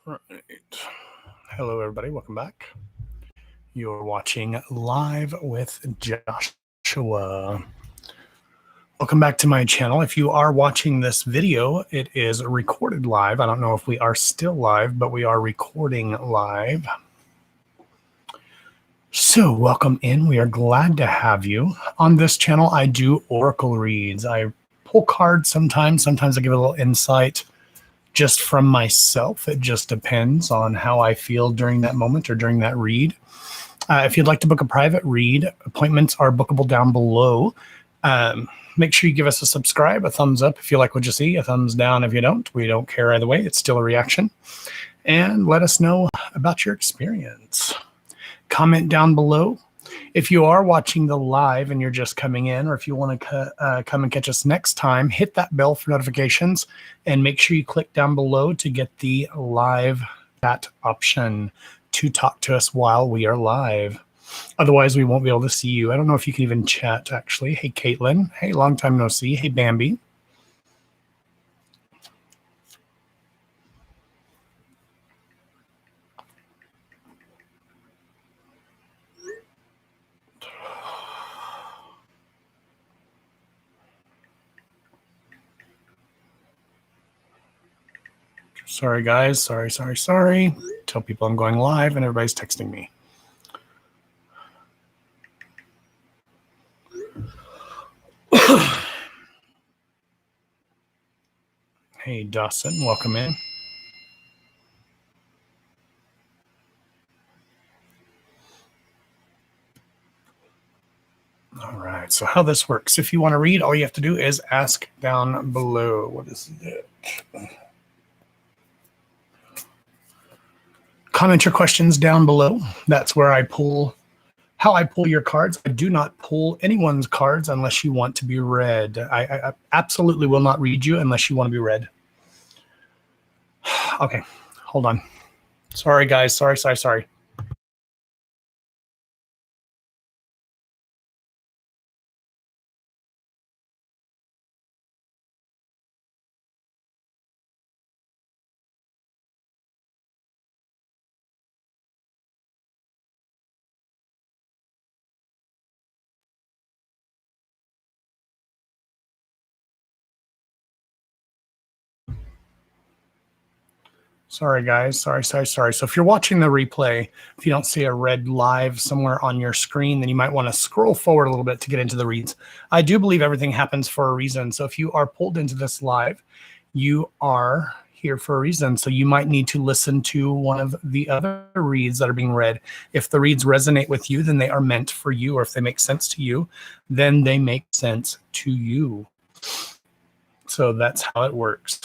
Right. Hello, everybody. Welcome back. You're watching Live with Joshua. Welcome back to my channel. If you are watching this video, it is recorded live. I don't know if we are still live, but we are recording live. So welcome in. We are glad to have you. On this channel, I do oracle reads. I pull cards sometimes. Sometimes I give a little insight just from myself. It just depends on how I feel during that moment or during that read. If you'd like to book a private read, appointments are bookable down below. Make sure you give us a subscribe, a thumbs up if you like what you see, a thumbs down if you don't. We don't care either way. It's still a reaction. And let us know about your experience. Comment down below. If you are watching the live and you're just coming in, or if you want to come and catch us next time, hit that bell for notifications and make sure you click down below to get the live chat option to talk to us while we are live. Otherwise, we won't be able to see you. I don't know if you can even chat, actually. Hey, Caitlin. Hey, long time no see. Hey, Bambi. Sorry, guys. Sorry. Tell people I'm going live and everybody's texting me. Hey, Dawson. Welcome in. All right. So how this works, if you want to read, all you have to do is ask down below. What is it? Comment your questions down below. That's where I pull, how I pull your cards. I do not pull anyone's cards unless you want to be read. I absolutely will not read you unless you want to be read. Okay, hold on. Sorry, guys. Sorry. Sorry, guys. Sorry. So if you're watching the replay, if you don't see a red live somewhere on your screen, then you might want to scroll forward a little bit to get into the reads. I do believe everything happens for a reason. So if you are pulled into this live, you are here for a reason. So you might need to listen to one of the other reads that are being read. If the reads resonate with you, then they are meant for you. Or if they make sense to you, then they make sense to you. So that's how it works.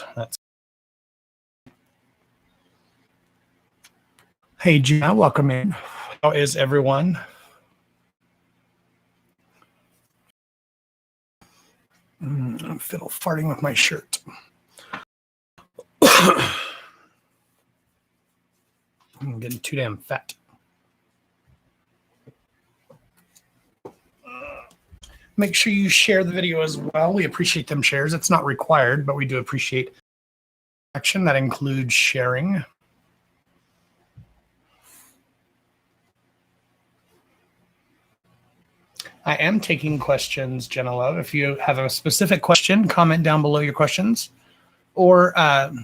Hey, Gina, welcome in. How is everyone? I'm fiddle farting with my shirt. I'm getting too damn fat. Make sure you share the video as well. We appreciate them shares. It's not required, but we do appreciate action. That includes sharing. I am taking questions, Jenna Love. If you have a specific question, comment down below your questions. Or if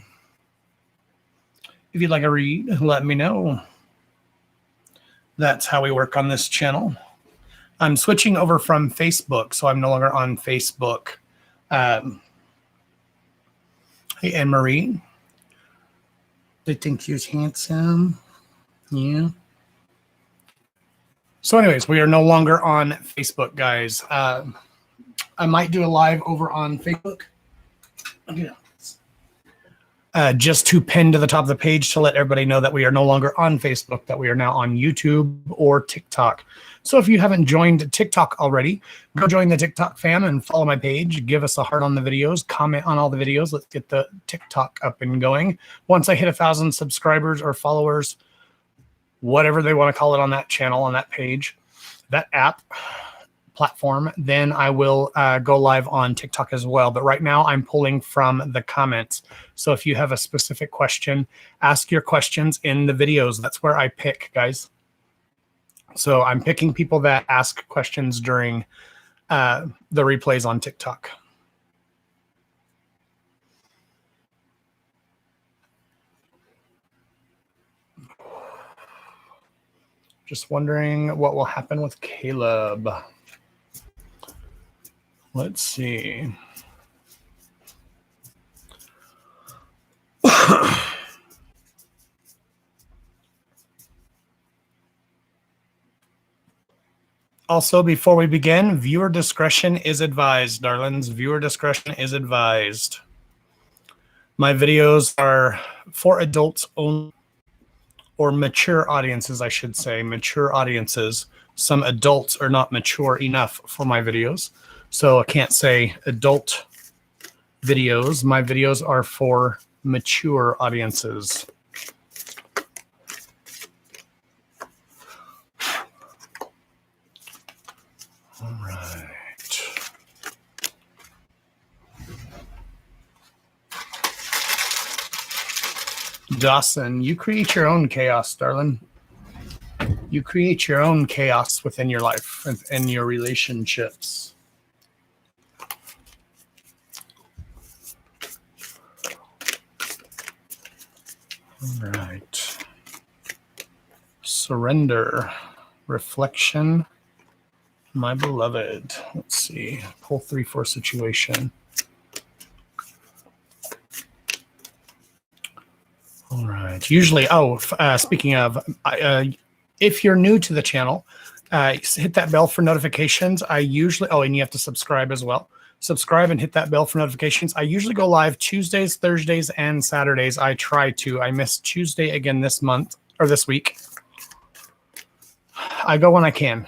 you'd like a read, let me know. That's how we work on this channel. I'm switching over from Facebook, so I'm no longer on Facebook. Hey, Anne-Marie. They think you're handsome. Yeah. So anyways, we are no longer on Facebook, guys. I might do a live over on Facebook. Just to pin to the top of the page to let everybody know that we are no longer on Facebook, that we are now on YouTube or TikTok. So if you haven't joined TikTok already, go join the TikTok fam and follow my page. Give us a heart on the videos, comment on all the videos. Let's get the TikTok up and going. Once I hit 1,000 subscribers or followers, whatever they want to call it on that channel, on that page, that app platform, then I will go live on TikTok as well. But right now I'm pulling from the comments. So if you have a specific question, ask your questions in the videos. That's where I pick, guys. So I'm picking people that ask questions during the replays on TikTok. Just wondering what will happen with Caleb. Let's see. Also, before we begin, viewer discretion is advised, darlings. Viewer discretion is advised. My videos are for adults only, or mature audiences, I should say, mature audiences. Some adults are not mature enough for my videos, so I can't say adult videos. My videos are for mature audiences. All right. Dawson, you create your own chaos, darling. You create your own chaos within your life and your relationships. All right. Surrender. Reflection. My beloved. Let's see. Pull 3 for situation. All right. Usually, speaking of, if you're new to the channel, hit that bell for notifications. I usually, and you have to subscribe as well. Subscribe and hit that bell for notifications. I usually go live Tuesdays, Thursdays, and Saturdays. I try to. I missed Tuesday again this month, or this week. I go when I can.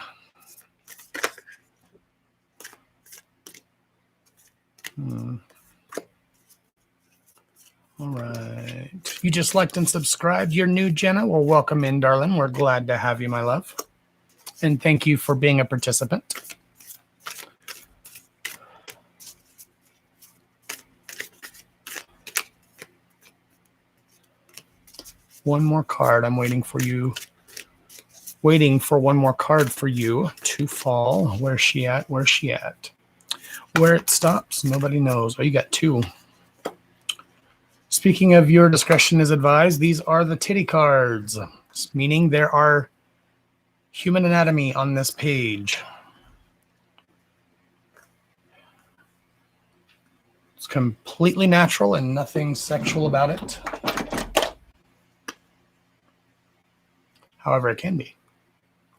All right. You just liked and subscribed. You're new, Jenna. Well, welcome in, darling. We're glad to have you, my love. And thank you for being a participant. One more card. I'm waiting for you. Waiting for one more card for you to fall. Where's she at? Where's she at? Where it stops, nobody knows. Oh, you got 2. Speaking of your discretion is advised, these are the titty cards, meaning there are human anatomy on this page. It's completely natural and nothing sexual about it. However, it can be.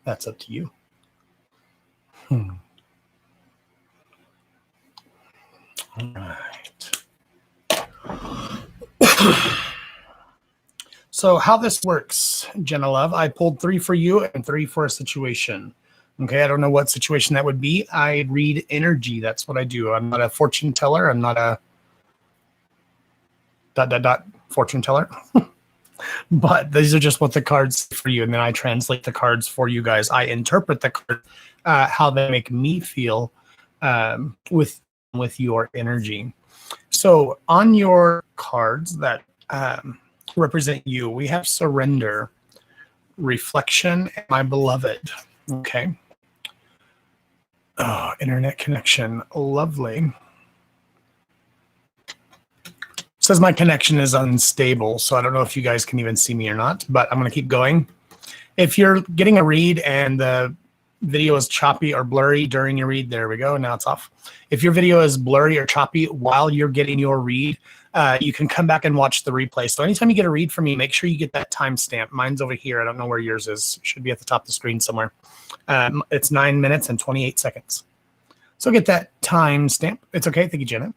That's up to you. All right. So how this works, Jenna Love, I pulled 3 for you and 3 for a situation. Okay, I don't know what situation that would be. I read energy. That's what I do. I'm not a fortune teller. I'm not a ... fortune teller. But these are just what the cards for you, and then I translate the cards for you guys. I interpret the card, how they make me feel with your energy. So on your cards that represent you, we have surrender, reflection, and my beloved. Okay. Oh, internet connection. Lovely. Says my connection is unstable, so I don't know if you guys can even see me or not, but I'm going to keep going. If you're getting a read and the video is choppy or blurry during your read, there we go, now it's off. If your video is blurry or choppy while you're getting your read, you can come back and watch the replay. So anytime you get a read from me, make sure you get that timestamp. Mine's over here. I don't know where yours is. It should be at the top of the screen somewhere. It's 9 minutes and 28 seconds. So get that timestamp. It's okay. Thank you, Jenna.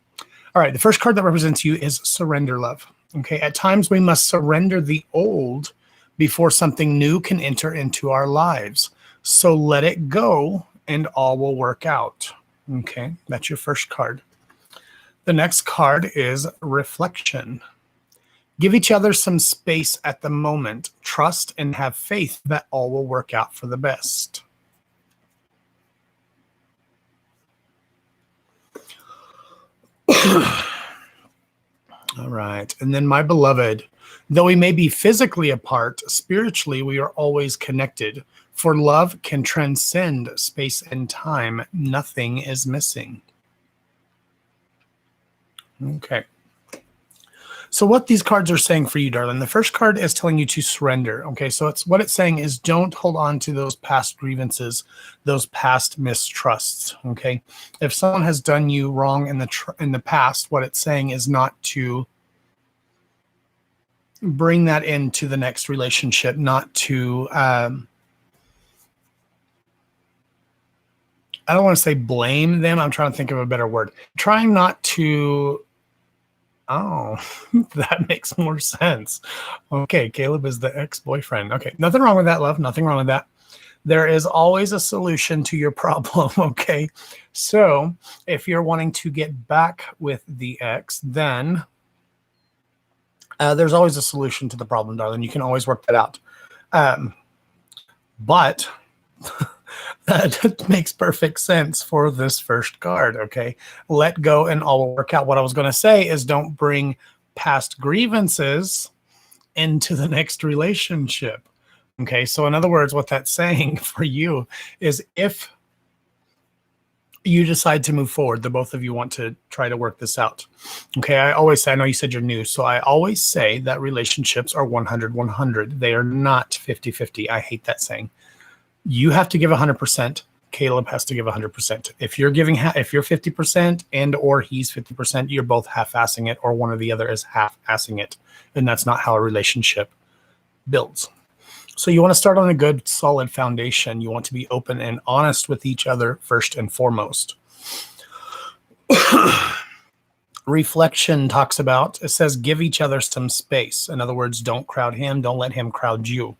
All right, the first card that represents you is surrender, love. Okay, at times we must surrender the old before something new can enter into our lives. So let it go and all will work out. Okay, that's your first card. The next card is reflection. Give each other some space at the moment. Trust and have faith that all will work out for the best. All right. And then, my beloved, though we may be physically apart, spiritually we are always connected. For love can transcend space and time. Nothing is missing. Okay. So what these cards are saying for you, darling, the first card is telling you to surrender. Okay, so what it's saying is don't hold on to those past grievances, those past mistrusts. Okay, if someone has done you wrong in the past, what it's saying is not to bring that into the next relationship, not to I don't want to say blame them. I'm trying to think of a better word. Trying not to. Oh, that makes more sense. Okay, Caleb is the ex-boyfriend. Okay, nothing wrong with that, love. Nothing wrong with that. There is always a solution to your problem, okay? So if you're wanting to get back with the ex, then there's always a solution to the problem, darling. You can always work that out. But that makes perfect sense for this first card, okay? Let go and all will work out. What I was going to say is don't bring past grievances into the next relationship, okay? So in other words, what that's saying for you is if you decide to move forward, the both of you want to try to work this out, okay? I always say, I know you said you're new, so I always say that relationships are 100-100. They are not 50-50. I hate that saying. You have to give 100%. Caleb has to give 100%. If you're giving, if you're 50% and or he's 50%, you're both half-assing it, or one or the other is half-assing it, and that's not how a relationship builds. So you want to start on a good, solid foundation. You want to be open and honest with each other first and foremost. Reflection talks about, it says, give each other some space. In other words, don't crowd him. Don't let him crowd you.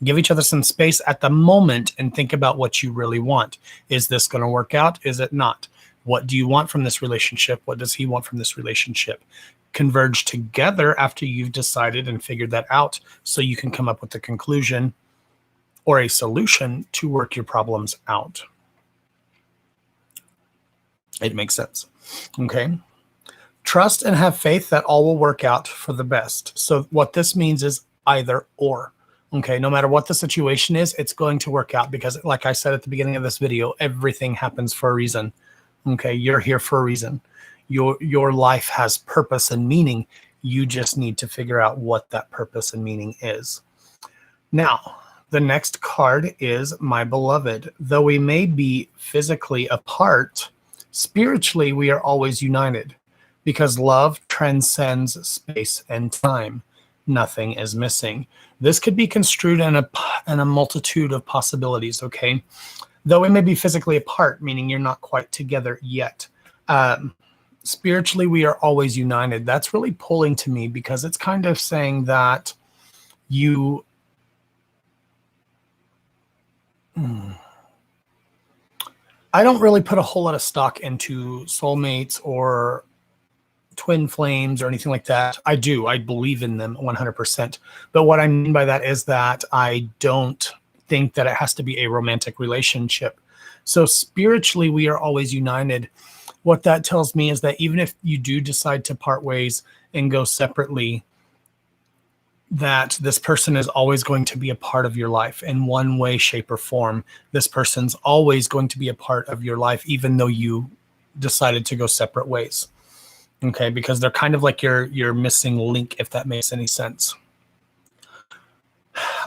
Give each other some space at the moment and think about what you really want. Is this going to work out? Is it not? What do you want from this relationship? What does he want from this relationship? Converge together after you've decided and figured that out so you can come up with a conclusion or a solution to work your problems out. It makes sense. Okay. Trust and have faith that all will work out for the best. So what this means is either or. Okay, no matter what the situation is, it's going to work out because, like I said at the beginning of this video, everything happens for a reason. Okay, you're here for a reason. Your life has purpose and meaning. You just need to figure out what that purpose and meaning is. Now, the next card is my beloved. Though we may be physically apart, spiritually we are always united. Because love transcends space and time. Nothing is missing. This could be construed in a multitude of possibilities, okay? Though we may be physically apart, meaning you're not quite together yet. Spiritually, we are always united. That's really pulling to me because it's kind of saying that you... I don't really put a whole lot of stock into soulmates or twin flames or anything like that. I do. I believe in them 100%. But what I mean by that is that I don't think that it has to be a romantic relationship. So spiritually, we are always united. What that tells me is that even if you do decide to part ways and go separately, that this person is always going to be a part of your life in one way, shape, or form. This person's always going to be a part of your life, even though you decided to go separate ways. Okay, because they're kind of like your missing link, if that makes any sense.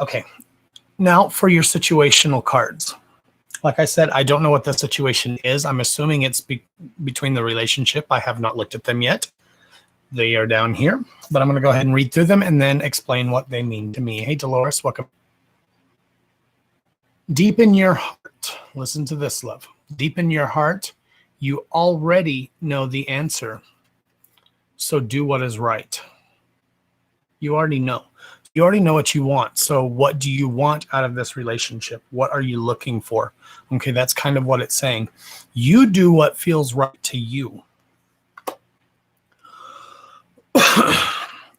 Okay, now for your situational cards. Like I said, I don't know what the situation is. I'm assuming it's between the relationship. I have not looked at them yet. They are down here, but I'm going to go ahead and read through them and then explain what they mean to me. Hey, Dolores, welcome. Deep in your heart, listen to this, love. Deep in your heart, you already know the answer. So do what is right. You already know. You already know what you want. So what do you want out of this relationship? What are you looking for? Okay, that's kind of what it's saying. You do what feels right to you.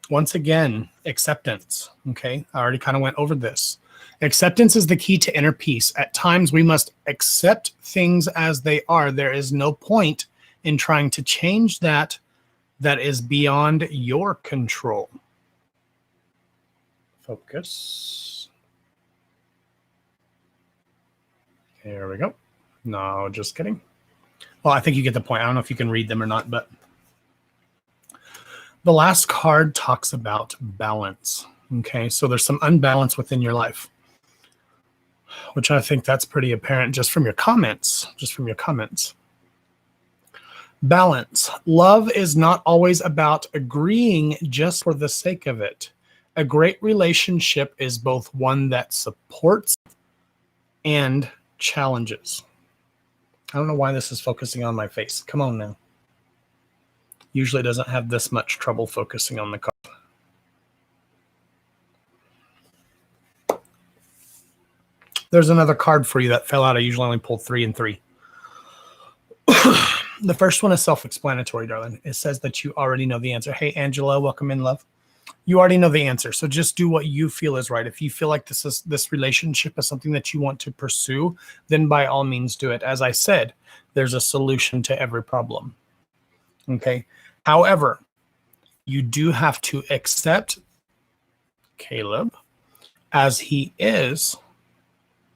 Once again, acceptance. Okay, I already kind of went over this. Acceptance is the key to inner peace. At times, we must accept things as they are. There is no point in trying to change that that is beyond your control. Focus. There we go. No, just kidding. Well, I think you get the point. I don't know if you can read them or not, but the last card talks about balance. Okay, so there's some unbalance within your life, which I think that's pretty apparent just from your comments. Balance. Love is not always about agreeing just for the sake of it. A great relationship is both one that supports and challenges. I don't know why this is focusing on my face. Come on now. Usually it doesn't have this much trouble focusing on the card. There's another card for you that fell out. I usually only pull 3 and 3. The first one is self-explanatory, darling. It says that you already know the answer. Hey, Angela, welcome in, love. You already know the answer, so just do what you feel is right. If you feel like this relationship is something that you want to pursue, then by all means do it. As I said, there's a solution to every problem. Okay. However, you do have to accept Caleb as he is,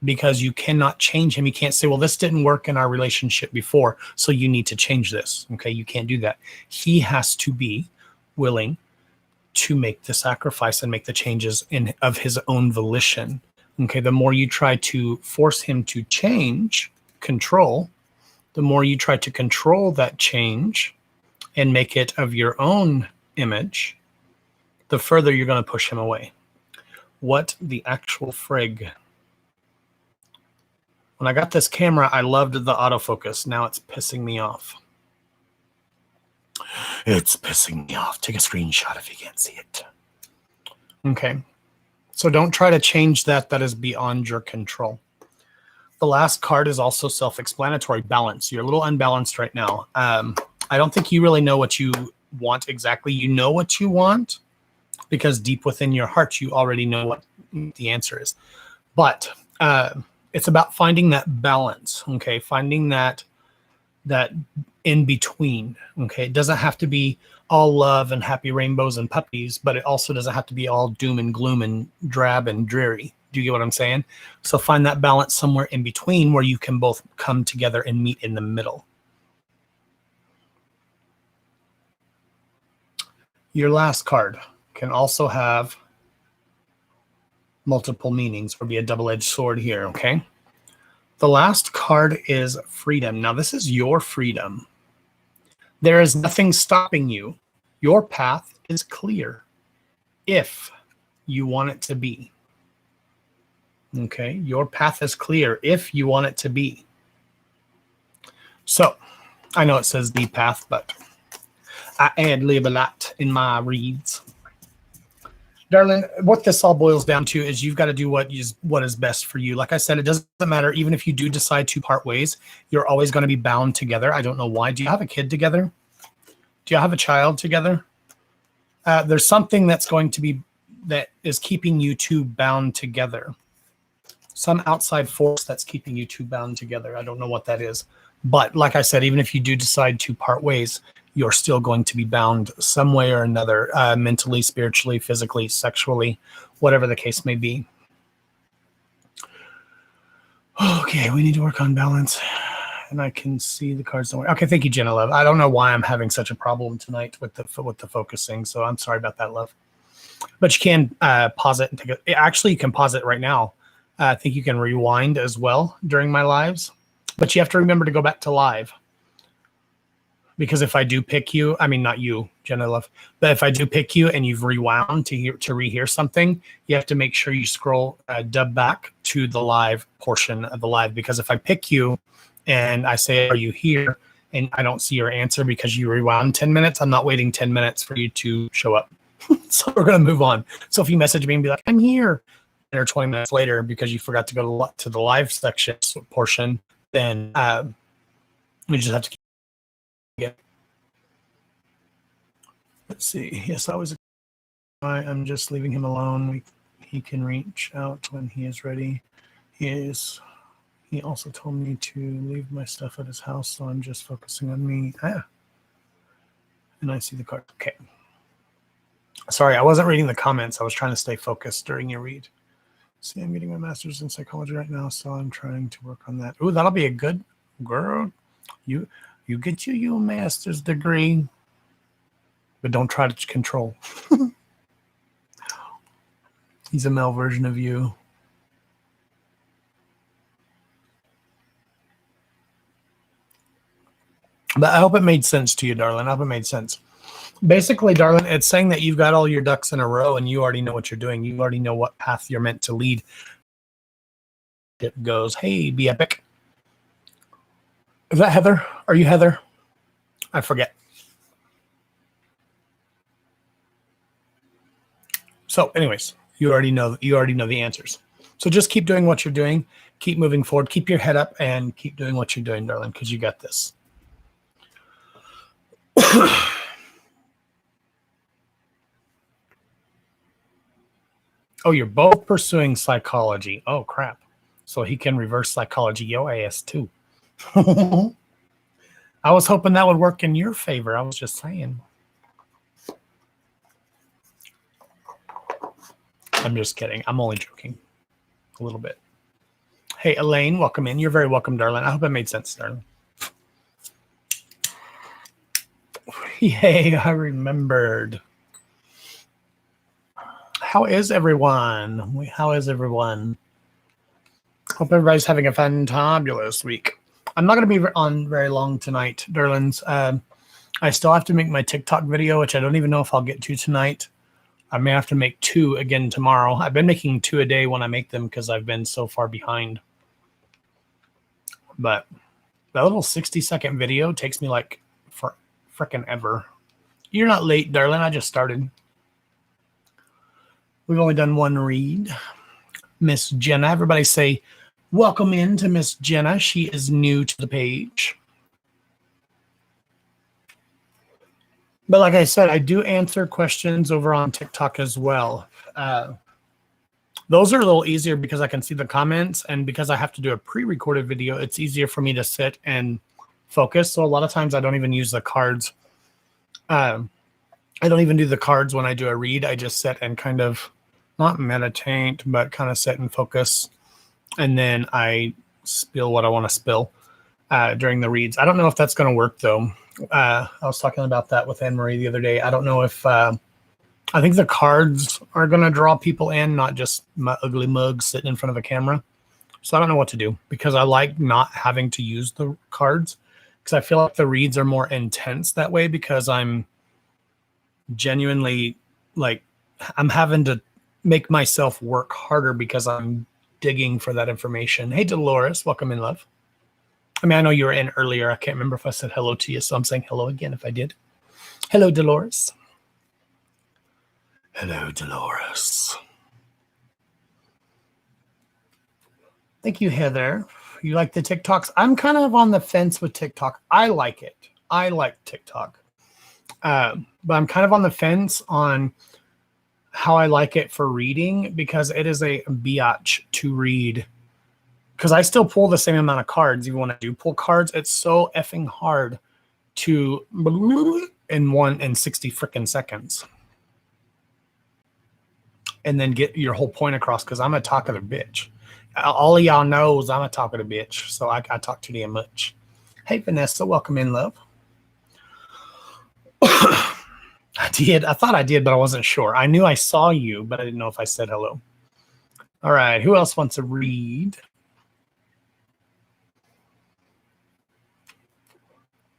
because you cannot change him. You can't say, well, this didn't work in our relationship before, so you need to change this. Okay. You can't do that. He has to be willing to make the sacrifice and make the changes of his own volition. Okay, the more you try to force him to change, control, the more you try to control that change and make it of your own image, the further you're going to push him away. What the actual frig? When I got this camera, I loved the autofocus. Now it's pissing me off. It's pissing me off. Take a screenshot if you can't see it. Okay. So don't try to change that. That is beyond your control. The last card is also self-explanatory. Balance. You're a little unbalanced right now. I don't think you really know what you want exactly. You know what you want because deep within your heart, you already know what the answer is. But it's about finding that balance. Okay. Finding that in between. Okay. It doesn't have to be all love and happy rainbows and puppies, but it also doesn't have to be all doom and gloom and drab and dreary. Do you get what I'm saying? So find that balance somewhere in between where you can both come together and meet in the middle. Your last card can also have multiple meanings or be a double-edged sword here. Okay. The last card is freedom. Now, this is your freedom. There is nothing stopping you. Your path is clear if you want it to be. Okay, your path is clear if you want it to be. So, I know it says the path, but I ad-lib a lot in my reads. Darling, what this all boils down to is you've got to do what is best for you. Like I said, it doesn't matter. Even if you do decide to part ways, you're always going to be bound together. I don't know why. Do you have a kid together? Do you have a child together? There's something that is keeping you two bound together. Some outside force that's keeping you two bound together. I don't know what that is. But like I said, even if you do decide to part ways, you're still going to be bound some way or another, mentally, spiritually, physically, sexually, whatever the case may be. Okay, we need to work on balance. And I can see the cards don't work. Okay, thank you, Jenna, love. I don't know why I'm having such a problem tonight with the focusing, so I'm sorry about that, love. But you can pause it and take it. Actually, you can pause it right now. I think you can rewind as well during my lives. But you have to remember to go back to live. Because if I do pick you, I mean, not you, Jenna love, but if I do pick you and you've rewound to rehear something, you have to make sure you scroll dub back to the live portion of the live. Because if I pick you and I say, are you here? And I don't see your answer because you rewound 10 minutes, I'm not waiting 10 minutes for you to show up. So we're going to move on. So if you message me and be like, I'm here, 10 or 20 minutes later because you forgot to go to the live section portion, then we just have to keep. Yeah. Let's see. Yes, I'm just leaving him alone. He can reach out when he is ready. He also told me to leave my stuff at his house, so I'm just focusing on me. And I see the card. Okay. Sorry, I wasn't reading the comments. I was trying to stay focused during your read. See, I'm getting my master's in psychology right now, so I'm trying to work on that. Ooh, that'll be a good girl. You get your master's degree, but don't try to control. He's a male version of you. But I hope it made sense to you, darling. I hope it made sense. Basically, darling, it's saying that you've got all your ducks in a row and you already know what you're doing. You already know what path you're meant to lead. It goes, hey, be epic. Is that Heather? Are you Heather? I forget. So anyways, you already know the answers. So just keep doing what you're doing. Keep moving forward. Keep your head up and keep doing what you're doing, darling, because you got this. Oh, you're both pursuing psychology. Oh, crap. So he can reverse psychology your ass, too. I was hoping that would work in your favor. I was just saying. I'm just kidding. I'm only joking a little bit. Hey, Elaine, welcome in. You're very welcome, darling. I hope it made sense, darling. Yay, I remembered. How is everyone? How is everyone? Hope everybody's having a fantabulous week. I'm not going to be on very long tonight, darlings. I still have to make my TikTok video, which I don't even know if I'll get to tonight. I may have to make 2 again tomorrow. I've been making 2 a day when I make them because I've been so far behind. But that little 60-second video takes me like for frickin' ever. You're not late, darling. I just started. We've only done 1 read. Miss Jenna. Everybody say welcome in to Miss Jenna. She is new to the page. But like I said, I do answer questions over on TikTok as well. Those are a little easier because I can see the comments, and because I have to do a pre-recorded video, it's easier for me to sit and focus. So a lot of times I don't even use the cards. I don't even do the cards when I do a read. I just sit and kind of not meditate, but kind of sit and focus. And then I spill what I want to spill during the reads. I don't know if that's going to work, though. I was talking about that with Anne-Marie the other day. I don't know if I think the cards are going to draw people in, not just my ugly mug sitting in front of a camera. So I don't know what to do because I like not having to use the cards because I feel like the reads are more intense that way because I'm genuinely like I'm having to make myself work harder because I'm digging for that information. Hey, Dolores, welcome in, love. I mean, I know you were in earlier. I can't remember if I said hello to you, so I'm saying hello again if I did. Hello, Dolores. Hello, Dolores. Thank you, Heather. You like the TikToks? I'm kind of on the fence with TikTok. I like it. I like TikTok. But I'm kind of on the fence on how I like it for reading because it is a biatch to read. Because I still pull the same amount of cards. Even when I do pull cards, it's so effing hard to in 60 freaking seconds. And then get your whole point across because I'm a talkative bitch. All of y'all knows I'm a talkative bitch, so I talk too damn much. Hey, Vanessa, welcome in, love. I did. I thought I did, but I wasn't sure. I knew I saw you, but I didn't know if I said hello. All right, who else wants to read?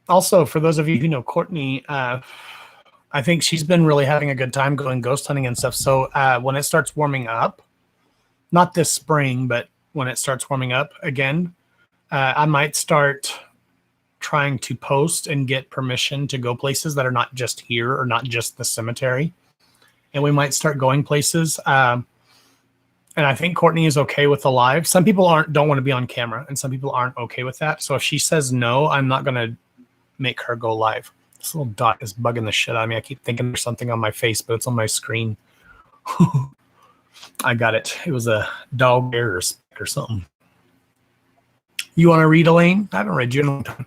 Also, for those of you who know Courtney, I think she's been really having a good time going ghost hunting and stuff. So when it starts warming up, not this spring, but when it starts warming up again, I might start trying to post and get permission to go places that are not just here or not just the cemetery. And we might start going places. And I think Courtney is okay with the live. Some people don't want to be on camera, and some people aren't okay with that. So if she says no, I'm not going to make her go live. This little dot is bugging the shit out of me. I keep thinking there's something on my face, but it's on my screen. I got it. It was a dog hair or speck or something. You want to read, Elaine? I haven't read you in a long time.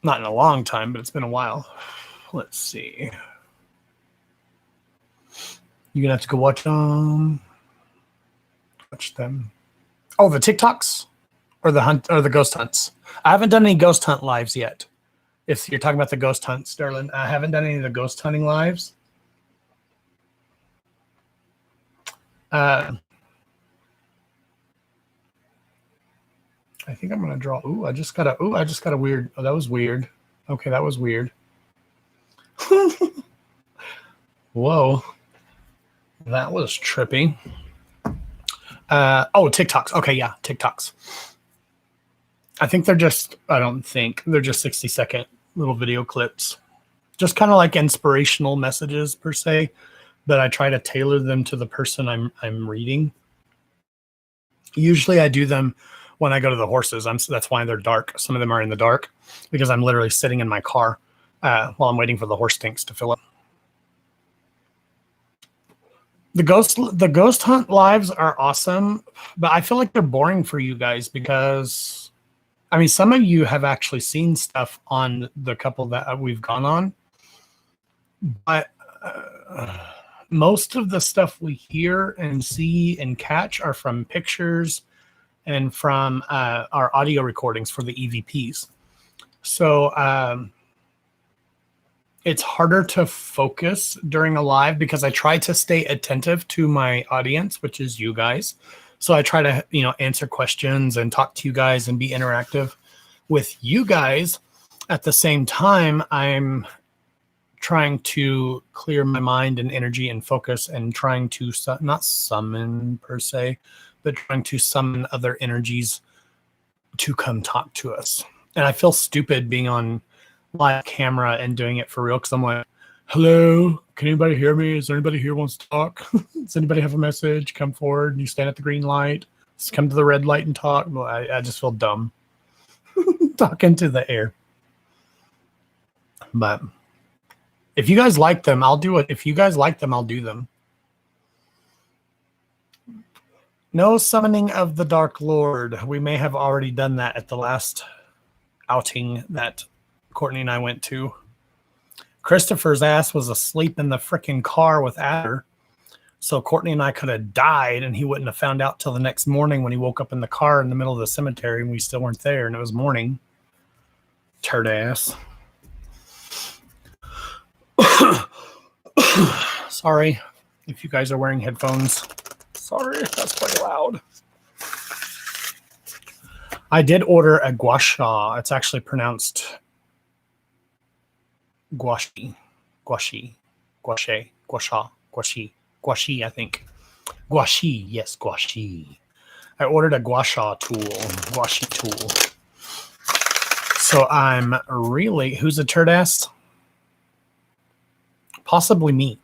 Not in a long time, but it's been a while. Let's see. You're gonna have to go watch them. Watch them. Oh, the TikToks or the hunt or the ghost hunts. I haven't done any ghost hunt lives yet. If you're talking about the ghost hunts, Sterling, I haven't done any of the ghost hunting lives. I think I'm gonna draw. I just got a weird. Oh, that was weird. Okay, that was weird. Whoa. That was trippy. TikToks. Okay, yeah, TikToks. I think they're just 60-second little video clips. Just kind of like inspirational messages per se, but I try to tailor them to the person I'm reading. Usually I do them when I go to the horses. That's why they're dark. Some of them are in the dark because I'm literally sitting in my car while I'm waiting for the horse tanks to fill up. The ghost hunt lives are awesome, but I feel like they're boring for you guys because, I mean, some of you have actually seen stuff on the couple that we've gone on, but most of the stuff we hear and see and catch are from pictures and from our audio recordings for the EVPs. So it's harder to focus during a live because I try to stay attentive to my audience, which is you guys. So I try to, answer questions and talk to you guys and be interactive with you guys. At the same time, I'm trying to clear my mind and energy and focus and trying to not summon per se, but trying to summon other energies to come talk to us. And I feel stupid being on live camera and doing it for real because I'm like, hello, can anybody hear me? Is there anybody here who wants to talk? Does anybody have a message? Come forward and you stand at the green light. Just come to the red light and talk. Well, I just feel dumb talking to the air. But if you guys like them, I'll do it. If you guys like them, I'll do them. No summoning of the Dark Lord. We may have already done that at the last outing that Courtney and I went to. Christopher's ass was asleep in the freaking car with Adder. So Courtney and I could have died and he wouldn't have found out till the next morning when he woke up in the car in the middle of the cemetery and we still weren't there and it was morning. Turd ass. Sorry if you guys are wearing headphones. Sorry, that's quite loud. I did order a gua sha. It's actually pronounced gouache, gouache, gouache, gua sha, gouache, gouache, I think. Gouache, yes, gouache. I ordered a gua sha tool, gouache tool. So I'm really, who's a turd ass? Possibly me.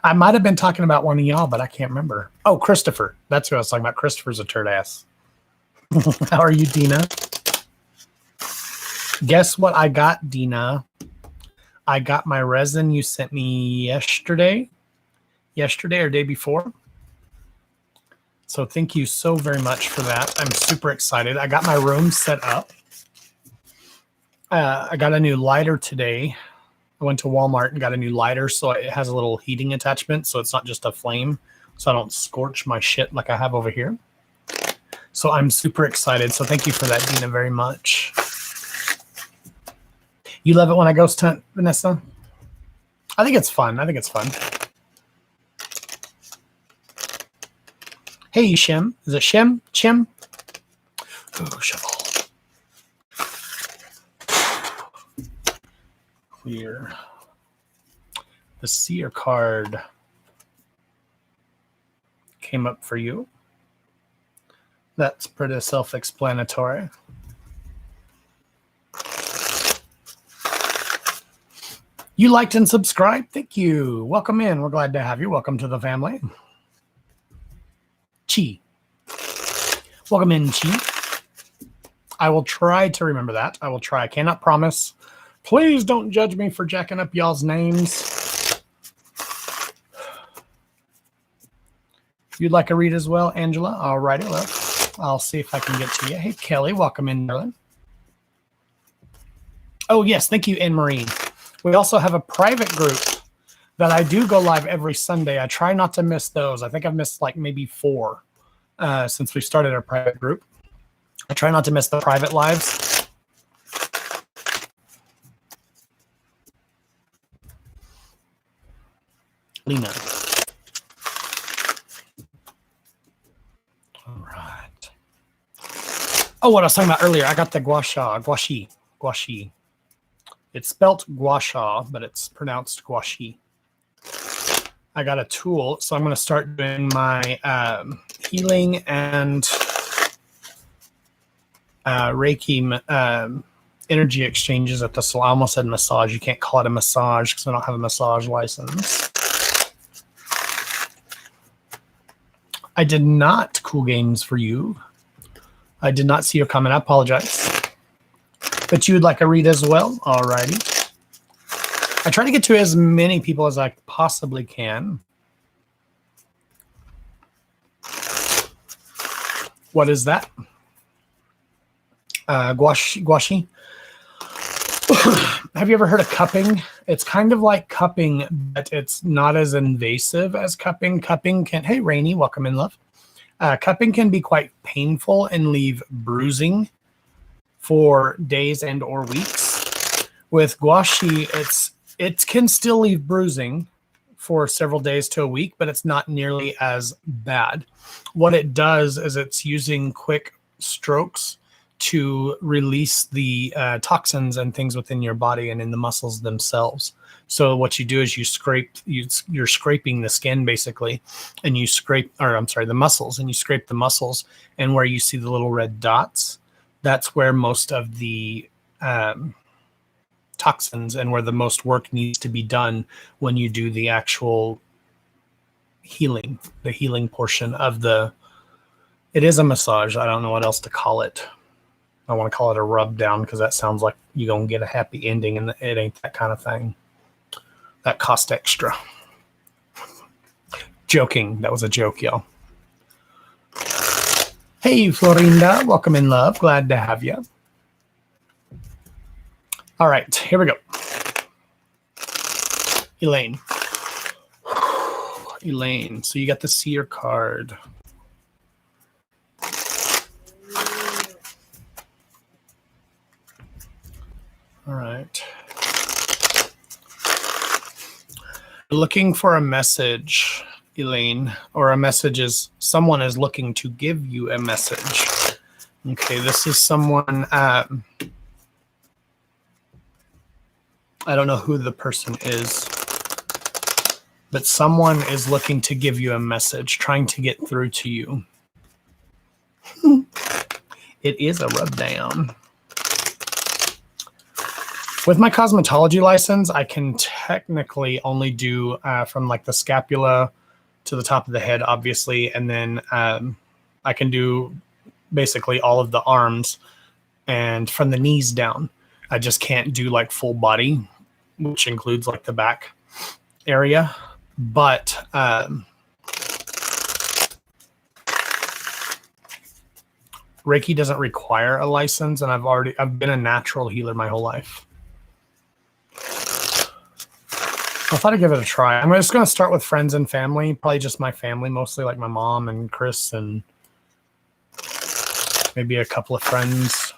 I might have been talking about one of y'all, but I can't remember. Oh, Christopher. That's who I was talking about. Christopher's a turd ass. How are you, Dina? Guess what I got, Dina? I got my resin you sent me yesterday or day before. So thank you so very much for that. I'm super excited. I got my room set up. I got a new lighter today. I went to Walmart and got a new lighter, so it has a little heating attachment, so it's not just a flame, so I don't scorch my shit like I have over here. So I'm super excited. So thank you for that, Dina, very much. You love it when I ghost hunt, Vanessa? I think it's fun. Hey, Shem. Is it Shem? Chim? Oh, shovel. Clear. The seer card came up for you. That's pretty self-explanatory. You liked and subscribed? Thank you. Welcome in. We're glad to have you. Welcome to the family. Chi. Welcome in, Chi. I will try to remember that. I will try. I cannot promise. Please don't judge me for jacking up y'all's names. You'd like a read as well, Angela? All righty, well, I'll see if I can get to you. Hey, Kelly, welcome in, darling. Oh, yes. Thank you, Anne Marie. We also have a private group that I do go live every Sunday. I try not to miss those. I think I've missed like maybe 4 since we started our private group. I try not to miss the private lives. Lena. All right. Oh, what I was talking about earlier. I got the gouache. It's spelt gua sha, but it's pronounced gouache. I got a tool, so I'm going to start doing my healing and Reiki energy exchanges at the salon. I almost said massage. You can't call it a massage because I don't have a massage license. I did not. Cool Games for you. I did not see your comment. I apologize. But you would like a read as well? Alrighty. I try to get to as many people as I possibly can. What is that? Gouache. Have you ever heard of cupping? It's kind of like cupping, but it's not as invasive as cupping. Cupping can, hey, Rainy, welcome in, love. Cupping can be quite painful and leave bruising for days and or weeks. With gouache, it can still leave bruising for several days to a week, but it's not nearly as bad. What it does is it's using quick strokes to release the toxins and things within your body and in the muscles themselves. So what you do is you're scraping the skin basically, and you scrape, or I'm sorry, the muscles, and you scrape the muscles, and where you see the little red dots, that's where most of the toxins and where the most work needs to be done when you do the actual healing, the healing portion of the, it is a massage. I don't know what else to call it. I want to call it a rub down because that sounds like you're going to get a happy ending, and it ain't that kind of thing. That cost extra. Joking. That was a joke, y'all. Hey, Florinda. Welcome in, love. Glad to have you. All right. Here we go. Elaine. Elaine. So you got the seer card. All right. Looking for a message, Elaine, or a message is someone is looking to give you a message. Okay, this is someone, I don't know who the person is, but someone is looking to give you a message, trying to get through to you. It is a rub down. With my cosmetology license, I can technically only do from like the scapula to the top of the head, obviously, and then I can do basically all of the arms and from the knees down. I just can't do like full body, which includes like the back area. But Reiki doesn't require a license, and I've been a natural healer my whole life. I thought I'd give it a try. I'm just going to start with friends and family, probably just my family, mostly like my mom and Chris and maybe a couple of friends,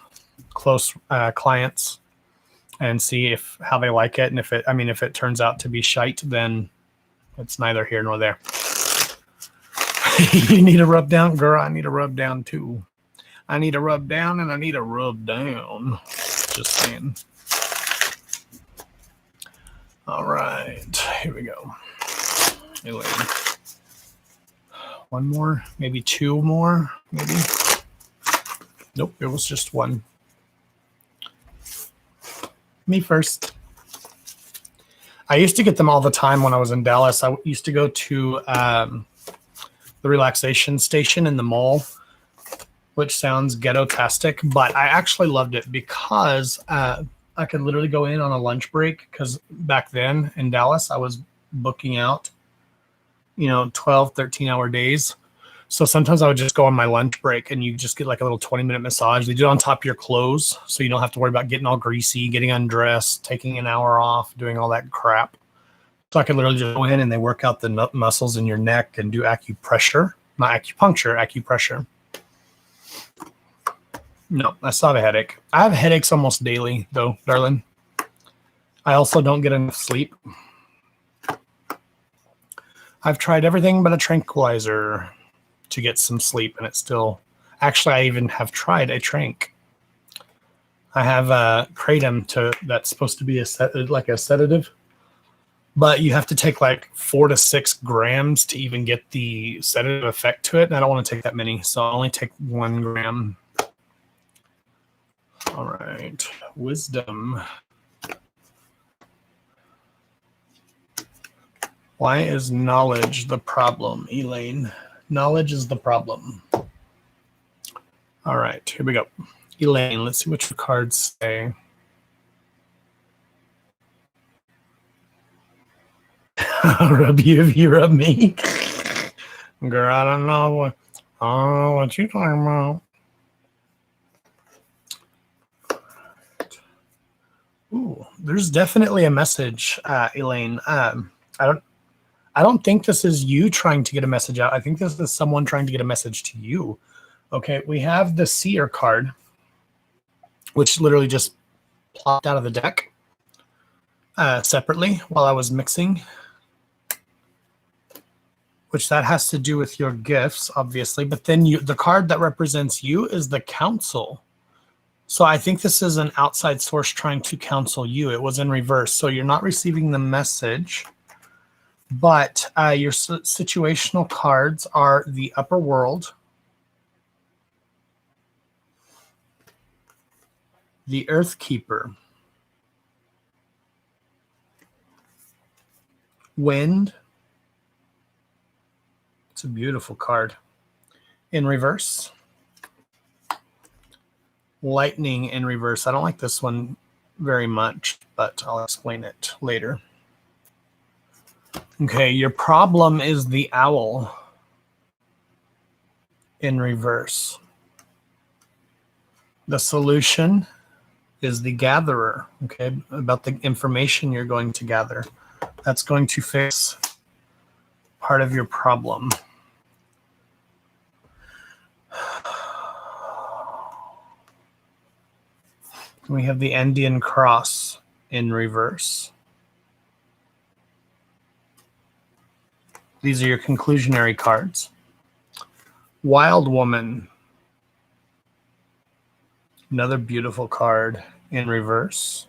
close clients, and see how they like it. And if it turns out to be shite, then it's neither here nor there. You need a rub down? Girl, I need a rub down too. I need a rub down and I need a rub down. Just saying. All right, here we go. Elaine. One more, maybe 2 more, maybe. Nope, it was just 1. Me first. I used to get them all the time when I was in Dallas. I used to go to the relaxation station in the mall, which sounds ghetto-tastic, but I actually loved it because I could literally go in on a lunch break, because back then in Dallas, I was booking out, 12, 13-hour days. So sometimes I would just go on my lunch break and you just get like a little 20-minute massage. They do it on top of your clothes, so you don't have to worry about getting all greasy, getting undressed, taking an hour off, doing all that crap. So I could literally just go in and they work out the muscles in your neck and do acupressure, not acupuncture, acupressure. No, I still have a headache. I have headaches almost daily, though, darling. I also don't get enough sleep. I've tried everything but a tranquilizer to get some sleep, and it's still... Actually, I even have tried a trank. I have a kratom that's supposed to be like a sedative, but you have to take like 4 to 6 grams to even get the sedative effect to it, and I don't want to take that many, so I only take 1 gram. All right, wisdom. Why is knowledge the problem, Elaine? Knowledge is the problem. All right, here we go. Elaine, let's see what your cards say. Rub you if you rub me. Girl, I don't know what you're talking about. Ooh, there's definitely a message, Elaine. I don't think this is you trying to get a message out. I think this is someone trying to get a message to you. Okay, we have the Seer card, which literally just plopped out of the deck separately while I was mixing, which that has to do with your gifts, obviously. But then the card that represents you is the Council. So I think this is an outside source trying to counsel you. It was in reverse. So you're not receiving the message, but your situational cards are the Upper World, the Earth Keeper, Wind. It's a beautiful card. In reverse. Lightning in reverse. I don't like this one very much, but I'll explain it later. Okay, your problem is the Owl in reverse. The solution is the Gatherer, okay, about the information you're going to gather. That's going to fix part of your problem. We have the Indian Cross in reverse. These are your conclusionary cards. Wild Woman. Another beautiful card in reverse.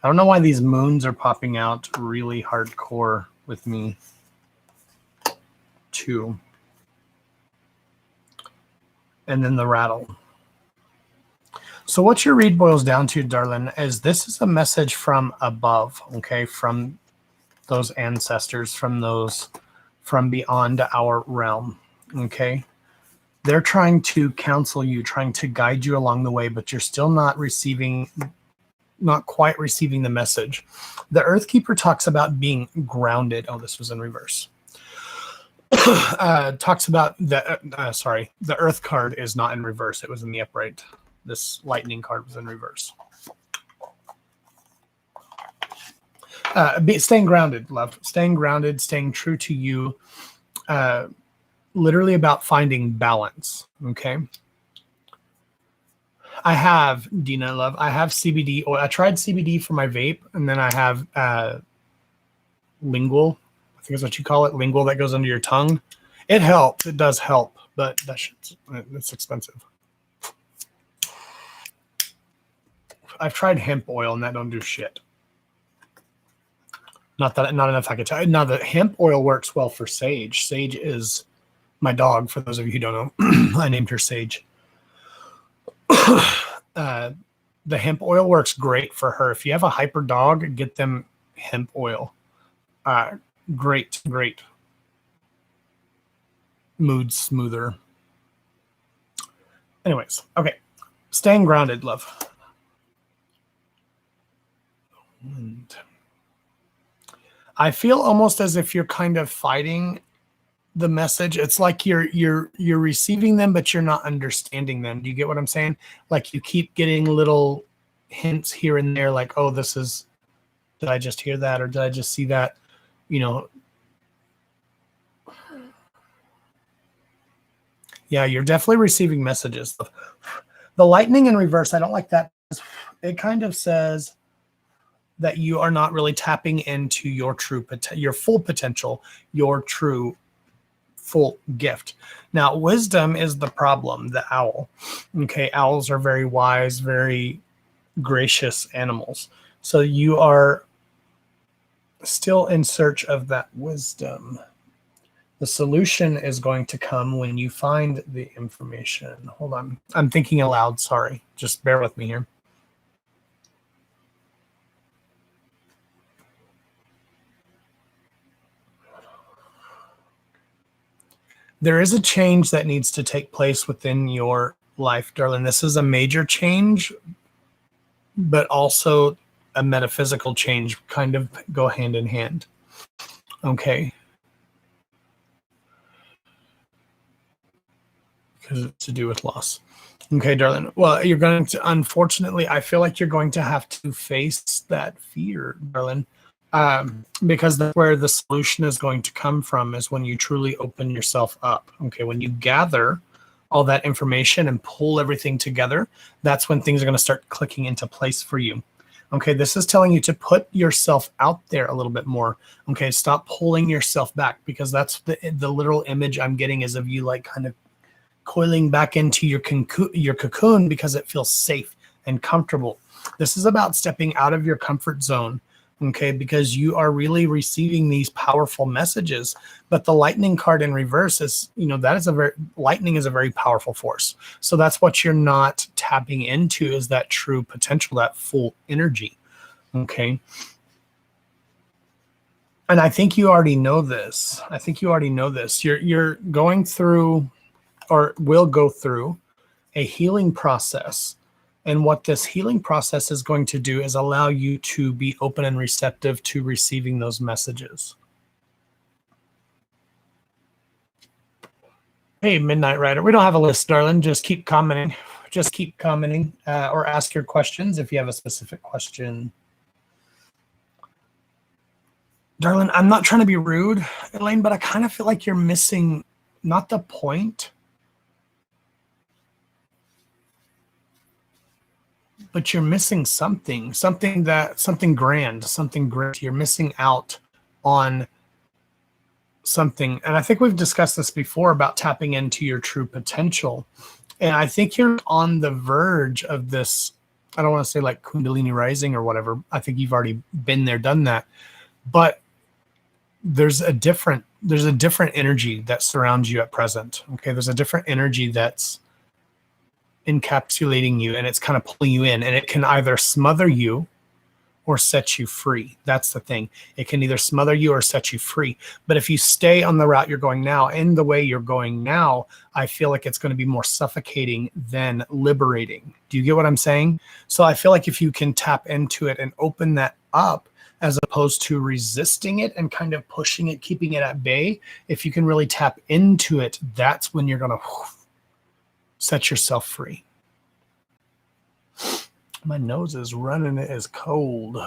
I don't know why these moons are popping out really hardcore with me, too. And then the Rattle. So what your read boils down to, darling, is this is a message from above, okay, from those ancestors, from beyond our realm, okay? They're trying to counsel you, trying to guide you along the way, but you're still not quite receiving the message. The Earthkeeper talks about being grounded. Oh, this was in reverse. Talks about the Earth card is not in reverse. It was in the upright. This Lightning card was in reverse. Staying grounded, love. Staying grounded, staying true to you. Literally about finding balance, okay? I have, Dina, love, I have CBD oil. I tried CBD for my vape, and then I have lingual, I think is what you call it, lingual that goes under your tongue. It helps. It does help, but it's expensive. I've tried hemp oil, and that don't do shit. Not enough I could tell you. Now, the hemp oil works well for Sage. Sage is my dog, for those of you who don't know. I named her Sage. The hemp oil works great for her. If you have a hyper dog, get them hemp oil. Great mood smoother. Anyways, okay. Staying grounded, love. And I feel almost as if you're kind of fighting the message. It's like you're receiving them, but you're not understanding them. Do you get what I'm saying? Like you keep getting little hints here and there, like, oh, this is, did I just hear that, or did I just see that? You know, yeah, you're definitely receiving messages. The lightning in reverse, I don't like that. It kind of says that you are not really tapping into your true your full potential, your true full gift. Now, wisdom is the problem, the owl. Okay, owls are very wise, very gracious animals. So you are still in search of that wisdom. The solution is going to come when you find the information. Hold on. I'm thinking aloud. Sorry. Just bear with me here. There is a change that needs to take place within your life, darling. This is a major change, but also a metaphysical change, kind of go hand in hand. Okay. Because it's to do with loss. Okay, darling. Well, you're going to, unfortunately, I feel like you're going to have to face that fear, darling, because that's where the solution is going to come from, is when you truly open yourself up. Okay, when you gather all that information and pull everything together, that's when things are going to start clicking into place for you. Okay, this is telling you to put yourself out there a little bit more. Okay, stop pulling yourself back, because that's the literal image I'm getting is of you like kind of coiling back into your cocoon because it feels safe and comfortable. This is about stepping out of your comfort zone, okay, because you are really receiving these powerful messages. But the lightning card in reverse is, you know, that is lightning is a very powerful force. So that's what you're not tapping into, is that true potential, that full energy, okay? And I think you already know this. I think you already know this. You're going through, or will go through, a healing process. And what this healing process is going to do is allow you to be open and receptive to receiving those messages. Hey, Midnight Rider. We don't have a list, darling. Just keep commenting. Just keep commenting, or ask your questions if you have a specific question. Darling, I'm not trying to be rude, Elaine, but I kind of feel like you're missing, not the point, but you're missing something grand, something great. You're missing out on something. And I think we've discussed this before about tapping into your true potential. And I think you're on the verge of this. I don't want to say like Kundalini rising or whatever. I think you've already been there, done that. But there's a different energy that surrounds you at present. Okay. There's a different energy that's encapsulating you, and it's kind of pulling you in, and it can either smother you or set you free. That's the thing. It can either smother you or set you free. But if you stay on the route you're going now, in the way you're going now, I feel like it's going to be more suffocating than liberating. Do you get what I'm saying? So I feel like if you can tap into it and open that up, as opposed to resisting it and kind of pushing it, keeping it at bay, if you can really tap into it, that's when you're going to set yourself free. My nose is running. It is cold.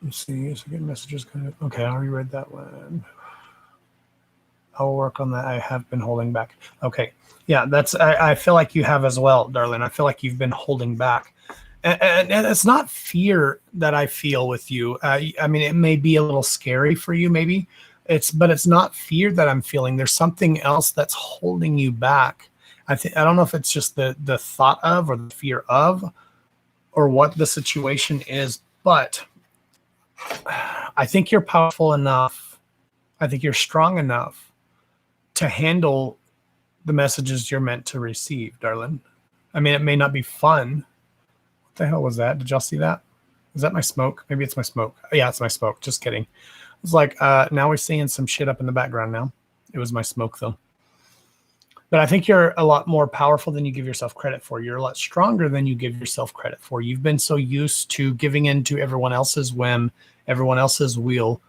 Let's see. So getting messages. Okay, I already read that one. I'll work on that. I have been holding back. Okay. Yeah, that's. I feel like you have as well, darling. I feel like you've been holding back. And it's not fear that I feel with you. I mean, it may be a little scary for you, maybe. But it's not fear that I'm feeling. There's something else that's holding you back. I don't know if it's just the thought of, or the fear of, or what the situation is, but I think you're powerful enough. I think you're strong enough to handle the messages you're meant to receive, darling. I mean, it may not be fun. What the hell was that? Did y'all see that? Is that my smoke? Maybe it's my smoke. Oh, yeah, it's my smoke. Just kidding. It's like, now we're seeing some shit up in the background now. It was my smoke, though. But I think you're a lot more powerful than you give yourself credit for. You're a lot stronger than you give yourself credit for. You've been so used to giving in to everyone else's whim everyone else's will,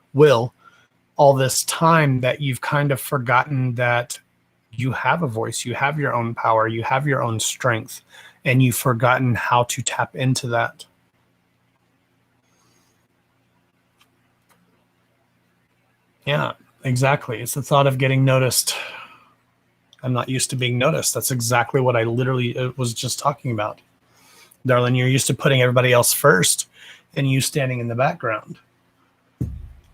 all this time that you've kind of forgotten that you have a voice, you have your own power, you have your own strength, and you've forgotten how to tap into that. Yeah, exactly. It's the thought of getting noticed. I'm not used to being noticed. That's exactly what I literally was just talking about. Darling, you're used to putting everybody else first and you standing in the background.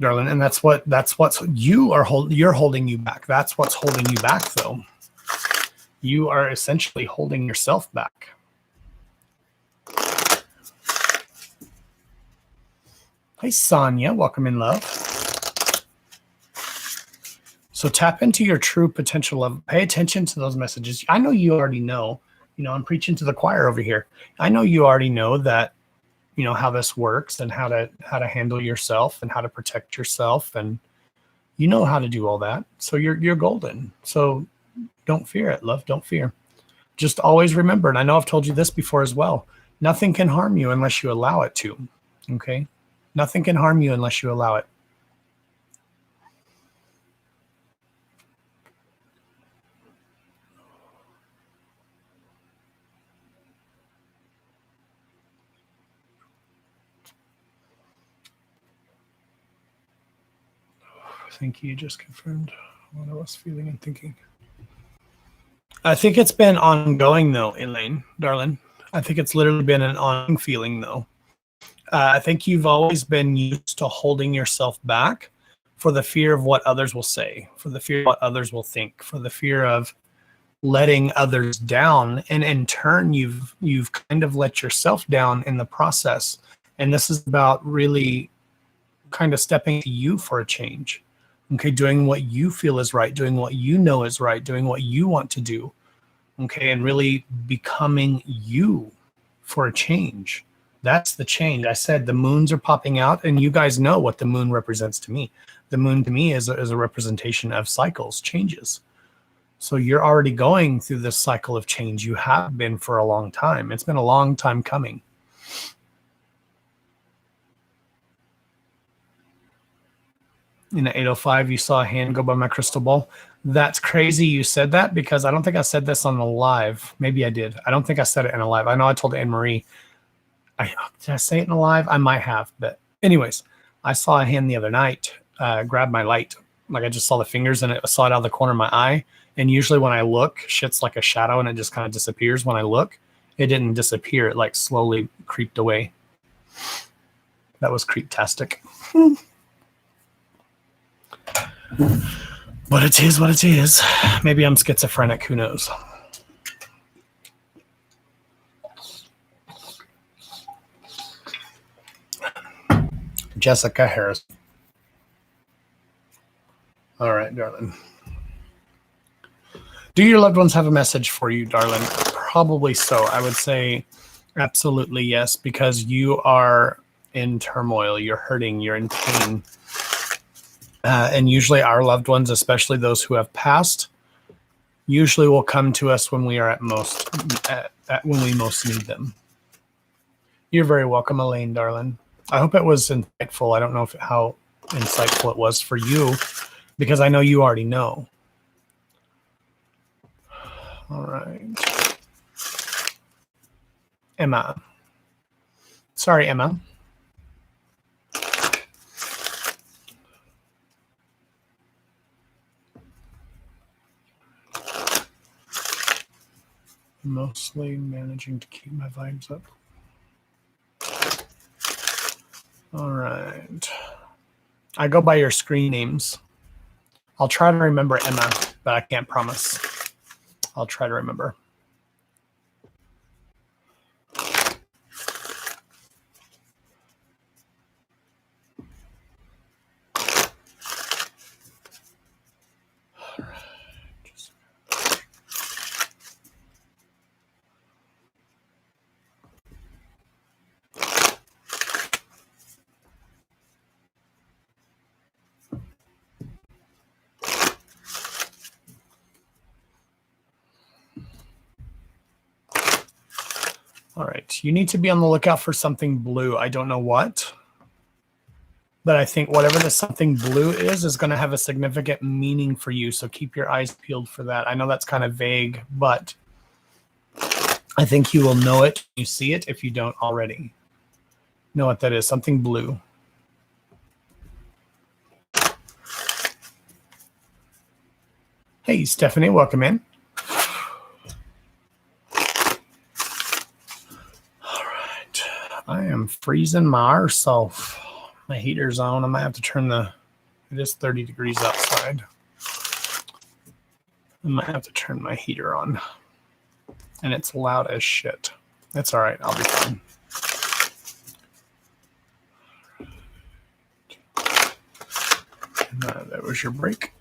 Darling, and that's what's you're holding you back. That's what's holding you back, though. You are essentially holding yourself back. Hey, Sonia, welcome in, love. So tap into your true potential of, pay attention to those messages. I know you already know, I'm preaching to the choir over here. I know you already know that, how this works and how to handle yourself and how to protect yourself. And you know how to do all that. So you're golden. So don't fear it, love. Don't fear. Just always remember, and I know I've told you this before as well, nothing can harm you unless you allow it to. Okay? Nothing can harm you unless you allow it. Thank you. Just confirmed what I was feeling and thinking. I think it's been ongoing, though, Elaine, darling. I think it's literally been an ongoing feeling, though. I think you've always been used to holding yourself back for the fear of what others will say, for the fear of what others will think, for the fear of letting others down. And in turn, you've kind of let yourself down in the process. And this is about really kind of stepping to you for a change. Okay, doing what you feel is right, doing what you know is right, doing what you want to do. Okay, and really becoming you for a change. That's the change. I said the moons are popping out, and you guys know what the moon represents to me. The moon to me is a representation of cycles, changes. So you're already going through this cycle of change. You have been for a long time. It's been a long time coming. In the 805, you saw a hand go by my crystal ball. That's crazy you said that, because I don't think I said this on the live. Maybe I did. I don't think I said it in a live. I know I told Anne-Marie. Did I say it in a live? I might have. But anyways, I saw a hand the other night grab my light. Like I just saw the fingers and I saw it out of the corner of my eye. And usually when I look, shit's like a shadow and it just kind of disappears. When I look, it didn't disappear. It like slowly creeped away. That was creeptastic. But it is what it is. Maybe I'm schizophrenic. Who knows? Jessica Harris. All right, darling. Do your loved ones have a message for you, darling? Probably so. I would say absolutely yes, because you are in turmoil. You're hurting. You're in pain. And usually our loved ones, especially those who have passed, usually will come to us when we are when we most need them. You're very welcome, Elaine, darling. I hope it was insightful. I don't know how insightful it was for you, because I know you already know. All right. Emma. Sorry, Emma. Mostly managing to keep my vibes up. All right. I go by your screen names. I'll try to remember Emma, but I can't promise. I'll try to remember. All right. You need to be on the lookout for something blue. I don't know what. But I think whatever the something blue is going to have a significant meaning for you. So keep your eyes peeled for that. I know that's kind of vague, but I think you will know it. You see it if you don't already know what that is. Something blue. Hey, Stephanie, welcome in. All right. I am freezing my arse off. My heater's on. I might have to turn it is 30 degrees outside. I might have to turn my heater on. And it's loud as shit. That's all right. I'll be fine. That was your break.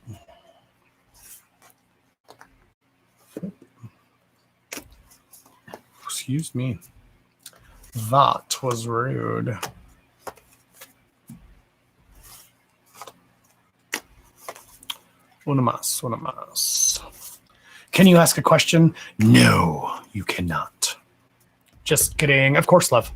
Excuse me. That was rude. Una más. Can you ask a question? No, you cannot. Just kidding. Of course, love.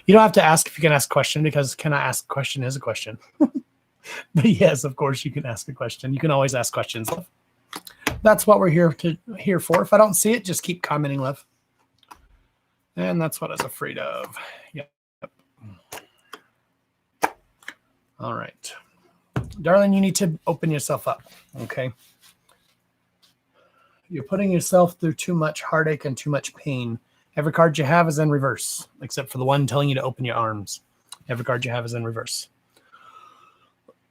You don't have to ask if you can ask a question, because can I ask a question is a question. But yes, of course, you can ask a question. You can always ask questions, love. That's what we're here for. If I don't see it, just keep commenting, love. And that's what I was afraid of. Yep. All right. Darling, you need to open yourself up, okay? You're putting yourself through too much heartache and too much pain. Every card you have is in reverse, except for the one telling you to open your arms. Every card you have is in reverse.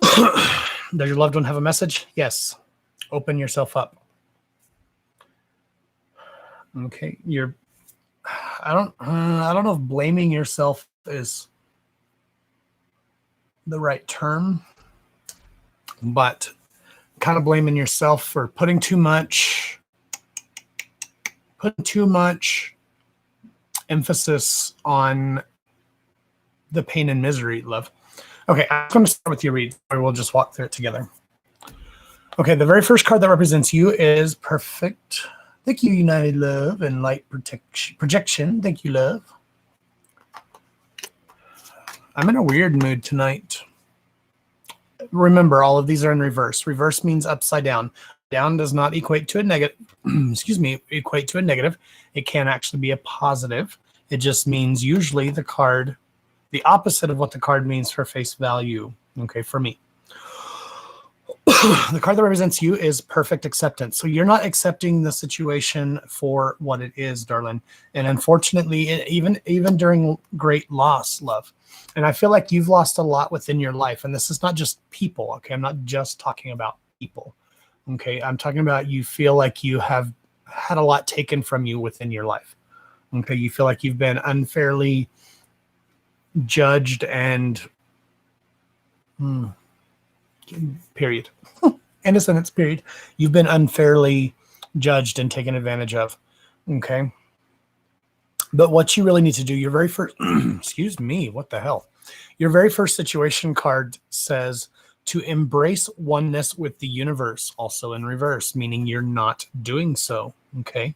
Does your loved one have a message? Yes. Open yourself up. Okay. I don't know if blaming yourself is the right term, but kind of blaming yourself for putting too much emphasis on the pain and misery, love. Okay, I'm going to start with your read, or we'll just walk through it together. Okay, the very first card that represents you is Perfect. Thank you, United Love and Light Projection. Thank you, love. I'm in a weird mood tonight. Remember, all of these are in reverse. Reverse means upside down. Down does not equate to a negative. Excuse me, equate to a negative. It can actually be a positive. It just means usually the opposite of what the card means for face value. Okay, for me. The card that represents you is Perfect Acceptance. So you're not accepting the situation for what it is, darling. And unfortunately, even during great loss, love. And I feel like you've lost a lot within your life. And this is not just people, okay? I'm not just talking about people, okay? I'm talking about you feel like you have had a lot taken from you within your life, okay? You feel like you've been unfairly judged and period. End of sentence, period. You've been unfairly judged and taken advantage of, okay? But what you really need to do, your very first, excuse me, what the hell? Your very first situation card says to embrace oneness with the universe, also in reverse, meaning you're not doing so, okay?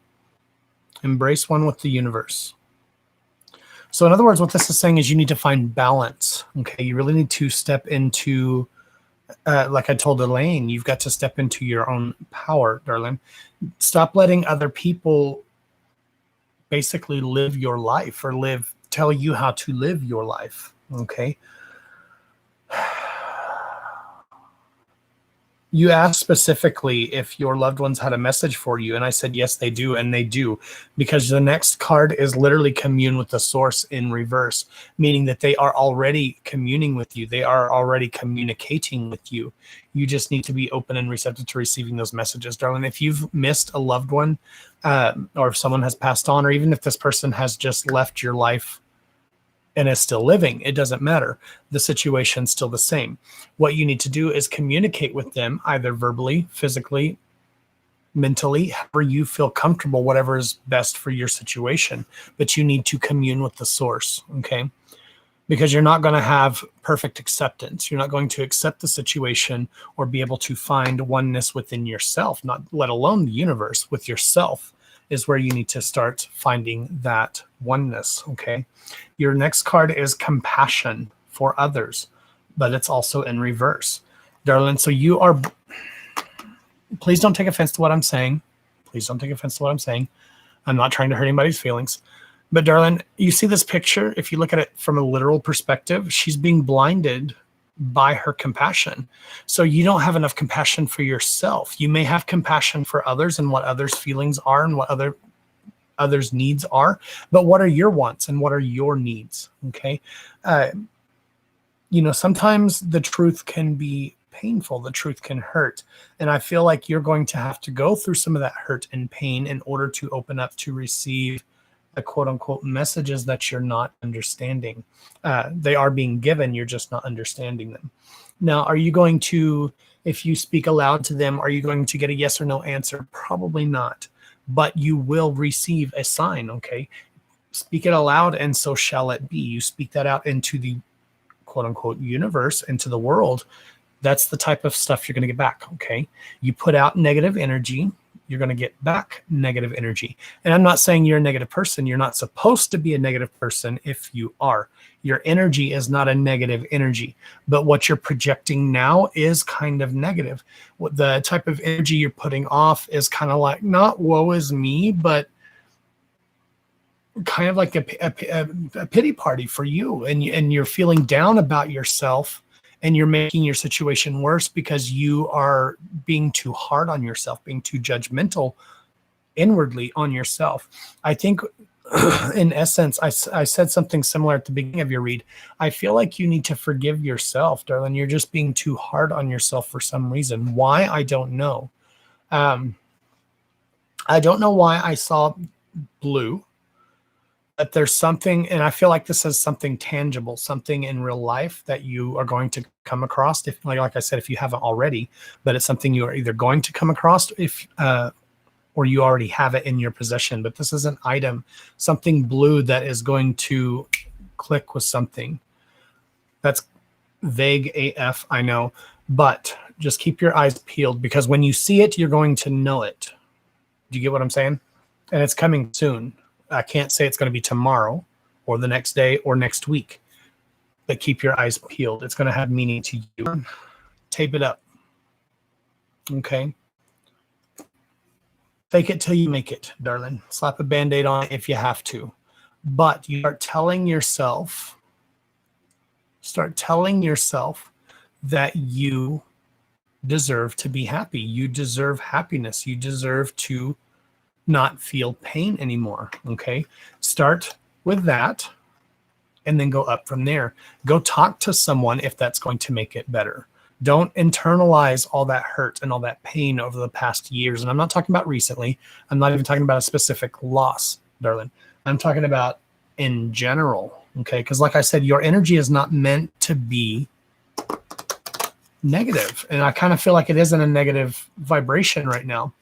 Embrace one with the universe. So in other words, what this is saying is you need to find balance, okay? You really need to step into, like I told Elaine, you've got to step into your own power, darling. Stop letting other people basically live your life or tell you how to live your life, okay? You asked specifically if your loved ones had a message for you, and I said, yes, they do, and they do, because the next card is literally commune with the source in reverse, meaning that they are already communing with you. They are already communicating with you. You just need to be open and receptive to receiving those messages, darling. If you've missed a loved one, or if someone has passed on, or even if this person has just left your life and is still living, it doesn't matter. The situation's still the same. What you need to do is communicate with them, either verbally, physically, mentally, however you feel comfortable, whatever is best for your situation. But you need to commune with the source, okay? Because you're not going to have perfect acceptance. You're not going to accept the situation or be able to find oneness within yourself, not let alone the universe. With yourself is where you need to start finding that oneness, okay? Your next card is compassion for others. but it's also in reverse, darling. So you are, please don't take offense to what I'm saying. Please don't take offense to what I'm saying. I'm not trying to hurt anybody's feelings. But darling, you see this picture, if you look at it from a literal perspective, she's being blinded by her compassion. So you don't have enough compassion for yourself. You may have compassion for others and what others' feelings are and what others' needs are, but what are your wants and what are your needs? Okay. Sometimes the truth can be painful. The truth can hurt. And I feel like you're going to have to go through some of that hurt and pain in order to open up to receive the quote unquote messages that you're not understanding. They are being given, you're just not understanding them. Now, are you going to, if you speak aloud to them, are you going to get a yes or no answer? Probably not, but you will receive a sign, okay? Speak it aloud and so shall it be. You speak that out into the quote unquote universe, into the world. That's the type of stuff you're going to get back, okay? You put out negative energy, you're going to get back negative energy. And I'm not saying you're a negative person. You're not supposed to be a negative person if you are. Your energy is not a negative energy, but what you're projecting now is kind of negative. What the type of energy you're putting off is kind of like, not woe is me, but kind of like a pity party for you. And you're feeling down about yourself, and you're making your situation worse because you are being too hard on yourself, being too judgmental inwardly on yourself. I think in essence, I said something similar at the beginning of your read. I feel like you need to forgive yourself, darling. You're just being too hard on yourself for some reason. Why? I don't know. I don't know why I saw blue. But there's something, and I feel like this is something tangible, something in real life that you are going to come across. If, like I said, if you haven't already, but it's something you are either going to come across or you already have it in your possession. But this is an item, something blue that is going to click with something. That's vague AF, I know, but just keep your eyes peeled because when you see it, you're going to know it. Do you get what I'm saying? And it's coming soon. I can't say it's going to be tomorrow or the next day or next week, but keep your eyes peeled. It's going to have meaning to you. Tape it up. Okay. Fake it till you make it, darling. Slap a Band-Aid on it if you have to. But you start telling yourself that you deserve to be happy. You deserve happiness. You deserve to not feel pain anymore. Okay. Start with that and then go up from there. Go talk to someone if that's going to make it better. Don't internalize all that hurt and all that pain over the past years. And I'm not talking about recently. I'm not even talking about a specific loss, darling. I'm talking about in general. Okay. Because like I said, your energy is not meant to be negative. And I kind of feel like it is in a negative vibration right now.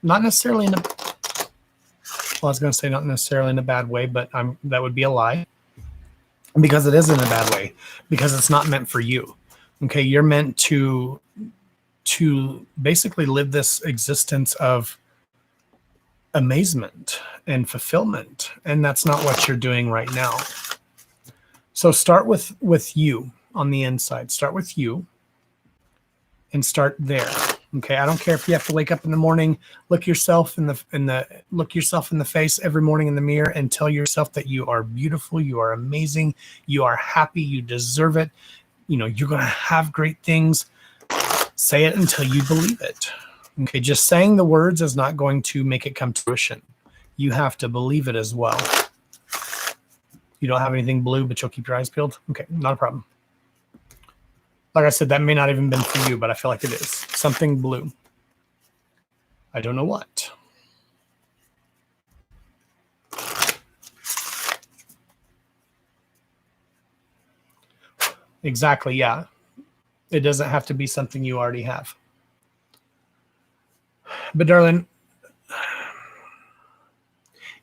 Not necessarily I was going to say not necessarily in a bad way, but that would be a lie because it is in a bad way because it's not meant for you. Okay. You're meant to basically live this existence of amazement and fulfillment. And that's not what you're doing right now. So start with you on the inside. Start with you and start there. Okay, I don't care if you have to wake up in the morning, look yourself in the face every morning in the mirror and tell yourself that you are beautiful, you are amazing, you are happy, you deserve it. You know, you're going to have great things. Say it until you believe it. Okay, just saying the words is not going to make it come to fruition. You have to believe it as well. You don't have anything blue, but you'll keep your eyes peeled? Okay, not a problem. Like I said, that may not even been for you, but I feel like it is. Something blue. I don't know what. Exactly, yeah. It doesn't have to be something you already have. But darling,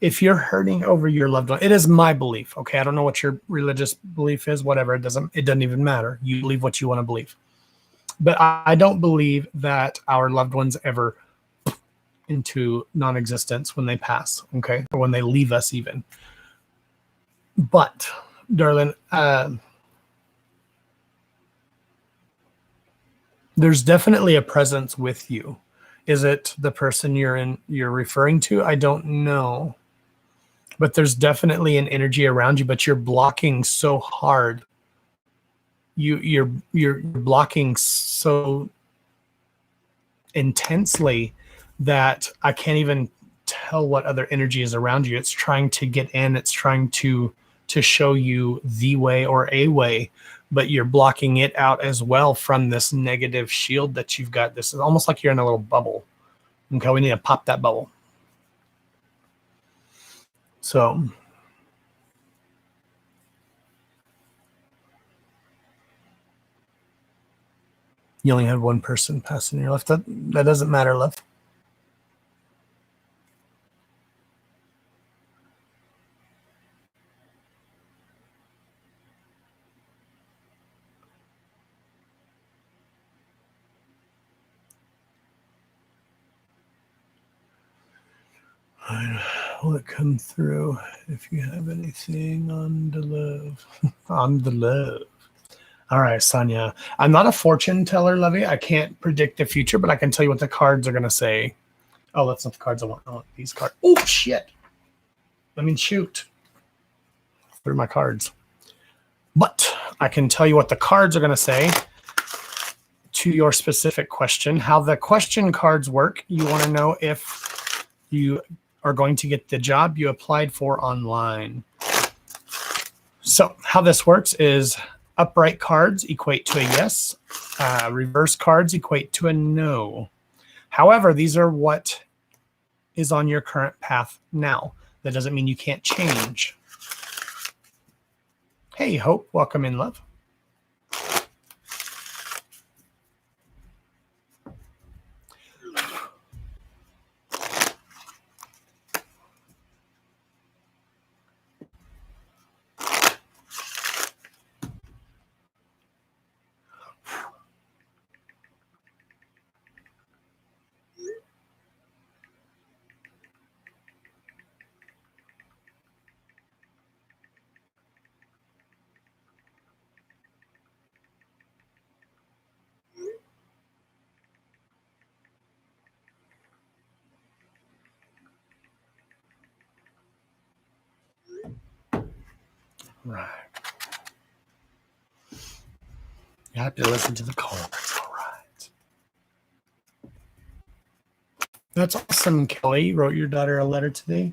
if you're hurting over your loved one, it is my belief. Okay, I don't know what your religious belief is, whatever. It doesn't even matter. You believe what you want to believe. But I don't believe that our loved ones ever into non-existence when they pass, okay, or when they leave us even. But, darling, There's definitely a presence with you. Is it the person you're referring to? I don't know. But there's definitely an energy around you, but you're blocking so hard. You're blocking so intensely that I can't even tell what other energy is around you. It's trying to get in, it's trying to show you the way or a way, but you're blocking it out as well from this negative shield that you've got. This is almost like you're in a little bubble. Okay, we need to pop that bubble. So you only had one person pass in your left. That doesn't matter, love. Will it come through if you have anything on the love? On the love. All right, Sonia. I'm not a fortune teller, Lovey. I can't predict the future, but I can tell you what the cards are going to say. Oh, that's not the cards I want. I want these cards. Oh, shit. I mean, shoot. Through my cards. But I can tell you what the cards are going to say to your specific question. How the question cards work. You want to know if you are going to get the job you applied for online. So how this works is upright cards equate to a yes. Reverse cards equate to a no. However, these are what is on your current path now. That doesn't mean you can't change. Hey, Hope, welcome in, love. Right. You have to listen to the cards. All right. That's awesome, Kelly. You wrote your daughter a letter today.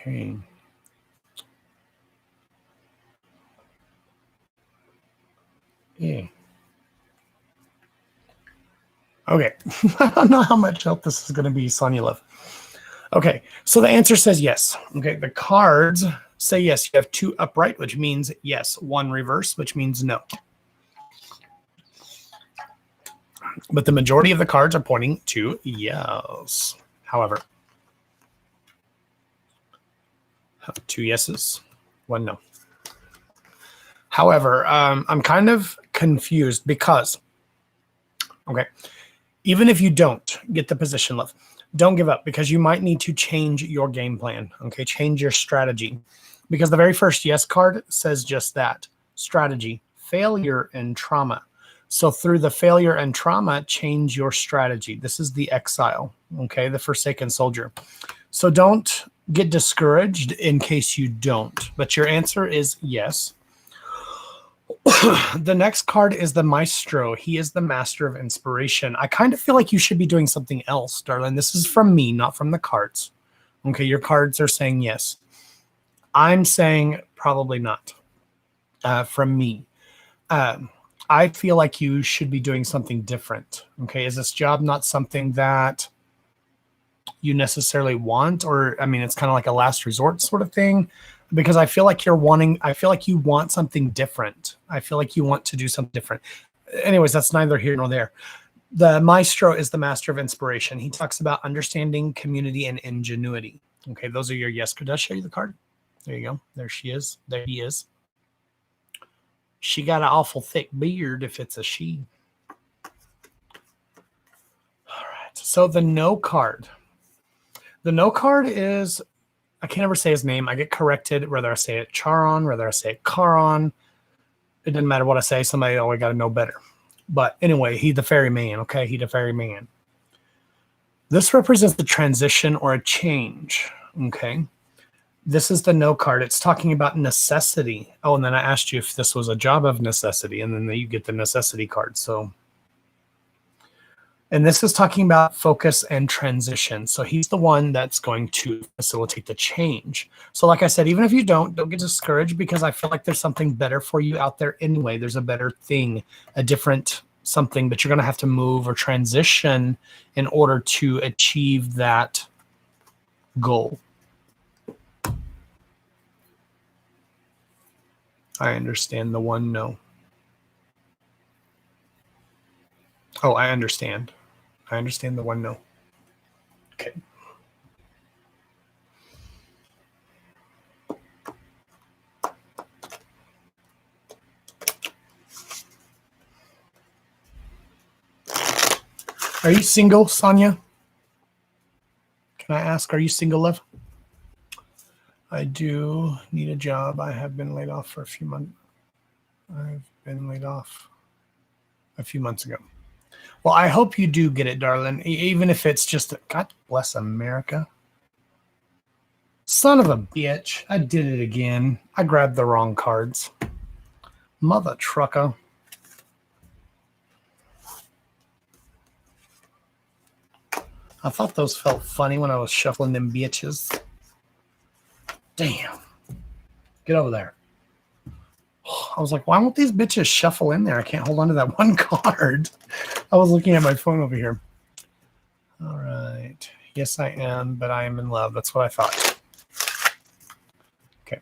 Okay. Yeah. Okay. I don't know how much help this is going to be, Sonia Love. Okay. So the answer says yes. Okay. The cards say yes. You have 2 upright, which means yes. 1 reverse, which means no. But the majority of the cards are pointing to yes. However, 2 yeses, 1 no. However, I'm kind of confused because, okay, even if you don't get the position, love, don't give up because you might need to change your game plan, okay? Change your strategy because the very first yes card says just that, strategy, failure, and trauma. So through the failure and trauma, change your strategy. This is the exile, okay, the forsaken soldier. So don't get discouraged in case you don't, but your answer is yes. The next card is the Maestro. He is the master of inspiration. I kind of feel like you should be doing something else, darling. This is from me, not from the cards. Okay, your cards are saying yes. I'm saying probably not from me. I feel like you should be doing something different. Okay, is this job not something that you necessarily want, or I mean, it's kind of like a last resort sort of thing, because I feel like you want something different. I feel like you want to do something different. Anyways, that's neither here nor there. The maestro is the master of inspiration. He talks about understanding, community, and ingenuity. Okay, those are your yes. Could I show you the card? There you go. There she is. There he is. She got an awful thick beard if it's a she. All right. So the no card. The no card is, I can't ever say his name. I get corrected whether I say it Charon, whether I say it Charon. It doesn't matter what I say. Somebody always got to know better. But anyway, he the ferryman. Okay, he the ferryman. This represents the transition or a change. Okay. This is the no card. It's talking about necessity. Oh, and then I asked you if this was a job of necessity, and then you get the necessity card. So, and this is talking about focus and transition. So he's the one that's going to facilitate the change. So like I said, even if you don't get discouraged, because I feel like there's something better for you out there anyway. There's a better thing, a different something, but you're going to have to move or transition in order to achieve that goal. I understand the one no. Oh, I understand. I understand the one no. Okay. Are you single, Sonia? Can I ask, are you single, love? I do need a job. I have been laid off for a few months. I've been laid off a few months ago. Well, I hope you do get it, darling, even if it's just, God bless America. Son of a bitch. I did it again. I grabbed the wrong cards. Mother trucker. I thought those felt funny when I was shuffling them bitches. Damn. Get over there. I was like, why won't these bitches shuffle in there? I can't hold on to that one card. I was looking at my phone over here. All right. Yes, I am, but I am in love. That's what I thought. Okay.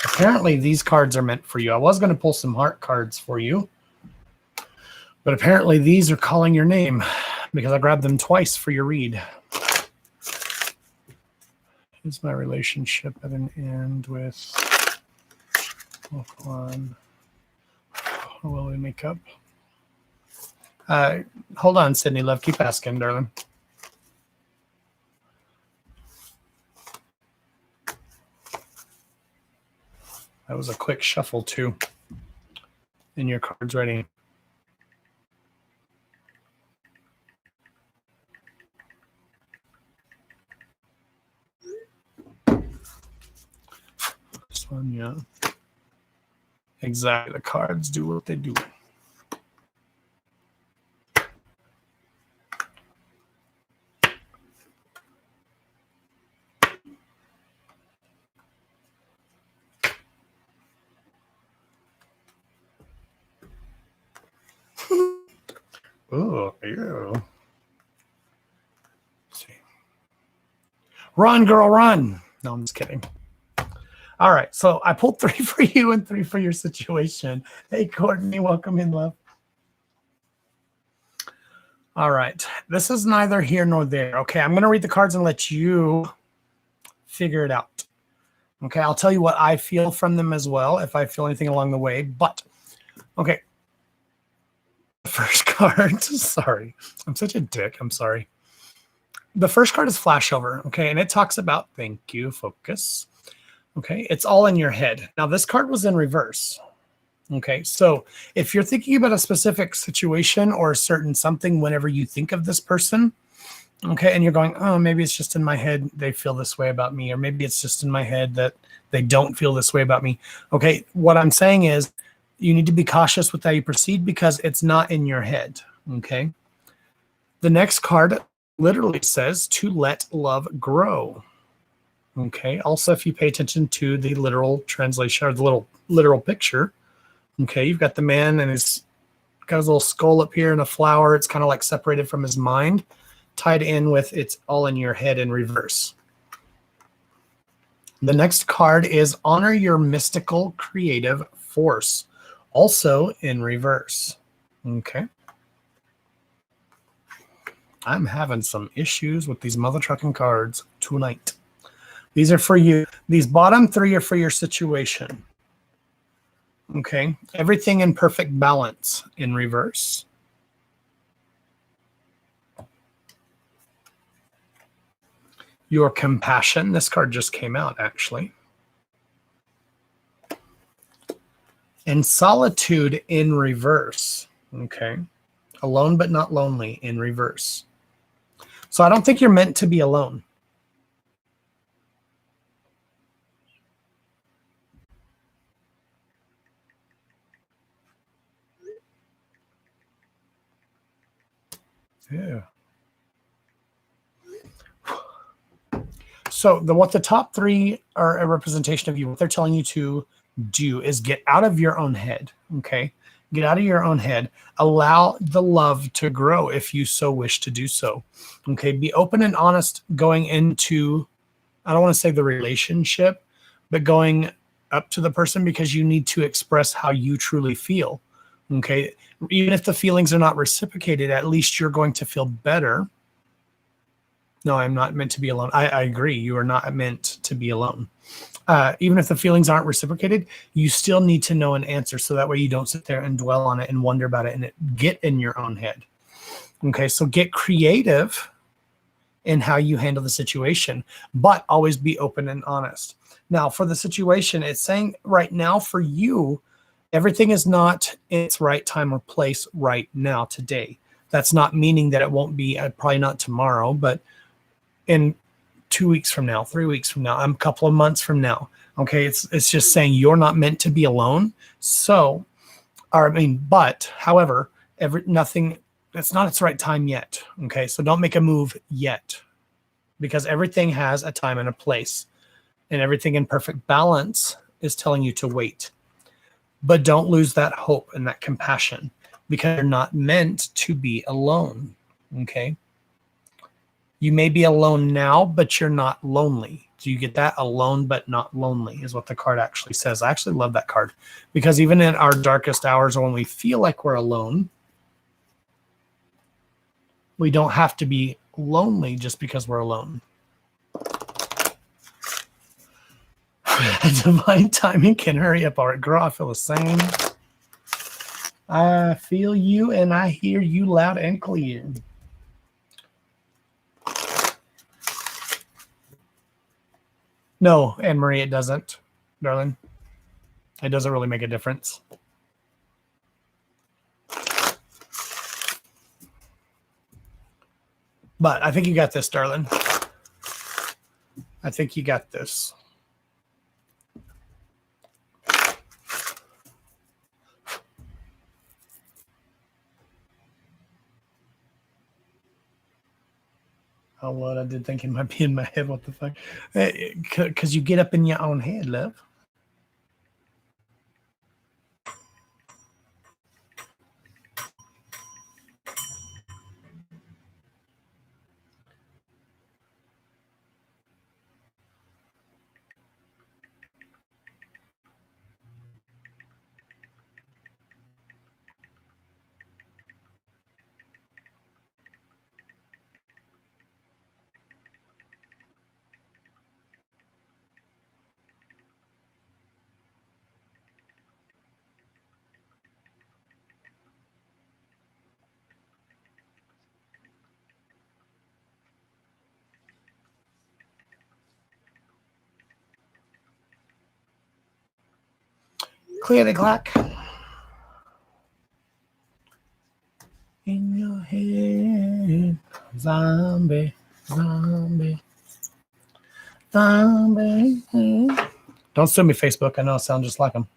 Apparently, these cards are meant for you. I was going to pull some heart cards for you, but apparently these are calling your name because I grabbed them twice for your read. Is my relationship at an end with on? Or will we make up? Hold on, Sydney love. Keep asking, darling. That was a quick shuffle too. And your card's ready. This one, yeah. Exactly. The cards do what they do. Oh, yeah. Let's see. Run, girl, run. No, I'm just kidding. All right, so I pulled 3 for you and 3 for your situation. Hey, Courtney, welcome in, love. All right, this is neither here nor there. Okay, I'm going to read the cards and let you figure it out. Okay, I'll tell you what I feel from them as well, if I feel anything along the way. But, okay. The first card, sorry. I'm such a dick. I'm sorry. The first card is Flashover, okay, and it talks about, thank you, focus. Okay, it's all in your head. Now, this card was in reverse. Okay, so if you're thinking about a specific situation or a certain something whenever you think of this person, okay, and you're going, oh, maybe it's just in my head they feel this way about me, or maybe it's just in my head that they don't feel this way about me. Okay, what I'm saying is you need to be cautious with how you proceed because it's not in your head, okay? The next card literally says to let love grow. Okay, also if you pay attention to the literal translation or the little literal picture, okay, you've got the man and his got his little skull up here and a flower. It's kind of like separated from his mind, tied in with it's all in your head in reverse. The next card is honor your mystical creative force, also in reverse. Okay. I'm having some issues with these mother trucking cards tonight. These are for you. These bottom three are for your situation. Okay. Everything in perfect balance in reverse. Your compassion. This card just came out, actually. And solitude in reverse. Okay. Alone but not lonely in reverse. So I don't think you're meant to be alone. Yeah. So what the top three are a representation of you. What they're telling you to do is get out of your own head. Okay. Get out of your own head. Allow the love to grow if you so wish to do so. Okay. Be open and honest going into, I don't want to say the relationship, but going up to the person because you need to express how you truly feel. Okay. Even if the feelings are not reciprocated, at least you're going to feel better. No, I'm not meant to be alone. I agree. You are not meant to be alone. Even if the feelings aren't reciprocated, you still need to know an answer so that way you don't sit there and dwell on it and wonder about it and get in your own head. Okay, so get creative in how you handle the situation, but always be open and honest. Now, for the situation, it's saying right now for you, everything is not in its right time or place right now, today. That's not meaning that it won't be, probably not tomorrow, but in 2 weeks from now, 3 weeks from now, a couple of months from now. Okay, it's just saying you're not meant to be alone. So, but however, nothing. It's not its right time yet. Okay, so don't make a move yet, because everything has a time and a place, and everything in perfect balance is telling you to wait. But don't lose that hope and that compassion, because you're not meant to be alone. Okay. You may be alone now, but you're not lonely. Do you get that? Alone, but not lonely is what the card actually says. I actually love that card because even in our darkest hours or when we feel like we're alone, we don't have to be lonely just because we're alone. Divine timing can hurry up. All right, girl, I feel the same. I feel you and I hear you loud and clear. No, Anne-Marie, it doesn't, darling. It doesn't really make a difference. But I think you got this, darling. I think you got this. Oh, what I did think it might be in my head. What the fuck? Because you get up in your own head, love. Clear the clock. In your head, zombie, zombie, zombie. Don't sue me, Facebook. I know I sound just like them.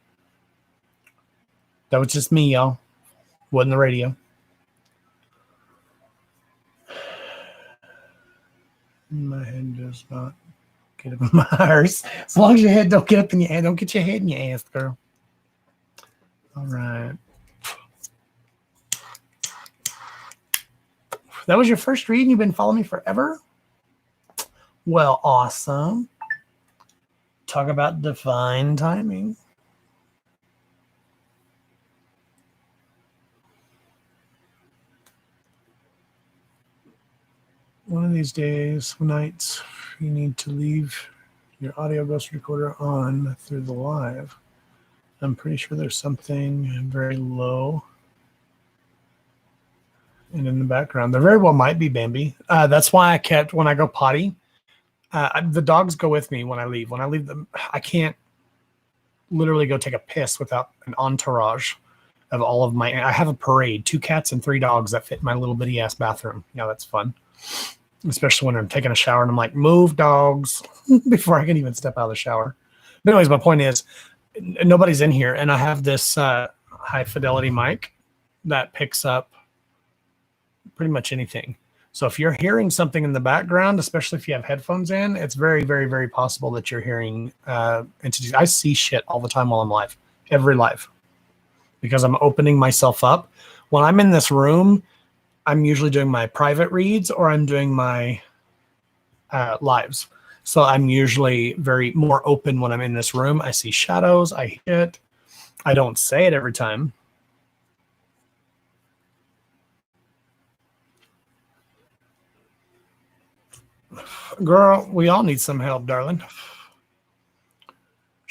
That was just me, y'all. Wasn't the radio. My head does not get up in my arse. As long as your head don't get up in your head, don't get your head in your ass, girl. All right. That was your first read and you've been following me forever? Well, awesome. Talk about divine timing. One of these days, nights, you need to leave your audio ghost recorder on through the live. I'm pretty sure there's something very low and in the background. There very well might be, Bambi. That's why I kept, when I go potty, the dogs go with me when I leave. When I leave them, I can't literally go take a piss without an entourage of all of my, I have a parade, 2 cats and 3 dogs that fit in my little bitty ass bathroom. Yeah, that's fun. Especially when I'm taking a shower and I'm like, move dogs, before I can even step out of the shower. But anyways, my point is nobody's in here. And I have this high fidelity mic that picks up pretty much anything. So if you're hearing something in the background, especially if you have headphones in, it's very, very, very possible that you're hearing entities. I see shit all the time while I'm live, every live, because I'm opening myself up. When I'm in this room, I'm usually doing my private reads or I'm doing my lives. So I'm usually very more open when I'm in this room. I see shadows, I hear it. I don't say it every time. Girl, we all need some help, darling.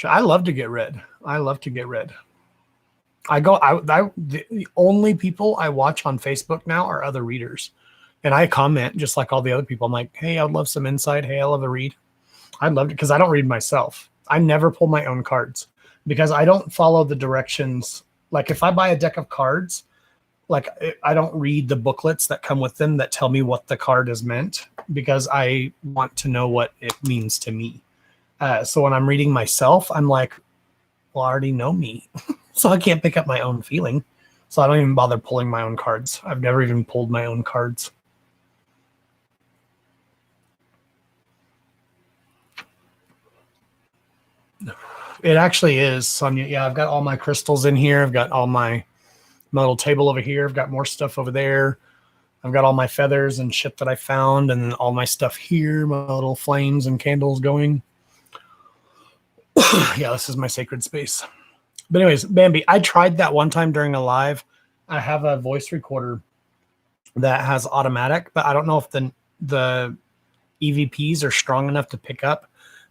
I love to get read. I love to get read. The only people I watch on Facebook now are other readers. And I comment just like all the other people. I'm like, hey, I'd love some insight. Hey, I love a read. I'd love it because I don't read myself. I never pull my own cards because I don't follow the directions. Like if I buy a deck of cards, like I don't read the booklets that come with them that tell me what the card is meant because I want to know what it means to me. So when I'm reading myself, I'm like, well, I already know me. So I can't pick up my own feeling. So I don't even bother pulling my own cards. I've never even pulled my own cards. It actually is, Sonia. Yeah, I've got all my crystals in here. I've got all my little table over here. I've got more stuff over there. I've got all my feathers and shit that I found, and then all my stuff here, my little flames and candles going. Yeah, this is my sacred space. But anyways, Bambi, I tried that one time during a live. I have a voice recorder that has automatic, but I don't know if the EVPs are strong enough to pick up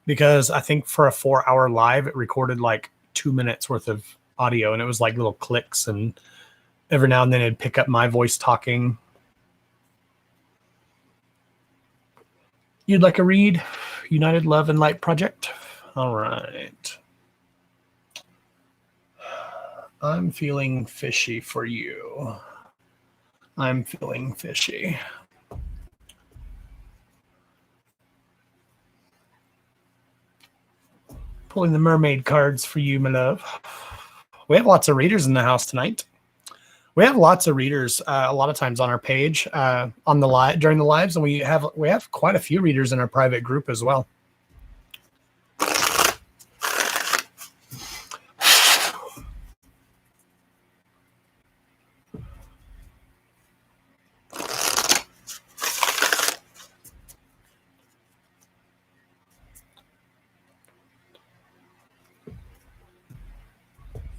because I think for a 4-hour live, it recorded like 2 minutes worth of audio, and it was like little clicks, and every now and then it'd pick up my voice talking. You'd like a read? United Love and Light Project? All right. I'm feeling fishy for you. I'm feeling fishy. Pulling the mermaid cards for you, my love. We have lots of readers in the house tonight. We have lots of readers a lot of times on our page on the live during the lives, and we have quite a few readers in our private group as well.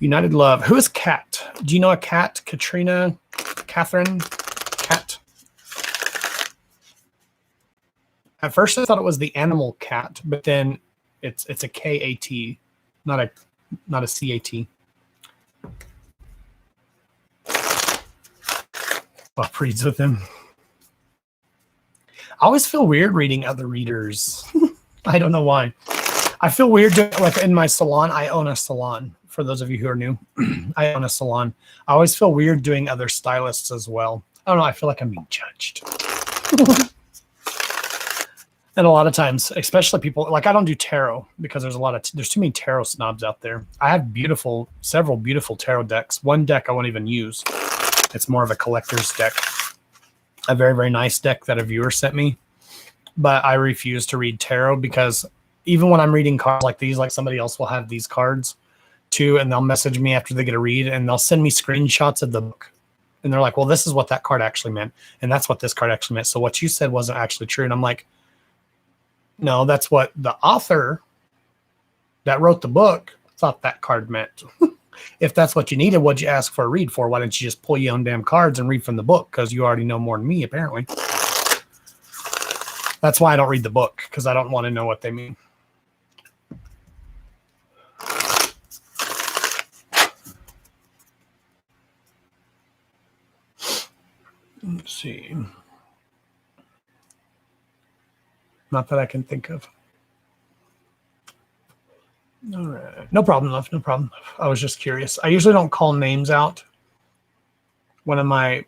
United Love. Who is Kat? Do you know a Kat? Katrina? Catherine? Kat? At first I thought it was the animal cat, but then it's a K-A-T, not a C-A-T. Buff reads with him. I always feel weird reading other readers. I don't know why. I feel weird doing, like in my salon. I own a salon. For those of you who are new, I own a salon. I always feel weird doing other stylists as well. I don't know. I feel like I'm being judged. And a lot of times, especially people, like I don't do tarot because there's too many tarot snobs out there. I have several beautiful tarot decks. One deck I won't even use. It's more of a collector's deck. A very, very nice deck that a viewer sent me. But I refuse to read tarot because even when I'm reading cards like these, like somebody else will have these cards too, and they'll message me after they get a read and they'll send me screenshots of the book. And they're like, well, this is what that card actually meant. And that's what this card actually meant. So what you said wasn't actually true. And I'm like, no, that's what the author that wrote the book thought that card meant. If that's what you needed, what'd you ask for a read for? Why didn't you just pull your own damn cards and read from the book? Because you already know more than me, apparently. That's why I don't read the book, because I don't want to know what they mean. Let's see. Not that I can think of. All right. No problem, love. No problem. I was just curious. I usually don't call names out. One of my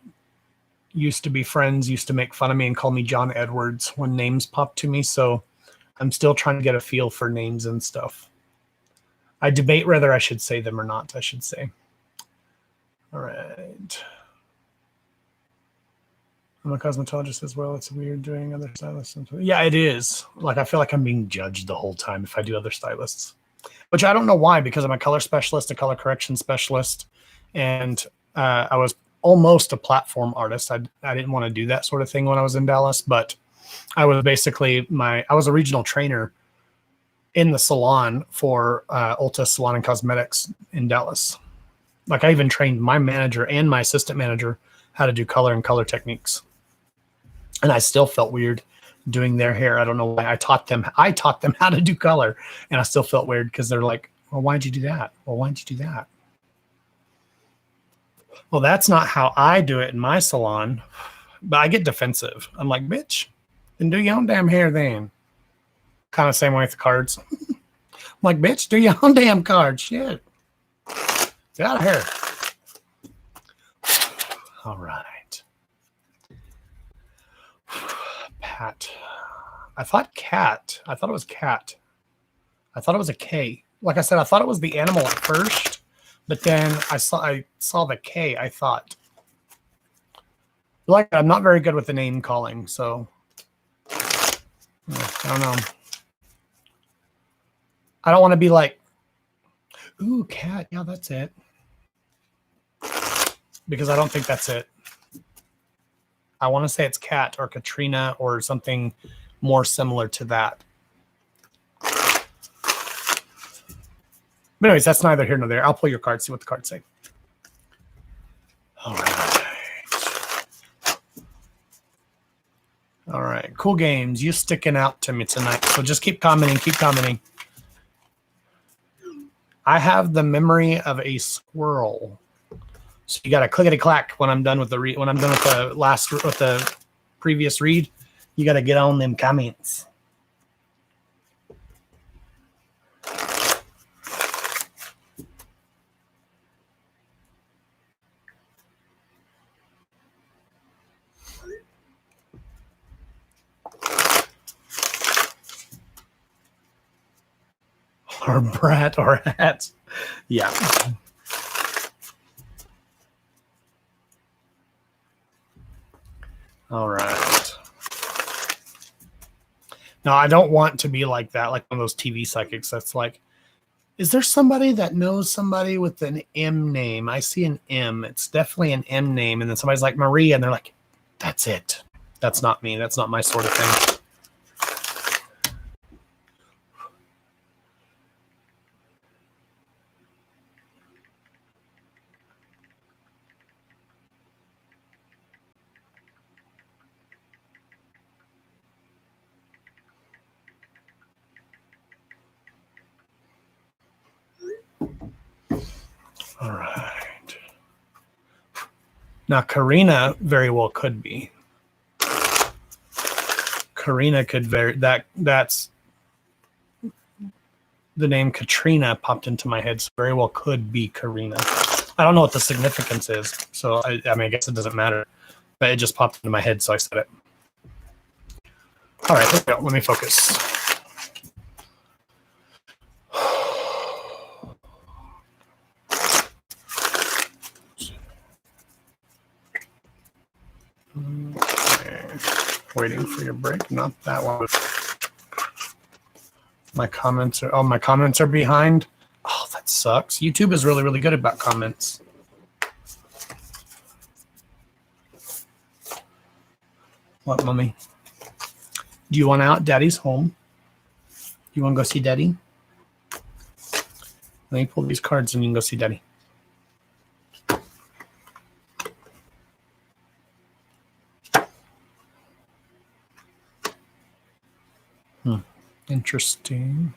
used to be friends used to make fun of me and call me John Edwards when names pop to me. So I'm still trying to get a feel for names and stuff. I debate whether I should say them or not, I should say. All right. I'm a cosmetologist as well. It's weird doing other stylists. Yeah, it is. Like, I feel like I'm being judged the whole time if I do other stylists, which I don't know why, because I'm a color specialist, a color correction specialist, and I was almost a platform artist. I didn't want to do that sort of thing when I was in Dallas, but I was basically I was a regional trainer in the salon for Ulta Salon and Cosmetics in Dallas. Like, I even trained my manager and my assistant manager how to do color and color techniques. And I still felt weird doing their hair. I don't know why. I taught them how to do color, and I still felt weird because they're like, well, why'd you do that? Well, why'd you do that? Well, that's not how I do it in my salon. But I get defensive. I'm like, bitch, then do your own damn hair then. Kind of same way with the cards. I'm like, bitch, do your own damn cards. Shit. Get out of here. All right. Pat. I thought cat. I thought it was cat. I thought it was a K. Like I said, I thought it was the animal at first, but then I saw the K. I thought. Like, I'm not very good with the name calling, so I don't know. I don't want to be like, ooh, cat. Yeah, that's it. Because I don't think that's it. I want to say it's Kat or Katrina or something more similar to that. But anyways, that's neither here nor there. I'll pull your card, see what the cards say. All right. All right. Cool games. You sticking out to me tonight. So just keep commenting. Keep commenting. I have the memory of a squirrel. So you got to clickety clack when I'm done with the when I'm done with the previous read. You got to get on them comments. Or brat or hat. Yeah. All right. Now, I don't want to be like that, like one of those TV psychics that's like, is there somebody that knows somebody with an M name? I see an M. It's definitely an M name. And then somebody's like Maria, and they're like, that's it. That's not me. That's not my sort of thing. All right. Now, Karina very well could be. Karina could that's the name Katrina popped into my head, so very well could be Karina. I don't know what the significance is, so I mean, I guess it doesn't matter, but it just popped into my head, so I said it. All right, here we go. Let me focus. Waiting for your break. Not that one. My comments are behind. Oh, that sucks. YouTube is really, really good about comments. What, mommy? Do you want out? Daddy's home. You want to go see Daddy? Let me pull these cards and you can go see Daddy. Interesting.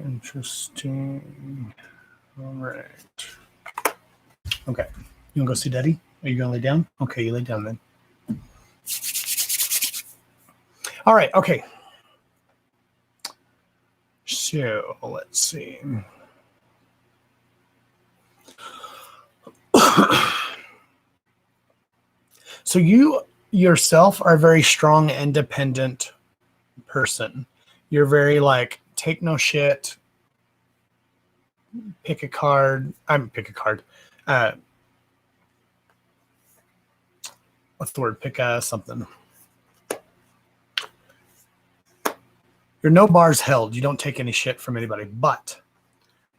Interesting. All right. Okay. You want to go see Daddy? Are you going to lay down? Okay, you lay down then. All right. Okay. So let's see. So you yourself are a very strong, independent person. You're very like, take no shit. Pick a card. Pick a card. What's the word? Pick something. You're no bars held. You don't take any shit from anybody. But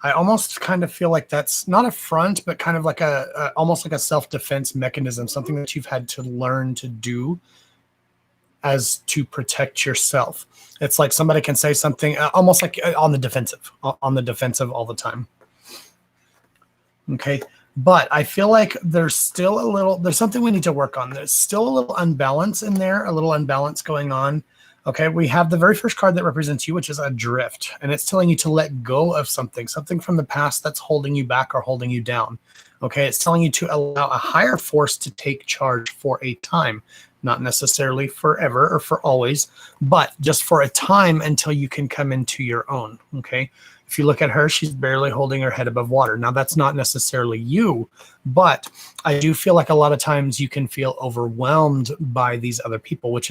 I almost kind of feel like that's not a front, but kind of like almost like a self-defense mechanism, something that you've had to learn to do as to protect yourself. It's like somebody can say something almost like on the defensive all the time. Okay. But I feel like there's something we need to work on. There's still a little unbalance in there, a little unbalance going on. Okay, we have the very first card that represents you, which is Adrift, and it's telling you to let go of something from the past that's holding you back or holding you down. Okay, it's telling you to allow a higher force to take charge for a time, not necessarily forever or for always, but just for a time until you can come into your own. Okay, if you look at her, she's barely holding her head above water. Now, that's not necessarily you, but I do feel like a lot of times you can feel overwhelmed by these other people, which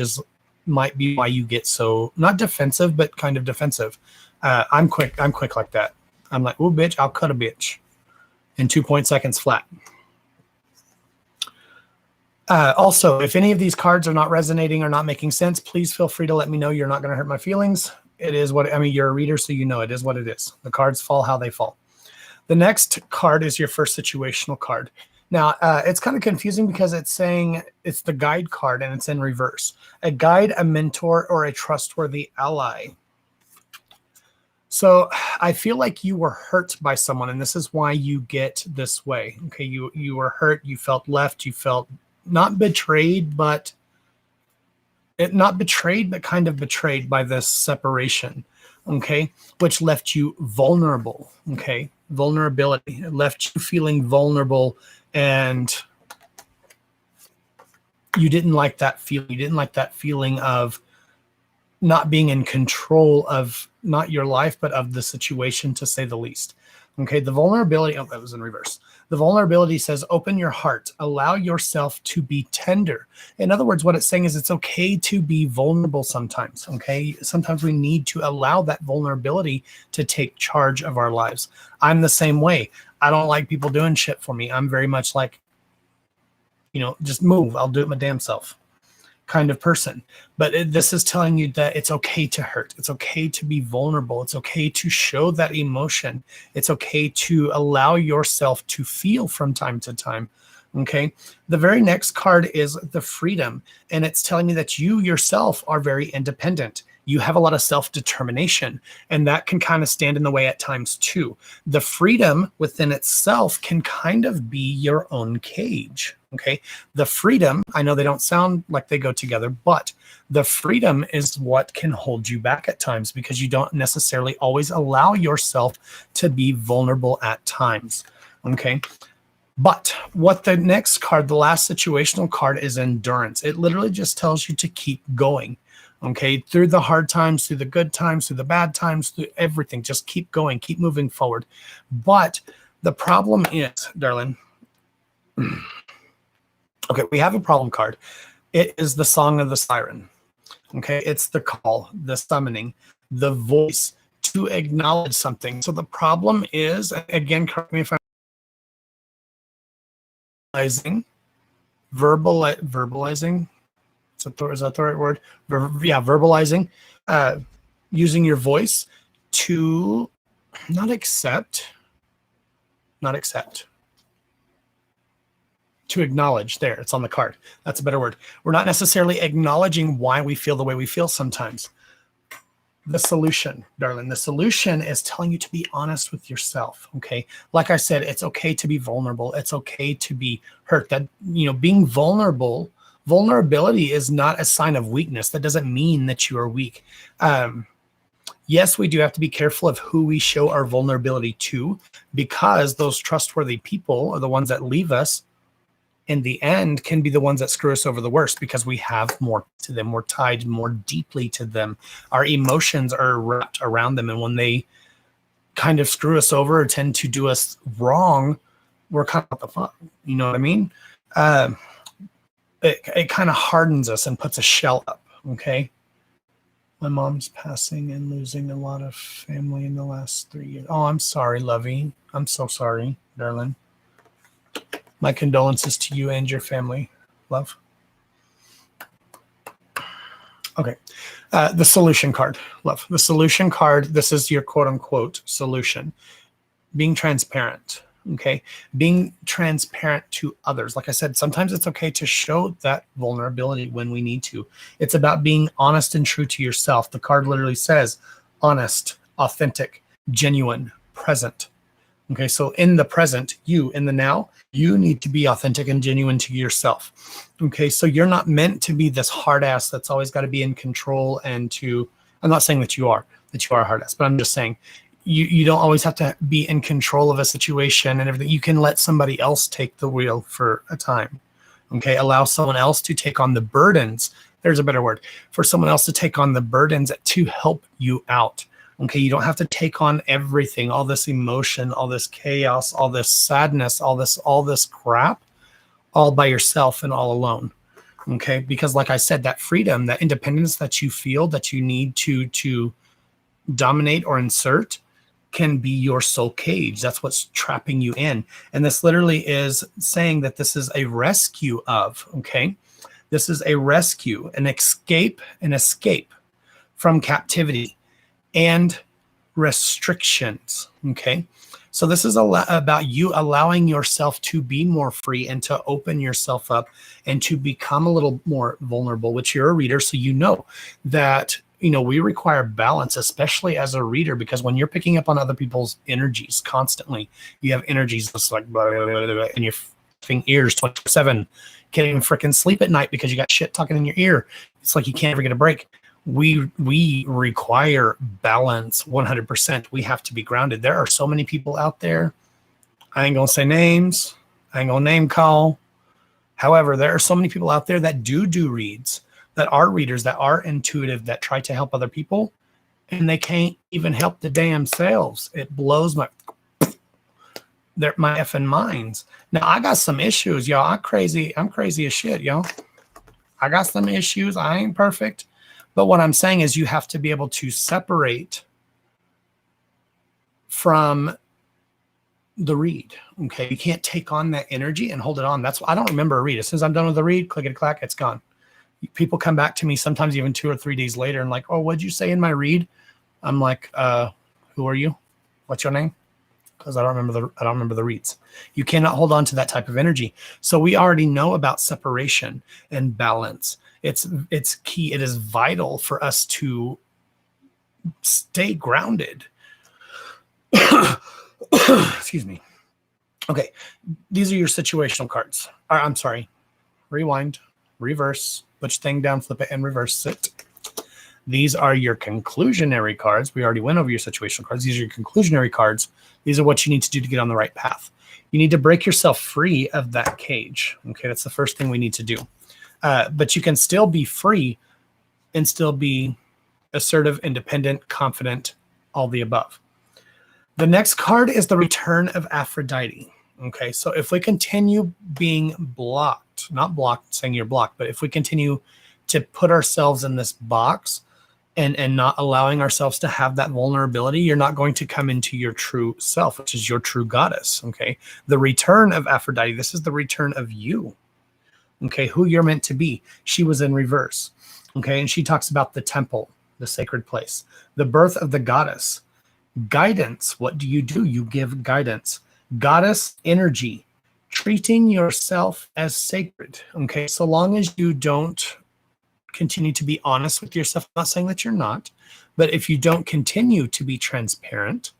might be why you get so not defensive, but kind of defensive. I'm quick like that. I'm like, oh, bitch, I'll cut a bitch in 2 seconds flat. Also, if any of these cards are not resonating or not making sense, please feel free to let me know. You're not going to hurt my feelings. It is what, I mean, you're a reader, so you know it is what it is. The cards fall how they fall. The next card is your first situational card. Now, it's kind of confusing because it's saying it's the guide card and it's in reverse. A guide, a mentor, or a trustworthy ally. So I feel like you were hurt by someone, and this is why you get this way. Okay, you were hurt, you felt left, you felt not betrayed, but kind of betrayed by this separation. Okay, which left you vulnerable. Okay, vulnerability. It left you feeling vulnerable. And you didn't like that feeling. You didn't like that feeling of not being in control of not your life, but of the situation, to say the least. Okay, the vulnerability, oh, that was in reverse. The vulnerability says, open your heart, allow yourself to be tender. In other words, what it's saying is it's okay to be vulnerable sometimes, okay? Sometimes we need to allow that vulnerability to take charge of our lives. I'm the same way. I don't like people doing shit for me. I'm very much like, just move. I'll do it my damn self kind of person. But this is telling you that it's okay to hurt. It's okay to be vulnerable. It's okay to show that emotion. It's okay to allow yourself to feel from time to time. Okay. The very next card is the freedom. And it's telling you that you yourself are very independent. You have a lot of self-determination, and that can kind of stand in the way at times too. The freedom within itself can kind of be your own cage. Okay. The freedom, I know they don't sound like they go together, but the freedom is what can hold you back at times because you don't necessarily always allow yourself to be vulnerable at times. Okay. But what the next card, the last situational card, is endurance. It literally just tells you to keep going. Okay, through the hard times, through the good times, through the bad times, through everything, just keep going, keep moving forward. But the problem is, darling, okay, we have a problem card. It is the song of the siren. Okay, it's the call, the summoning, the voice to acknowledge something. So the problem is, again, correct me if I'm verbalizing. Is that the right word? Yeah, verbalizing, using your voice to not accept, to acknowledge. There, it's on the card. That's a better word. We're not necessarily acknowledging why we feel the way we feel sometimes. The solution, darling, the solution is telling you to be honest with yourself. Okay. Like I said, it's okay to be vulnerable. It's okay to be hurt. That, being vulnerability is not a sign of weakness. That doesn't mean that you are weak. Yes, we do have to be careful of who we show our vulnerability to, because those trustworthy people are the ones that leave us in the end can be the ones that screw us over the worst, because we have more to them. We're tied more deeply to them. Our emotions are wrapped around them. And when they kind of screw us over or tend to do us wrong, we're kind of what the fuck, you know what I mean? It kind of hardens us and puts a shell up. Okay. My mom's passing and losing a lot of family in the last 3 years. Oh, I'm sorry, Lovey. I'm so sorry, darling. My condolences to you and your family, love. Okay. The solution card, love. The solution card, this is your quote unquote solution. Being transparent, okay? Being transparent to others. Like I said, sometimes it's okay to show that vulnerability when we need to. It's about being honest and true to yourself. The card literally says honest, authentic, genuine, present. Okay, so in the present, in the now, you need to be authentic and genuine to yourself. Okay, so you're not meant to be this hard ass that's always got to be in control and I'm not saying that you are a hard ass, but I'm just saying you don't always have to be in control of a situation and everything. You can let somebody else take the wheel for a time. Okay, allow someone else to take on the burdens. There's a better word, for someone else to take on the burdens to help you out. Okay, you don't have to take on everything, all this emotion, all this chaos, all this sadness, all this crap, all by yourself and all alone. Okay, because like I said, that freedom, that independence that you feel that you need to dominate or insert can be your soul cage. That's what's trapping you in. And this literally is saying that this is a rescue of, okay? This is a rescue, an escape from captivity and restrictions. Okay. So this is about you allowing yourself to be more free and to open yourself up and to become a little more vulnerable, which you're a reader. So you know that, we require balance, especially as a reader, because when you're picking up on other people's energies constantly, you have energies just like blah, blah, blah, blah, in your ears 24/7. Can't even freaking sleep at night because you got shit talking in your ear. It's like you can't ever get a break. We require balance 100%. We have to be grounded. There are so many people out there. I ain't going to say names. I ain't going to name call. However, there are so many people out there that do reads, that are readers, that are intuitive, that try to help other people, and they can't even help the damn selves. It blows my effing minds. Now, I got some issues, y'all. I'm crazy as shit, y'all. I got some issues. I ain't perfect. But what I'm saying is you have to be able to separate from the read. Okay. You can't take on that energy and hold it on. I don't remember a read. As soon as I'm done with the read, click it, clack, it's gone. People come back to me sometimes even 2 or 3 days later and like, oh, what'd you say in my read? I'm like, who are you? What's your name? Because I don't remember the reads. You cannot hold on to that type of energy. So we already know about separation and balance. It's key. It is vital for us to stay grounded. Excuse me. Okay. These are your situational cards. I'm sorry. Rewind, reverse, put your thing down, flip it, and reverse it. These are your conclusionary cards. We already went over your situational cards. These are your conclusionary cards. These are what you need to do to get on the right path. You need to break yourself free of that cage. Okay, that's the first thing we need to do. But you can still be free and still be assertive, independent, confident, all the above. The next card is the return of Aphrodite. Okay, so if we continue being blocked, not blocked, saying you're blocked, but if we continue to put ourselves in this box and not allowing ourselves to have that vulnerability, you're not going to come into your true self, which is your true goddess. Okay, the return of Aphrodite. This is the return of you. Okay, who you're meant to be. She was in reverse. Okay, and she talks about the temple, the sacred place, the birth of the goddess. Guidance. What do? You give guidance. Goddess energy. Treating yourself as sacred. Okay, so long as you don't continue to be honest with yourself, I'm not saying that you're not, but if you don't continue to be transparent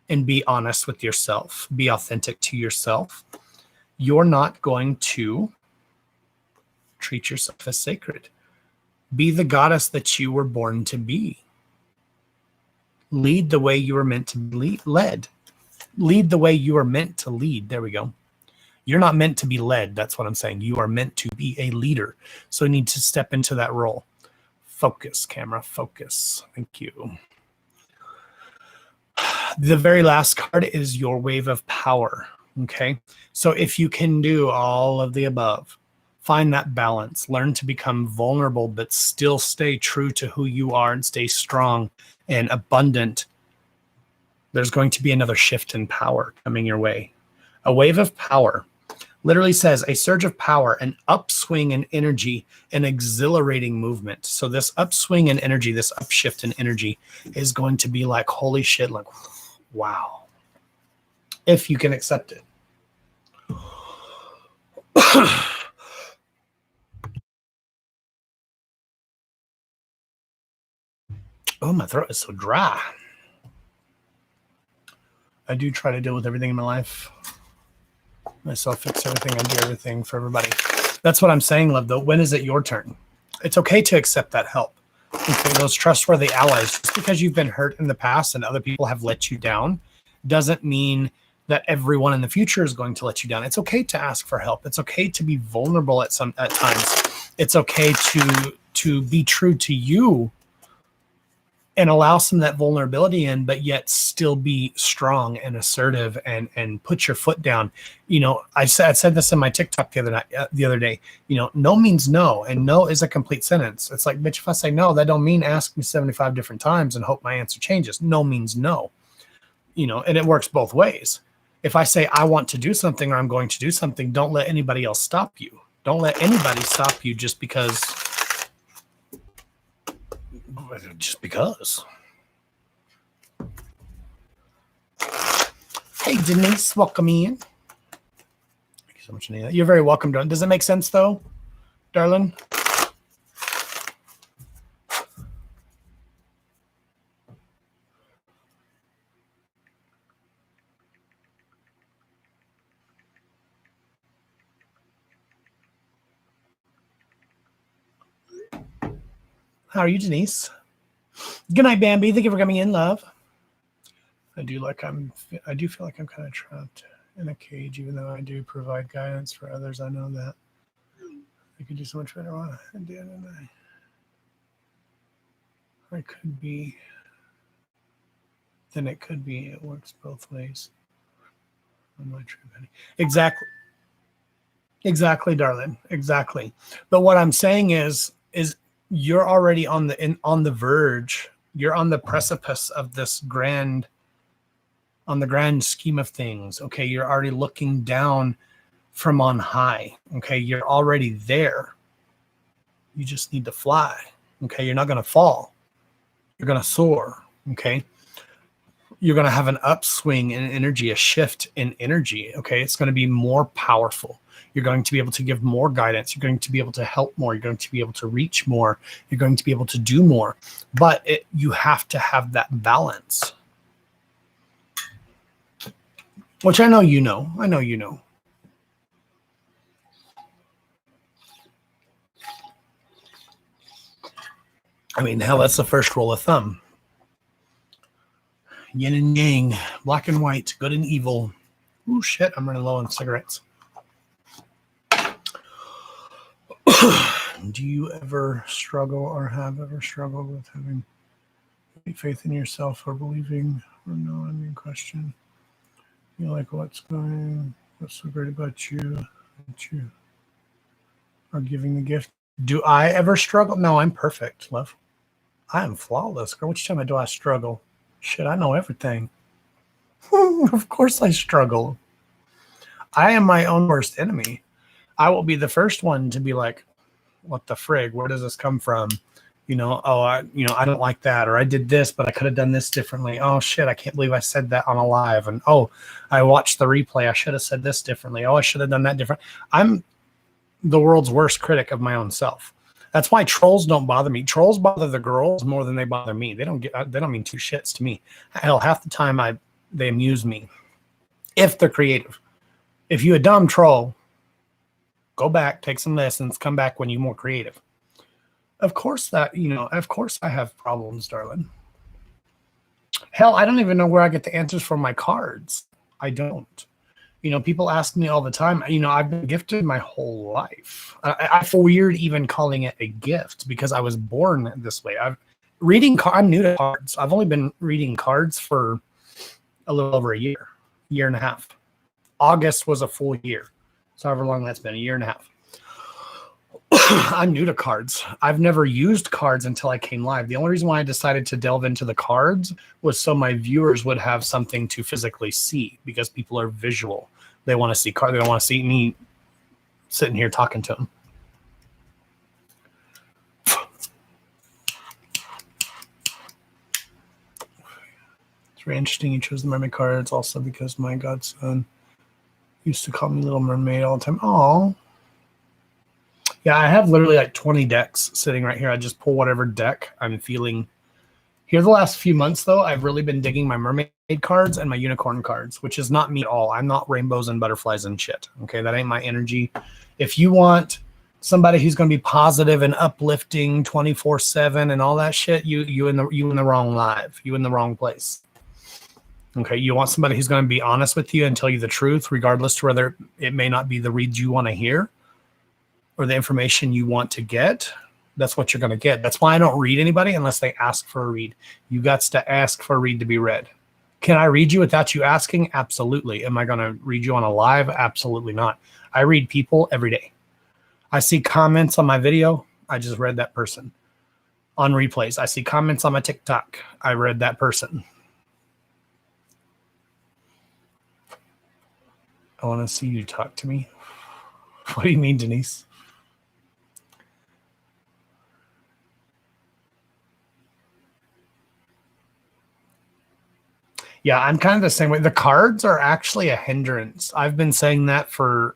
and be honest with yourself, be authentic to yourself, you're not going to treat yourself as sacred. Be the goddess that you were born to be. Lead the way you were meant to be led. Lead the way you are meant to lead. There we go. You're not meant to be led. That's what I'm saying. You are meant to be a leader. So you need to step into that role. Focus, camera, focus. Thank you. The very last card is your wave of power. Okay. So if you can do all of the above, find that balance, learn to become vulnerable, but still stay true to who you are and stay strong and abundant, there's going to be another shift in power coming your way. A wave of power literally says a surge of power, an upswing in energy, an exhilarating movement. So this upswing in energy, this upshift in energy is going to be like, holy shit, like, wow. If you can accept it. Oh, my throat is so dry. I do try to deal with everything in my life. Myself, fix everything. I do everything for everybody. That's what I'm saying, love, though. When is it your turn? It's okay to accept that help. Okay, those trustworthy allies, just because you've been hurt in the past and other people have let you down, doesn't mean that everyone in the future is going to let you down. It's okay to ask for help. It's okay to be vulnerable at times. It's okay to be true to you and allow some of that vulnerability in, but yet still be strong and assertive and put your foot down. You know, I said this in my TikTok the other day. You know, no means no, and no is a complete sentence. It's like, bitch, if I say no, that don't mean ask me 75 different times and hope my answer changes. No means no. You know, and it works both ways. If I say I want to do something or I'm going to do something, don't let anybody else stop you. Don't let anybody stop you just because. Hey, Denise, welcome in. Thank you so much, Anita. You're very welcome, darling. Does it make sense, though, darling? How are you, Denise? Good night, Bambi. Thank you for coming in, love. I do feel like I'm kind of trapped in a cage, even though I do provide guidance for others. I know that I could do so much better on I did, and I could be. Then it could be. It works both ways. I'm not true, Penny. Exactly, darling. Exactly. But what I'm saying is you're already on the verge. You're on the precipice of this grand scheme of things. Okay, you're already looking down from on high. Okay, you're already there. You just need to fly. Okay, you're not going to fall. You're going to soar. Okay, you're going to have an upswing in energy, a shift in energy. Okay, it's going to be more powerful. You're going to be able to give more guidance. You're going to be able to help more. You're going to be able to reach more. You're going to be able to do more. But you have to have that balance. Which I know you know. I know you know. I mean, hell, that's the first rule of thumb. Yin and yang, black and white, good and evil. Ooh, shit, I'm running low on cigarettes. Do you ever struggle or have ever struggled with having faith in yourself or believing or no? I mean, question. You know, like what's so great about you that you are giving the gift? Do I ever struggle? No, I'm perfect, love. I am flawless, girl. Which time do I struggle? Shit, I know everything. Of course I struggle. I am my own worst enemy. I will be the first one to be like, what the frig? Where does this come from? You know, oh, I don't like that, or I did this, but I could have done this differently. Oh shit, I can't believe I said that on a live. And oh, I watched the replay. I should have said this differently. Oh, I should have done that different. I'm the world's worst critic of my own self. That's why trolls don't bother me. Trolls bother the girls more than they bother me. They don't mean two shits to me. Hell, half the time they amuse me if they're creative. If you a dumb troll, go back, take some lessons, come back when you're more creative. Of course I have problems, darling. Hell, I don't even know where I get the answers from my cards. I don't. You know, people ask me all the time, you know, I've been gifted my whole life. I feel weird even calling it a gift because I was born this way. I'm new to cards. I've only been reading cards for a little over a year and a half. August was a full year. So however long that's been, a year and a half. I'm new to cards. I've never used cards until I came live. The only reason why I decided to delve into the cards was so my viewers would have something to physically see because people are visual. They want to see cards. They don't want to see me sitting here talking to them. It's very interesting you chose the mermaid cards also because my godson used to call me Little Mermaid all the time. Oh. Yeah, I have literally like 20 decks sitting right here. I just pull whatever deck I'm feeling. Here the last few months, though, I've really been digging my mermaid cards and my unicorn cards, which is not me at all. I'm not rainbows and butterflies and shit. Okay, that ain't my energy. If you want somebody who's going to be positive and uplifting 24/7 and all that shit, you in the wrong live. You in the wrong place. Okay, you want somebody who's going to be honest with you and tell you the truth, regardless to whether it may not be the reads you want to hear or the information you want to get. That's what you're going to get. That's why I don't read anybody unless they ask for a read. You got to ask for a read to be read. Can I read you without you asking? Absolutely. Am I going to read you on a live? Absolutely not. I read people every day. I see comments on my video. I just read that person. On replays, I see comments on my TikTok. I read that person. I want to see you talk to me. What do you mean, Denise? Yeah, I'm kind of the same way. The cards are actually a hindrance. I've been saying that for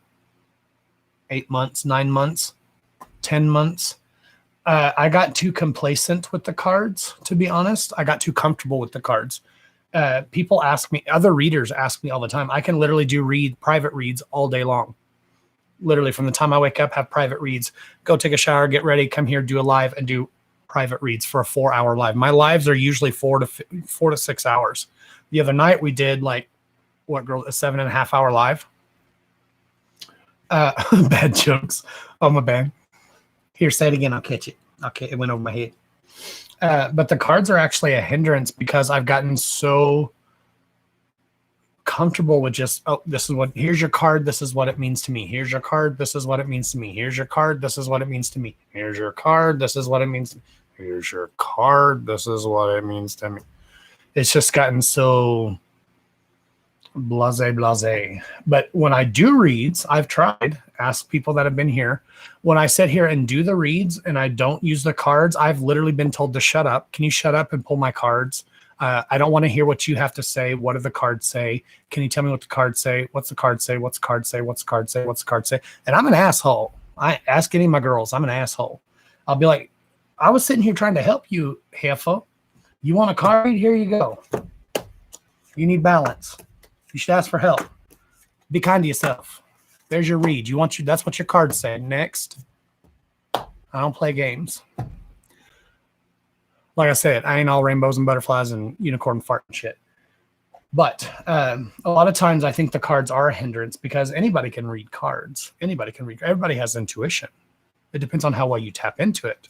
8 months, 9 months, 10 months. I got too complacent with the cards, to be honest. I got too comfortable with the cards. People ask me, other readers ask me all the time. I can literally do private reads all day long. Literally from the time I wake up, have private reads, go take a shower, get ready, come here, do a live and do private reads for a 4-hour live. My lives are usually 4 to 6 hours. The other night we did a 7.5 hour live. Bad jokes. Oh, my bad. Here, say it again. I'll catch it. Okay, it went over my head. But the cards are actually a hindrance because I've gotten so comfortable with just, here's your card. This is what it means to me. Here's your card. This is what it means to me. Here's your card. This is what it means to me. Here's your card. This is what it means to me. Here's your card. This is what it means to me. It's just gotten so blase. But when I do reads, I've tried, ask people that have been here. When I sit here and do the reads and I don't use the cards, I've literally been told to shut up. Can you shut up and pull my cards? I don't want to hear what you have to say. What do the cards say? Can you tell me what the cards say? What's the card say? What's the card say? What's the card say? What's the card say? And I'm an asshole. I ask any of my girls, I'm an asshole. I'll be like, I was sitting here trying to help you, heifer. You want a card read? Here you go. You need balance. You should ask for help. Be kind to yourself. There's your read. That's what your cards say. Next. I don't play games. Like I said, I ain't all rainbows and butterflies and unicorn fart and shit. But a lot of times I think the cards are a hindrance because anybody can read cards. Anybody can read. Everybody has intuition. It depends on how well you tap into it.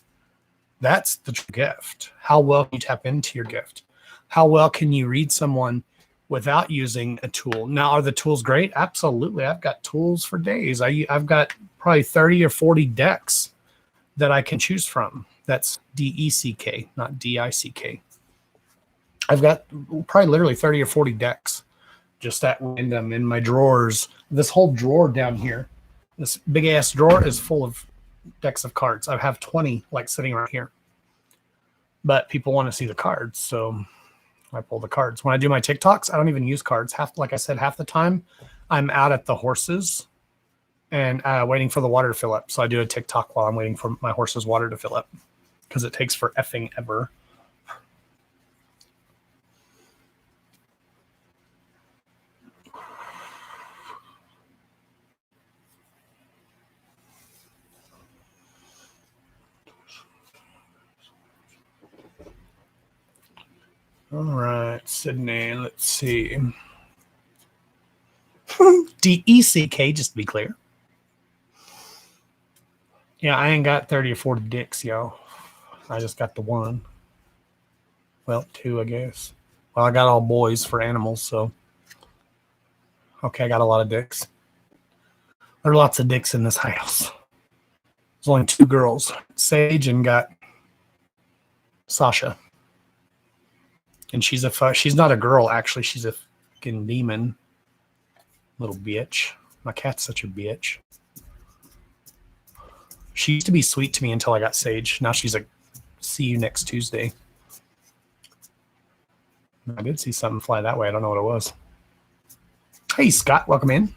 That's the true gift. How well can you tap into your gift? How well can you read someone without using a tool? Now, are the tools great? Absolutely. I've got tools for days. I've got probably 30 or 40 decks that I can choose from. That's DECK, not DICK. I've got probably literally 30 or 40 decks just at random in my drawers. This whole drawer down here This big ass drawer is full of decks of cards. I have 20 like sitting right here. But people want to see the cards, so I pull the cards. When I do my TikToks, I don't even use cards. Like I said, half the time I'm out at the horses and waiting for the water to fill up. So I do a TikTok while I'm waiting for my horse's water to fill up because it takes for effing ever. All right, Sydney, let's see. DECK, just to be clear. Yeah, I ain't got 30 or 40 dicks, yo. I just got the one. Well, 2, I guess. Well, I got all boys for animals, so. Okay, I got a lot of dicks. There are lots of dicks in this house. There's only 2 girls, Sage and got Sasha. And she's not a girl, actually. She's a fucking demon. Little bitch. My cat's such a bitch. She used to be sweet to me until I got Sage. Now she's like, see you next Tuesday. I did see something fly that way. I don't know what it was. Hey, Scott. Welcome in.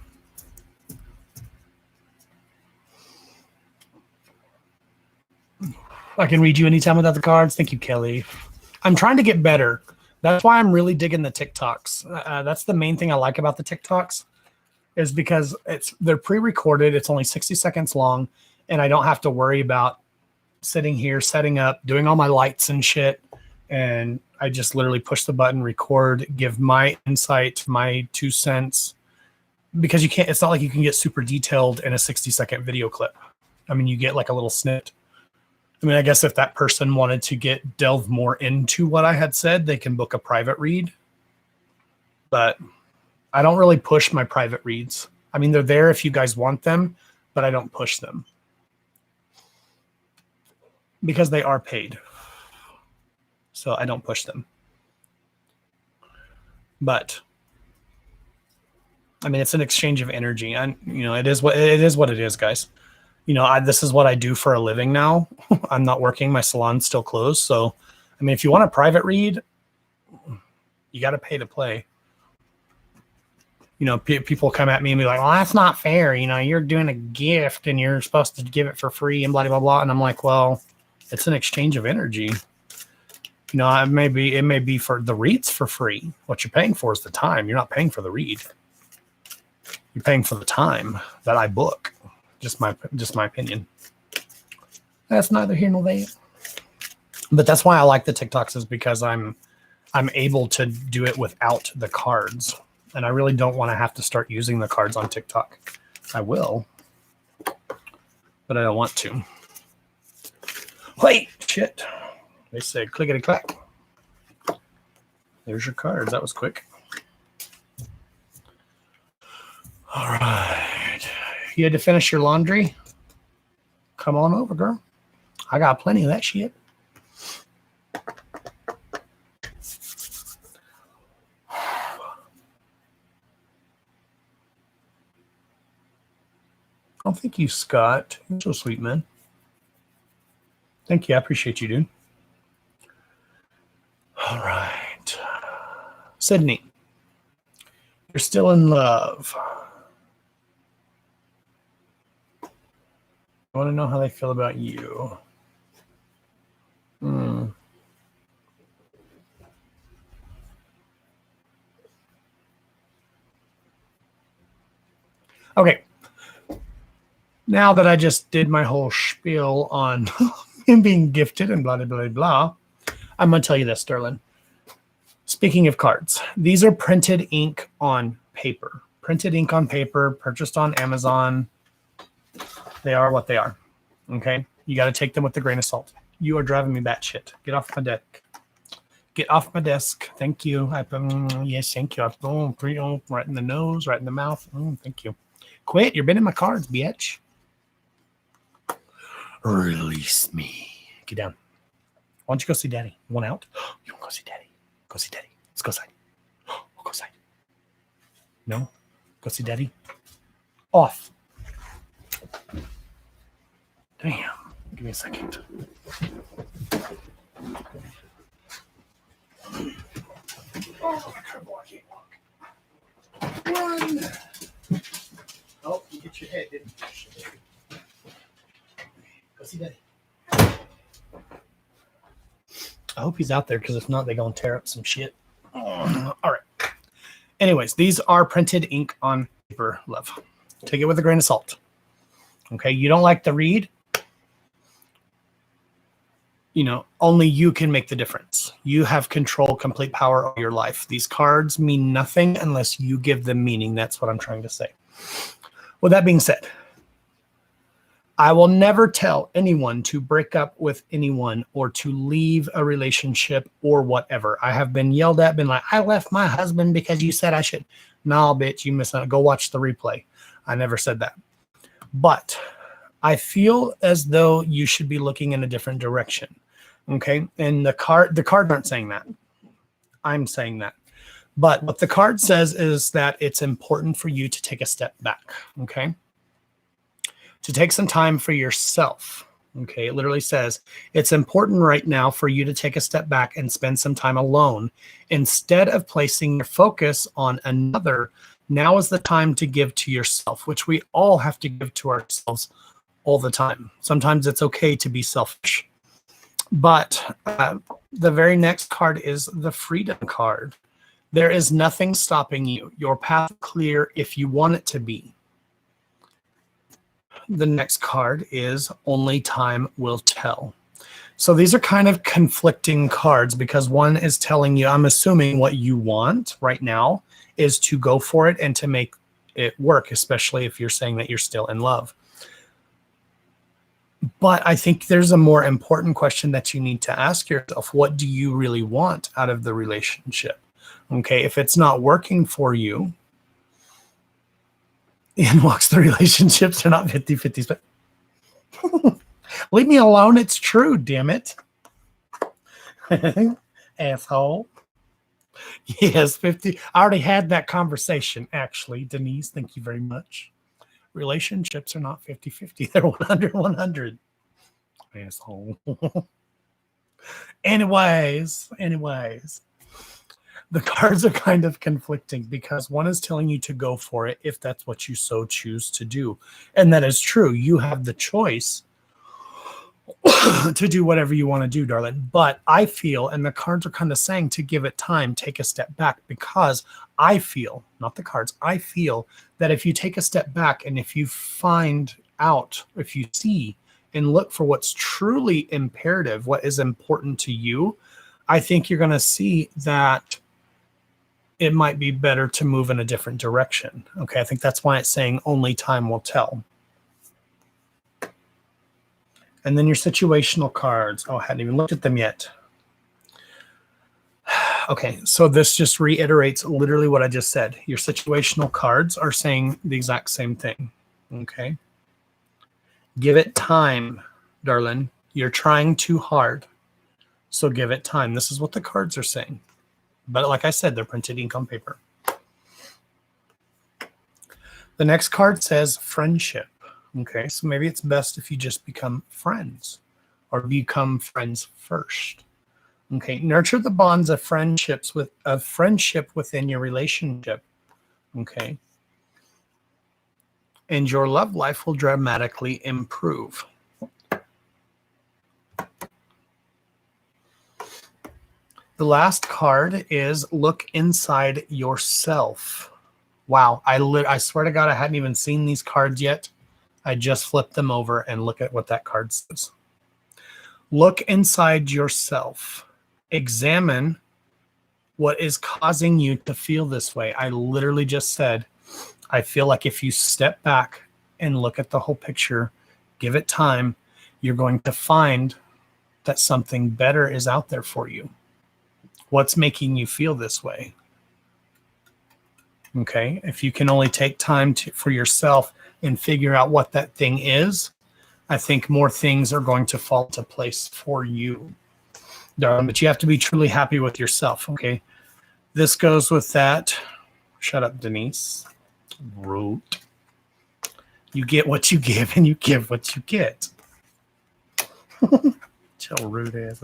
I can read you anytime without the cards. Thank you, Kelly. I'm trying to get better. That's why I'm really digging the TikToks. That's the main thing I like about the TikToks is because they're pre-recorded. It's only 60 seconds long, and I don't have to worry about sitting here, setting up, doing all my lights and shit. And I just literally push the button, record, give my insight, my 2 cents. Because it's not like you can get super detailed in a 60-second video clip. I mean, you get like a little snit. I mean, I guess if that person wanted to delve more into what I had said, they can book a private read. But I don't really push my private reads. I mean, they're there if you guys want them, but I don't push them. Because they are paid. So I don't push them. But I mean, it's an exchange of energy. And it is what it is, guys. This is what I do for a living now. I'm not working. My salon's still closed. So, I mean, if you want a private read, you got to pay to play. People come at me and be like, well, that's not fair. You're doing a gift and you're supposed to give it for free and blah, blah, blah. And I'm like, well, it's an exchange of energy. It may be for the reads for free. What you're paying for is the time. You're not paying for the read. You're paying for the time that I book. Just my opinion. That's neither here nor there. But that's why I like the TikToks is because I'm able to do it without the cards. And I really don't want to have to start using the cards on TikTok. I will. But I don't want to. Wait, shit. They say clickety clack. There's your cards. That was quick. All right. You had to finish your laundry? Come on over, girl. I got plenty of that shit. Oh, thank you, Scott. You're so sweet, man. Thank you. I appreciate you, dude. All right. Sydney, you're still in love. I want to know how they feel about you. Okay. Now that I just did my whole spiel on him being gifted and blah, blah, blah, blah, I'm going to tell you this, Sterling. Speaking of cards, these are printed ink on paper. Printed ink on paper, purchased on Amazon. They are what they are. Okay? You got to take them with a grain of salt. You are driving me batshit. Get off my deck. Get off my desk. Thank you. Yes, thank you. Right in the nose, right in the mouth. Thank you. Quit. You're bending my cards, bitch. Release me. Get down. Why don't you go see Daddy? You want out? You want to go see Daddy? Go see Daddy. Let's go outside. We'll go outside. No? Go see Daddy? Off. Damn. Give me a second. Oh, trouble. I can't walk. Run. Oh, you get your head, didn't you? Go see Daddy. I hope he's out there, because if not, they're going to tear up some shit. All right. Anyways, these are printed ink on paper, love. Take it with a grain of salt. Okay, you don't like the read? You know, only you can make the difference. You have control, complete power over your life. These cards mean nothing unless you give them meaning. That's what I'm trying to say. With that being said, I will never tell anyone to break up with anyone or to leave a relationship or whatever. I have been yelled at, been like, I left my husband because you said I should. No, bitch, you missed out. Go watch the replay. I never said that. But I feel as though you should be looking in a different direction. Okay. And the cards aren't saying that. I'm saying that. But what the card says is that it's important for you to take a step back. Okay. To take some time for yourself. Okay. It literally says it's important right now for you to take a step back and spend some time alone instead of placing your focus on another. Now is the time to give to yourself, which we all have to give to ourselves all the time. Sometimes it's okay to be selfish. But the very next card is the freedom card. There is nothing stopping you. Your path is clear if you want it to be. The next card is only time will tell. So these are kind of conflicting cards because one is telling you, I'm assuming what you want right now is to go for it and to make it work, especially if you're saying that you're still in love. But I think there's a more important question that you need to ask yourself. What do you really want out of the relationship? Okay, if it's not working for you, in walks the relationships are not 50-50s, but leave me alone. It's true, damn it. Asshole. Yes, 50. I already had that conversation, actually. Denise, thank you very much. Relationships are not 50-50. They're 100-100. Asshole. Anyways. The cards are kind of conflicting because one is telling you to go for it if that's what you so choose to do. And that is true. You have the choice to do whatever you want to do, darling. But I feel, and the cards are kind of saying to give it time, take a step back, because I feel, not the cards, I feel that if you take a step back and if you find out, if you see and look for what's truly imperative, what is important to you, I think you're going to see that it might be better to move in a different direction. Okay, I think that's why it's saying only time will tell. And then your situational cards. Oh, I hadn't even looked at them yet. Okay, so this just reiterates literally what I just said. Your situational cards are saying the exact same thing. Okay. Give it time, darling. You're trying too hard. So give it time. This is what the cards are saying. But like I said, they're printed ink on paper. The next card says friendship. Okay, so maybe it's best if you just become friends or become friends first. Okay, nurture the bonds of friendship within your relationship. Okay, and your love life will dramatically improve. The last card is look inside yourself. Wow, I swear to God, I hadn't even seen these cards yet. I just flipped them over and look at what that card says. Look inside yourself. Examine what is causing you to feel this way. I literally just said, I feel like if you step back and look at the whole picture, give it time, you're going to find that something better is out there for you. What's making you feel this way? Okay, if you can only take time for yourself and figure out what that thing is, I think more things are going to fall into place for you, darling. But you have to be truly happy with yourself, okay? This goes with that. Shut up, Denise. Rude. You get what you give and you give what you get. Chill, rude ass.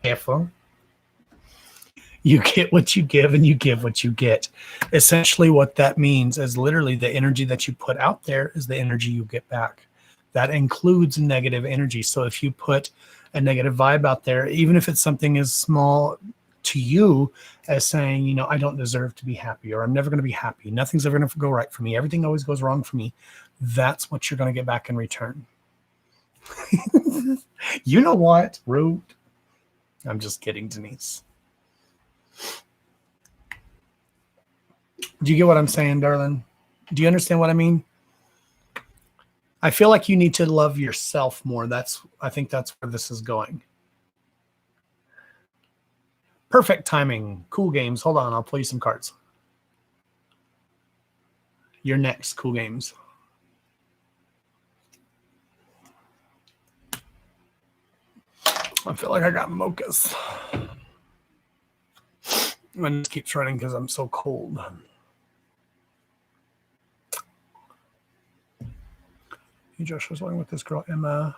Careful. You get what you give and you give what you get. Essentially what that means is literally the energy that you put out there is the energy you get back. That includes negative energy. So if you put a negative vibe out there, even if it's something as small to you as saying, you know, I don't deserve to be happy, or I'm never going to be happy. Nothing's ever going to go right for me. Everything always goes wrong for me. That's what you're going to get back in return. You know what? Rude. I'm just kidding, Denise. Do you get what I'm saying, darling? Do you understand what I mean? I feel like you need to love yourself more. I think that's where this is going. Perfect timing. Cool Games. Hold on, I'll play some cards. You're next, Cool Games. I feel like I got mochas. My nose keeps running because I'm so cold. Hey, Josh, I was talking with this girl, Emma.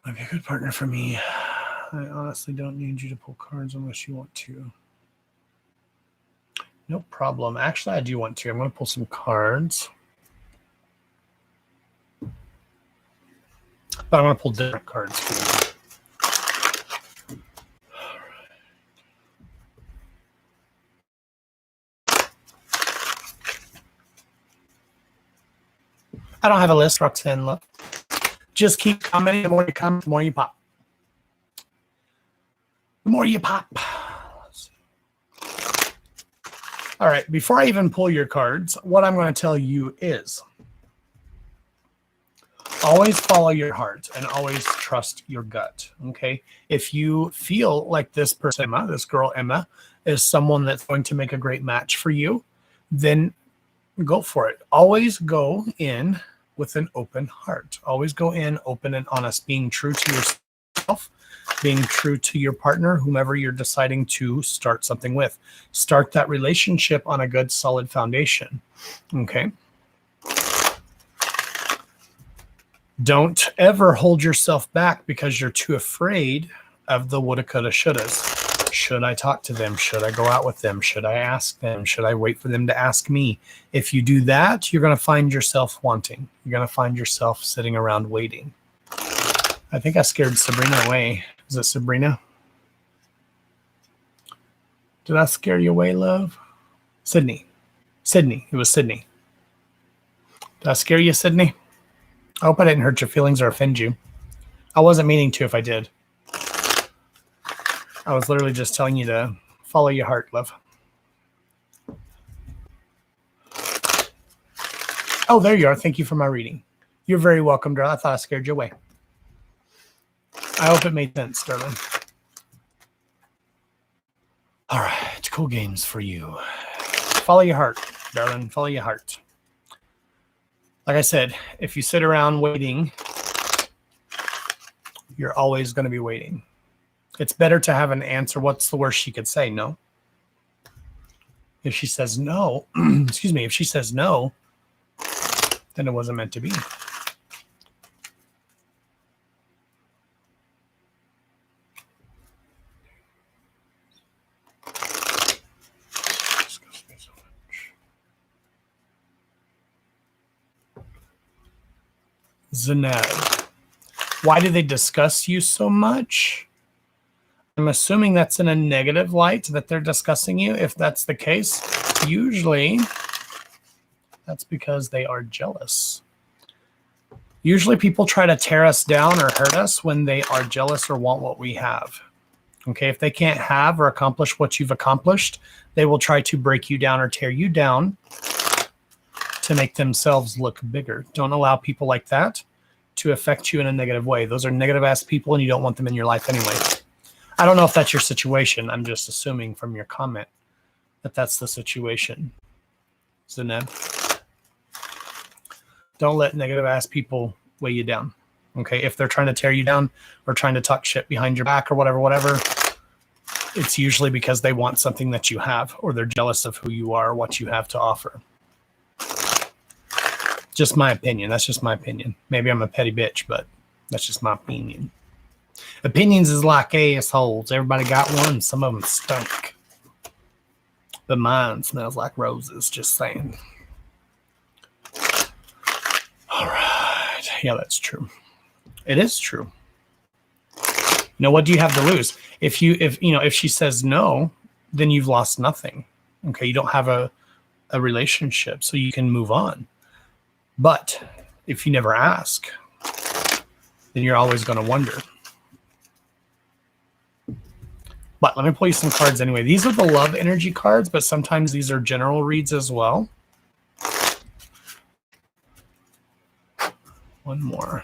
Might be a good partner for me. I honestly don't need you to pull cards unless you want to. No problem. Actually, I do want to. I'm going to pull some cards. But I'm going to pull different cards for you. I don't have a list, Roxanne. Look. Just keep commenting. The more you comment, the more you pop. The more you pop. All right. Before I even pull your cards, what I'm going to tell you is always follow your heart and always trust your gut. Okay. If you feel like this person, Emma, this girl, Emma, is someone that's going to make a great match for you, then go for it. Always go in with an open heart. Always go in open and honest, being true to yourself, being true to your partner, whomever you're deciding to start something with. Start that relationship on a good, solid foundation. Okay. Don't ever hold yourself back because you're too afraid of the woulda, coulda, shouldas. Should I talk to them? Should I go out with them? Should I ask them? Should I wait for them to ask me? If you do that, you're going to find yourself wanting. You're going to find yourself sitting around waiting. I think I scared Sabrina away. Is it Sabrina? Did I scare you away, love? Sydney. Sydney. It was Sydney. Did I scare you, Sydney? I hope I didn't hurt your feelings or offend you. I wasn't meaning to if I did. I was literally just telling you to follow your heart, love. Oh, there you are. Thank you for my reading. You're very welcome, darling. I thought I scared you away. I hope it made sense, darling. All right. Cool Games for you. Follow your heart, darling. Follow your heart. Like I said, if you sit around waiting, you're always going to be waiting. It's better to have an answer. What's the worst she could say? No. If she says no, excuse me, if she says no, then it wasn't meant to be. Zeneb. Why do they discuss you so much? I'm assuming that's in a negative light that they're discussing you. If that's the case, usually that's because they are jealous. Usually people try to tear us down or hurt us when they are jealous or want what we have. Okay, if they can't have or accomplish what you've accomplished, they will try to break you down or tear you down to make themselves look bigger. Don't allow people like that to affect you in a negative way. Those are negative ass people and you don't want them in your life anyway. I don't know if that's your situation. I'm just assuming from your comment that that's the situation. Zeneb. Don't let negative ass people weigh you down. Okay, if they're trying to tear you down or trying to talk shit behind your back or whatever, it's usually because they want something that you have or they're jealous of who you are or what you have to offer. Just my opinion. That's just my opinion. Maybe I'm a petty bitch, but that's just my opinion. Opinions is like assholes. Everybody got one. Some of them stink. But mine smells like roses, just saying. All right. Yeah, that's true. It is true. You know, what do you have to lose? If she says no, then you've lost nothing. Okay, you don't have a relationship, so you can move on. But if you never ask, then you're always going to wonder. But let me pull you some cards anyway. These are the love energy cards, but sometimes these are general reads as well. One more.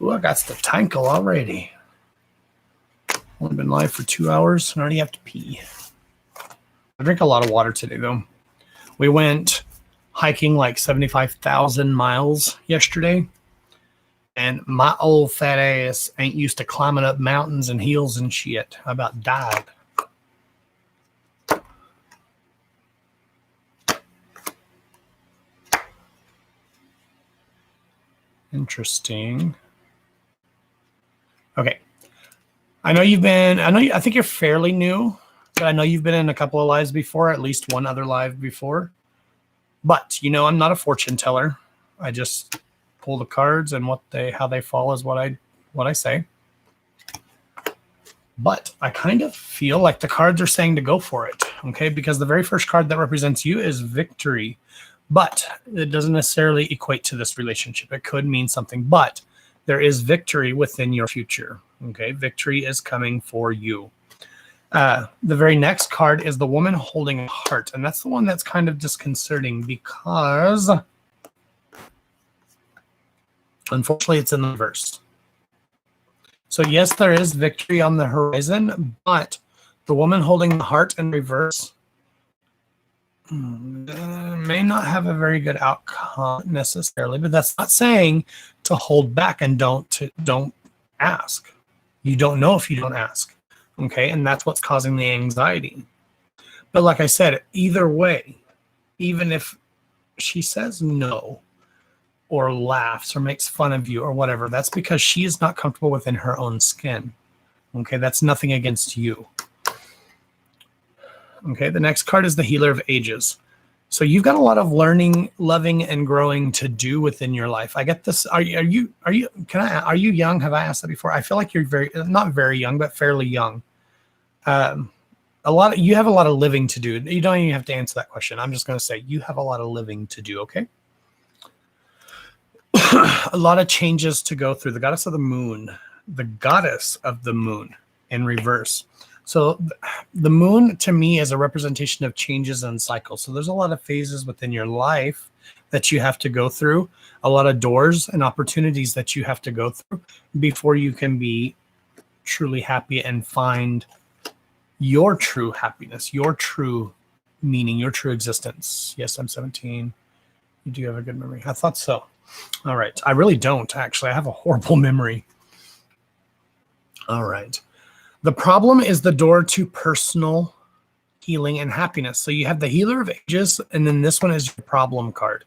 Ooh, I got the tankle already. Only been live for 2 hours and I already have to pee. I drink a lot of water today, though. We went hiking like 75,000 miles yesterday, and my old fat ass ain't used to climbing up mountains and hills and shit. I about died. Interesting. Okay. I think you're fairly new, but I know you've been in a couple of lives before, at least one other live before. But, I'm not a fortune teller. I just pull the cards, and how they fall is what I say. But I kind of feel like the cards are saying to go for it, okay? Because the very first card that represents you is victory. But it doesn't necessarily equate to this relationship. It could mean something, but there is victory within your future, okay? Victory is coming for you. The very next card is the woman holding a heart, and that's the one that's kind of disconcerting because, unfortunately, it's in the reverse. So yes, there is victory on the horizon, but the woman holding the heart in reverse may not have a very good outcome necessarily, but that's not saying to hold back and don't ask. You don't know if you don't ask, okay? And that's what's causing the anxiety. But like I said, either way, even if she says no or laughs or makes fun of you or whatever, that's because she is not comfortable within her own skin, okay? That's nothing against you. Okay, the next card is the Healer of Ages. So you've got a lot of learning, loving, and growing to do within your life. I get this. Are you young? Have I asked that before? I feel like you're not very young, but fairly young. You have a lot of living to do. You don't even have to answer that question. I'm just going to say you have a lot of living to do. Okay. A lot of changes to go through. The goddess of the moon in reverse. So the moon to me is a representation of changes and cycles. So there's a lot of phases within your life that you have to go through, a lot of doors and opportunities that you have to go through before you can be truly happy and find your true happiness, your true meaning, your true existence. Yes, I'm 17. You do have a good memory. I thought so. All right. I really don't, actually. I have a horrible memory. All right. The problem is the door to personal healing and happiness. So you have the Healer of Ages, and then this one is your problem card.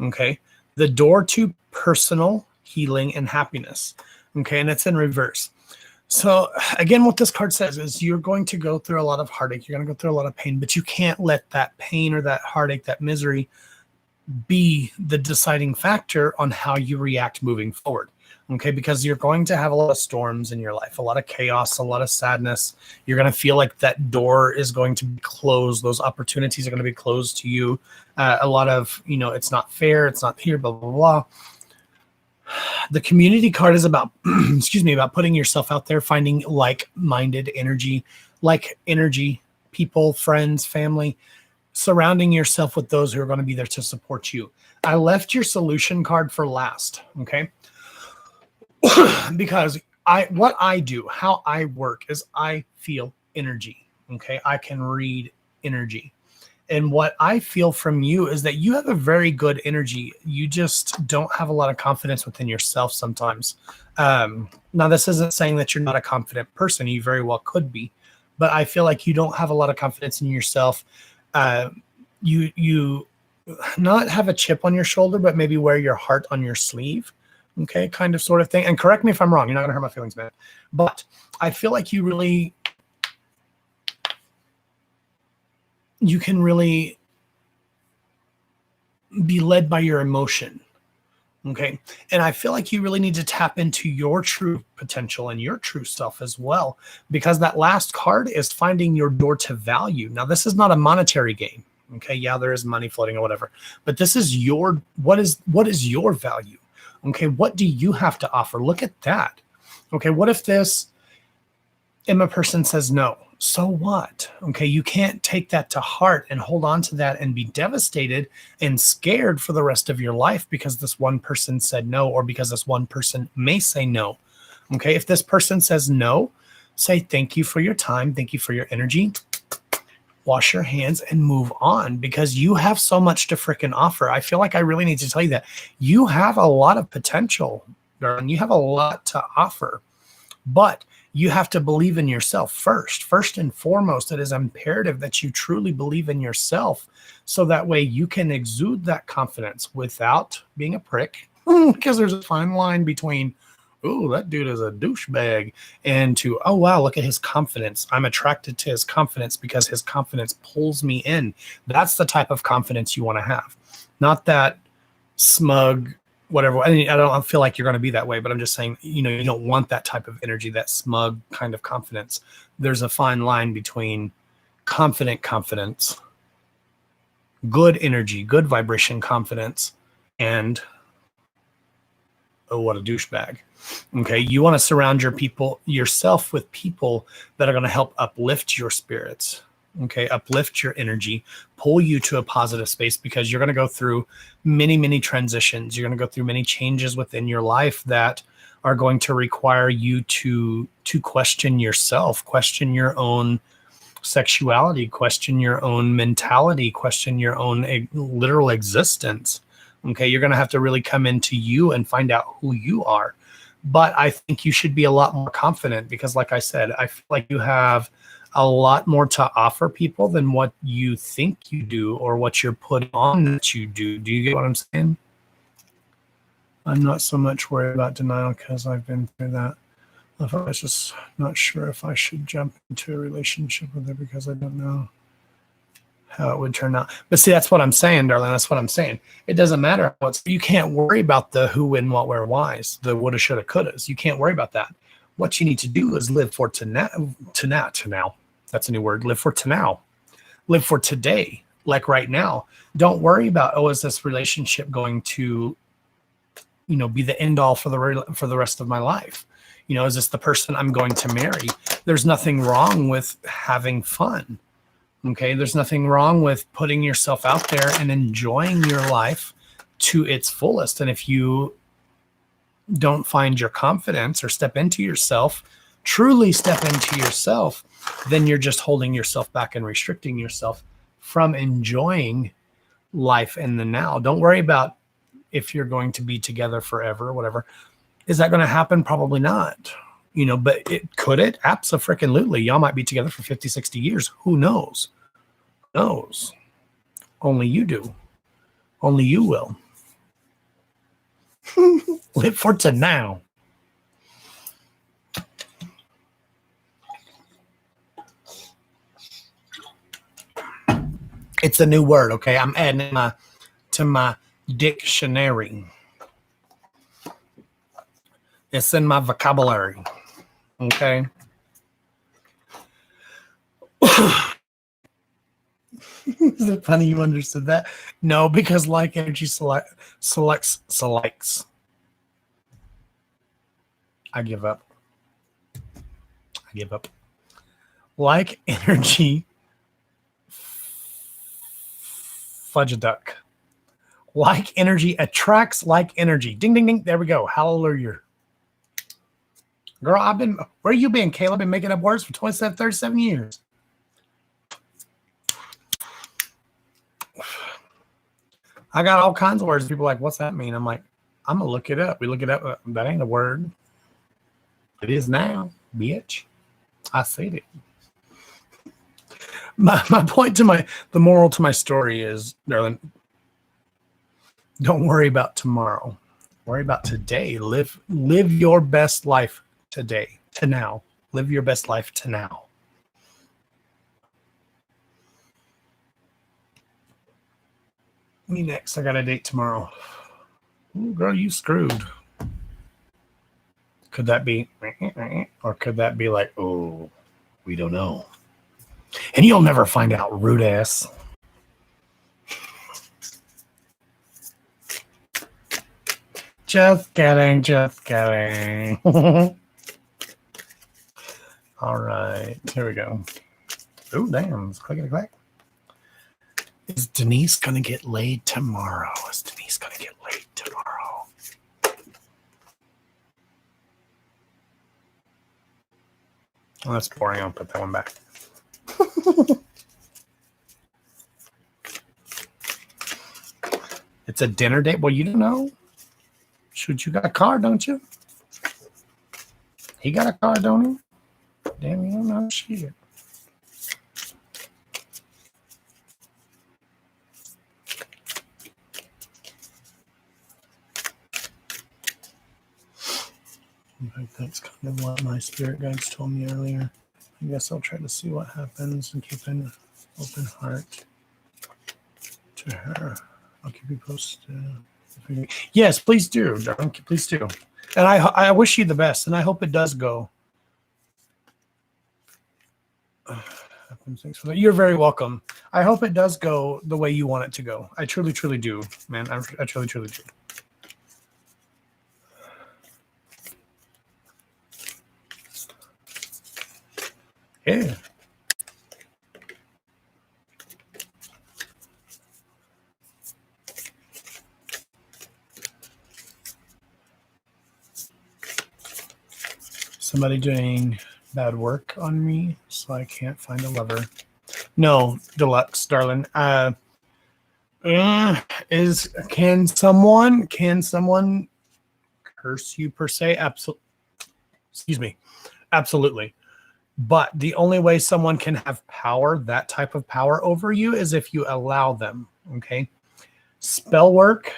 Okay. The door to personal healing and happiness. Okay. And it's in reverse. So again, what this card says is you're going to go through a lot of heartache. You're going to go through a lot of pain, but you can't let that pain or that heartache, that misery be the deciding factor on how you react moving forward. Okay, because you're going to have a lot of storms in your life, a lot of chaos, a lot of sadness. You're going to feel like that door is going to be closed. Those opportunities are going to be closed to you. A lot of, it's not fair. It's not here, blah, blah, blah. The community card is about, about putting yourself out there, finding like-minded energy, people, friends, family, surrounding yourself with those who are going to be there to support you. I left your solution card for last, okay? Because what I do, how I work is I feel energy, okay? I can read energy. And what I feel from you is that you have a very good energy. You just don't have a lot of confidence within yourself sometimes. Now, this isn't saying that you're not a confident person. You very well could be. But I feel like you don't have a lot of confidence in yourself. You not have a chip on your shoulder, but maybe wear your heart on your sleeve. Okay, kind of sort of thing. And correct me if I'm wrong. You're not going to hurt my feelings, man. But I feel like you can really be led by your emotion. Okay. And I feel like you really need to tap into your true potential and your true self as well, because that last card is finding your door to value. Now, this is not a monetary game. Okay. Yeah, there is money floating or whatever, but this is what is your value? Okay. What do you have to offer? Look at that. Okay. What if this Emma person says no? So what? Okay, you can't take that to heart and hold on to that and be devastated and scared for the rest of your life because this one person said no, or because this one person may say no. Okay, if this person says no, say thank you for your time, thank you for your energy, wash your hands and move on, because you have so much to freaking offer. I feel like I really need to tell you that you have a lot of potential, darling. You have a lot to offer, but you have to believe in yourself first. First and foremost, it is imperative that you truly believe in yourself, so that way you can exude that confidence without being a prick, because there's a fine line between, oh, that dude is a douchebag, and to, oh, wow, look at his confidence. I'm attracted to his confidence because his confidence pulls me in. That's the type of confidence you want to have, not that smug, whatever. I mean, I don't feel like you're going to be that way, but I'm just saying, you don't want that type of energy, that smug kind of confidence. There's a fine line between confident confidence, good energy, good vibration confidence, and, oh, what a douchebag. Okay. You want to surround yourself with people that are going to help uplift your spirits. Okay, uplift your energy, pull you to a positive space, because you're going to go through many, many transitions. You're going to go through many changes within your life that are going to require you to question yourself, question your own sexuality, question your own mentality, question your own literal existence. Okay, you're going to have to really come into you and find out who you are. But I think you should be a lot more confident, because like I said, I feel like you have a lot more to offer people than what you think you do, or what you're putting on that you do. Do you get what I'm saying? I'm not so much worried about denial because I've been through that. I was just not sure if I should jump into a relationship with her because I don't know how it would turn out. But see, that's what I'm saying, darling. That's what I'm saying. It doesn't matter. You can't worry about the who, when, what, where, whys, the woulda, shoulda, couldas. You can't worry about that. What you need to do is live for now. That's a new word. Live for now. Live for today, like right now. Don't worry about, oh, is this relationship going to, be the end all for the rest of my life? Is this the person I'm going to marry? There's nothing wrong with having fun. Okay, there's nothing wrong with putting yourself out there and enjoying your life to its fullest. And if you don't find your confidence or step into yourself, truly step into yourself, then you're just holding yourself back and restricting yourself from enjoying life in the now. Don't worry about if you're going to be together forever or whatever. Is that going to happen? Probably not. But could it? Abso-freaking-lutely. Y'all might be together for 50, 60 years. Who knows? Who knows? Only you do. Only you will. Live for now. It's a new word, okay? I'm adding it to my dictionary. It's in my vocabulary, okay? Is it funny you understood that? No, because like energy selects. I give up. Like energy, fudge a duck. Like energy attracts like energy. Ding, ding, ding. There we go. Hallelujah. Girl, where you been, Caleb? Been making up words for 37 years. I got all kinds of words. People are like, what's that mean? I'm like, I'm going to look it up. We look it up. That ain't a word. It is now, bitch. I said it. My point to the moral to my story is, darling, don't worry about tomorrow. Worry about today. Live your best life today, to now. Live your best life to now. Me next. I got a date tomorrow. Ooh, girl, you screwed. Could that be, or could that be like, oh, we don't know. And you'll never find out, rude ass. Just kidding, just kidding. All right, here we go. Oh, damn, it's clickety clack. Is Denise going to get laid tomorrow? Is Denise going to get laid tomorrow? Oh, that's boring. I'll put that one back. It's a dinner date. Well, you don't know. Shoot, you got a car, don't you? He got a car, don't he? Damn, you don't know shit. That's kind of what my spirit guides told me earlier. I guess I'll try to see what happens and keep an open heart to her. I'll keep you posted. Yes, please do, darling. Please do. And I wish you the best, and I hope it does go. Thanks for that. You're very welcome. I hope it does go the way you want it to go. I truly, truly do, man. I truly, truly do. Yeah. Somebody doing bad work on me, so I can't find a lover. No, Deluxe, darling. Can someone curse you per se? Excuse me. Absolutely. But the only way someone can have power, that type of power over you, is if you allow them. Okay. Spell work,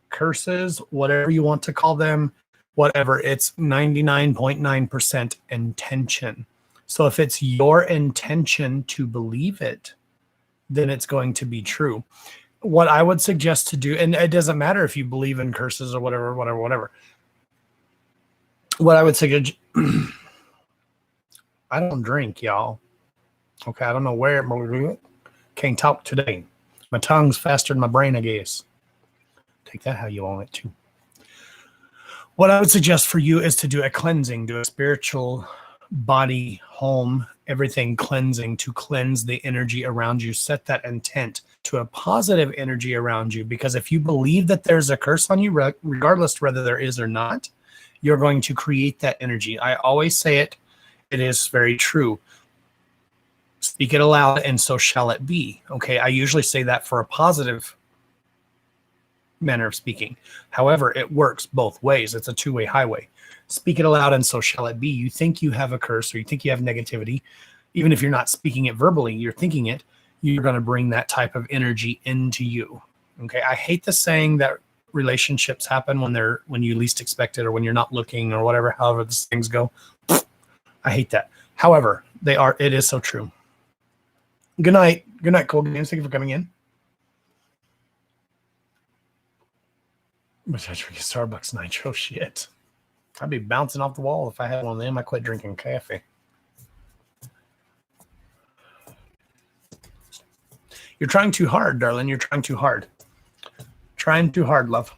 curses, whatever you want to call them, whatever, it's 99.9% intention. So if it's your intention to believe it, then it's going to be true. What I would suggest to do, and it doesn't matter if you believe in curses or whatever. What I would suggest, I don't drink, y'all. Okay, I don't know where. Can't talk today. My tongue's faster than my brain, I guess. Take that how you want it to. What I would suggest for you is to do a cleansing, do a spiritual body, home, everything cleansing to cleanse the energy around you. Set that intent to a positive energy around you, because if you believe that there's a curse on you, regardless whether there is or not, you're going to create that energy. I always say it. It is very true. Speak it aloud, and so shall it be. Okay, I usually say that for a positive manner of speaking. However, it works both ways. It's a two-way highway. Speak it aloud, and so shall it be. You think you have a curse, or you think you have negativity, even if you're not speaking it verbally, you're thinking it, you're going to bring that type of energy into you. Okay, I hate the saying that relationships happen when you least expect it, or when you're not looking, or whatever, however these things go. I hate that. However, it is so true. Good night. Good night, Cold Games. Thank you for coming in. But I drink a Starbucks Nitro shit. I'd be bouncing off the wall if I had one of them. I quit drinking coffee. You're trying too hard, darling. You're trying too hard. Trying too hard, love.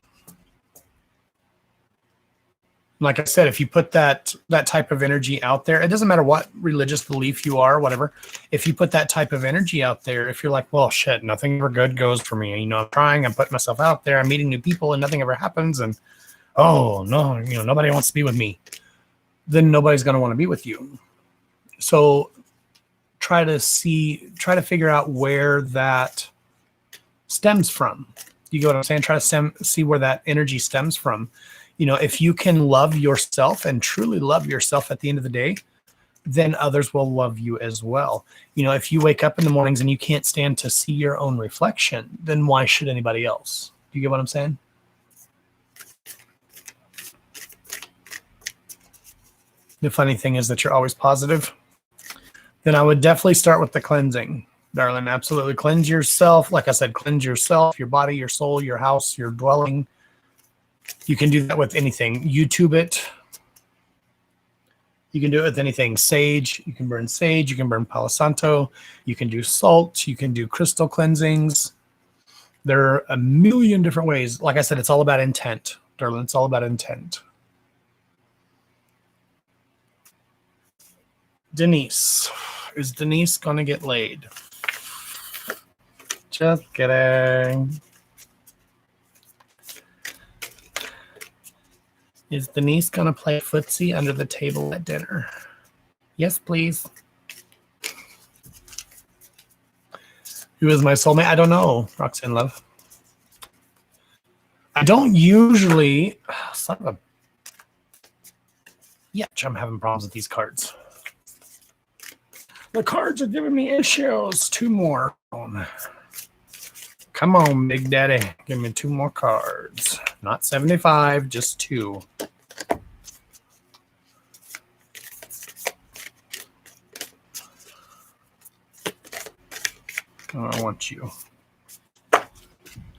Like I said, if you put that type of energy out there, it doesn't matter what religious belief you are, whatever. If you put that type of energy out there, if you're like, well, shit, nothing ever good goes for me. I'm trying, I'm putting myself out there, I'm meeting new people, and nothing ever happens. And oh no, nobody wants to be with me. Then nobody's going to want to be with you. So try to figure out where that stems from. You get what I'm saying? Try to see where that energy stems from. If you can love yourself and truly love yourself at the end of the day, then others will love you as well. If you wake up in the mornings and you can't stand to see your own reflection, then why should anybody else? Do you get what I'm saying? The funny thing is that you're always positive. Then I would definitely start with the cleansing, darling. Absolutely. Cleanse yourself. Like I said, cleanse yourself, your body, your soul, your house, your dwelling. You can do that with anything. YouTube it. You can do it with anything. Sage. You can burn sage. You can burn Palo Santo. You can do salt. You can do crystal cleansings. There are a million different ways. Like I said, it's all about intent, darling. It's all about intent. Denise. Is Denise going to get laid? Just kidding. Is Denise going to play footsie under the table at dinner? Yes, please. Who is my soulmate? I don't know, Roxanne Love. I don't usually... son of a... Yeah, I'm having problems with these cards. The cards are giving me issues. 2 more. Come on, Big Daddy. Give me 2 more cards. Not 75, just 2. Oh, I want you.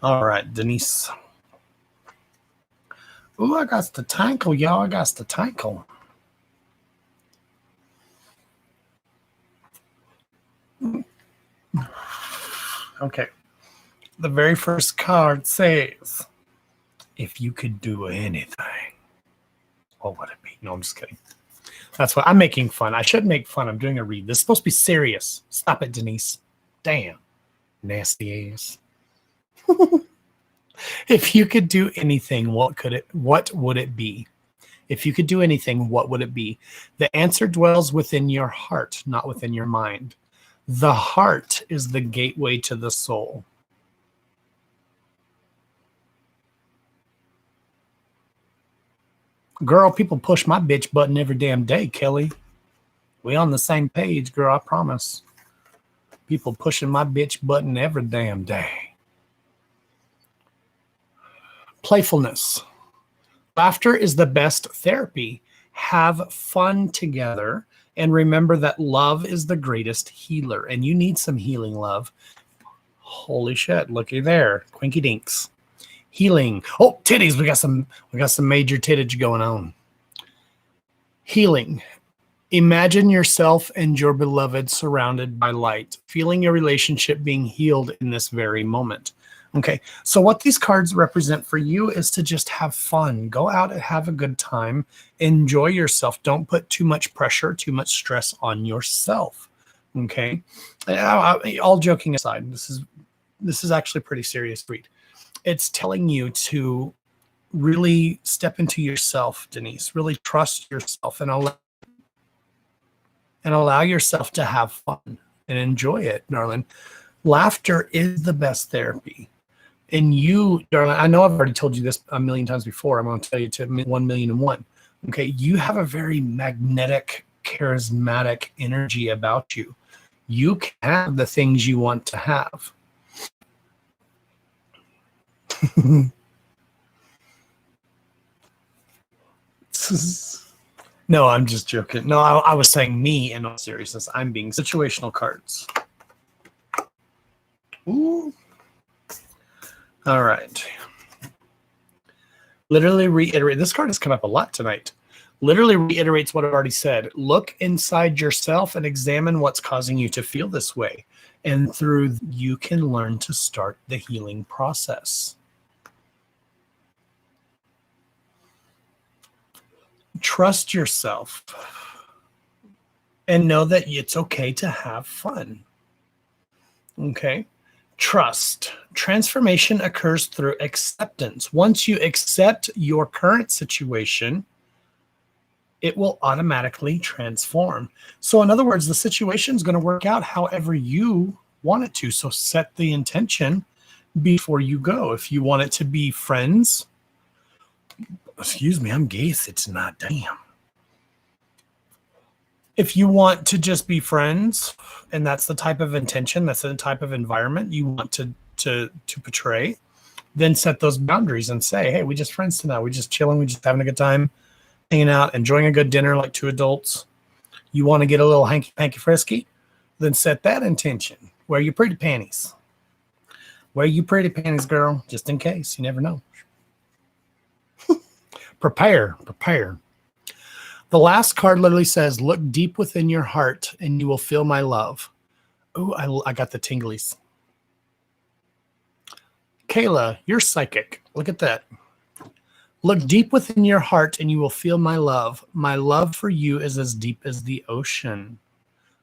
All right, Denise. Ooh, I got the tinkle, y'all. I got the tinkle. Okay. The very first card says, if you could do anything, what would it be? No, I'm just kidding. That's what I'm making fun. I shouldn't make fun. I'm doing a read. This is supposed to be serious. Stop it, Denise. Damn. Nasty ass. If you could do anything, what would it be? If you could do anything, what would it be? The answer dwells within your heart, not within your mind. The heart is the gateway to the soul. Girl, people push my bitch button every damn day, Kelly. We on the same page, girl, I promise. People pushing my bitch button every damn day. Playfulness. Laughter is the best therapy. Have fun together. And remember that love is the greatest healer. And you need some healing love. Holy shit, looky there. Quinky dinks. Healing. Oh, titties. We got some major tittage going on. Healing. Imagine yourself and your beloved surrounded by light, feeling your relationship being healed in this very moment. Okay, so what these cards represent for you is to just have fun. Go out and have a good time. Enjoy yourself. Don't put too much pressure, too much stress on yourself. Okay, all joking aside, this is actually pretty serious read. It's telling you to really step into yourself, Denise. Really trust yourself and allow yourself to have fun and enjoy it, darling. Laughter is the best therapy. And you, darling, I know I've already told you this a million times before. I'm going to tell you to 1,000,001. Okay, you have a very magnetic, charismatic energy about you. You can have the things you want to have. No, I'm just joking. No, I was saying me in all seriousness. I'm being situational cards. Ooh. All right. Literally reiterate. This card has come up a lot tonight. Literally reiterates what I've already said. Look inside yourself and examine what's causing you to feel this way. And through you can learn to start the healing process. Trust yourself and know that it's okay to have fun. Okay? Trust. Transformation occurs through acceptance. Once you accept your current situation, it will automatically transform. So in other words, the situation is going to work out however you want it to. So set the intention before you go. If you want it to be friends, excuse me, I'm gay. It's not damn. If you want to just be friends, and that's the type of intention, that's the type of environment you want to portray, then set those boundaries and say, hey, we just friends tonight. We just chilling. We just having a good time, hanging out, enjoying a good dinner like two adults. You want to get a little hanky frisky, then set that intention. Wear your pretty panties. Wear your pretty panties, girl, just in case. You never know. Prepare. The last card literally says, look deep within your heart and you will feel my love. Oh, I got the tinglies. Kayla, you're psychic. Look at that. Look deep within your heart and you will feel my love. My love for you is as deep as the ocean.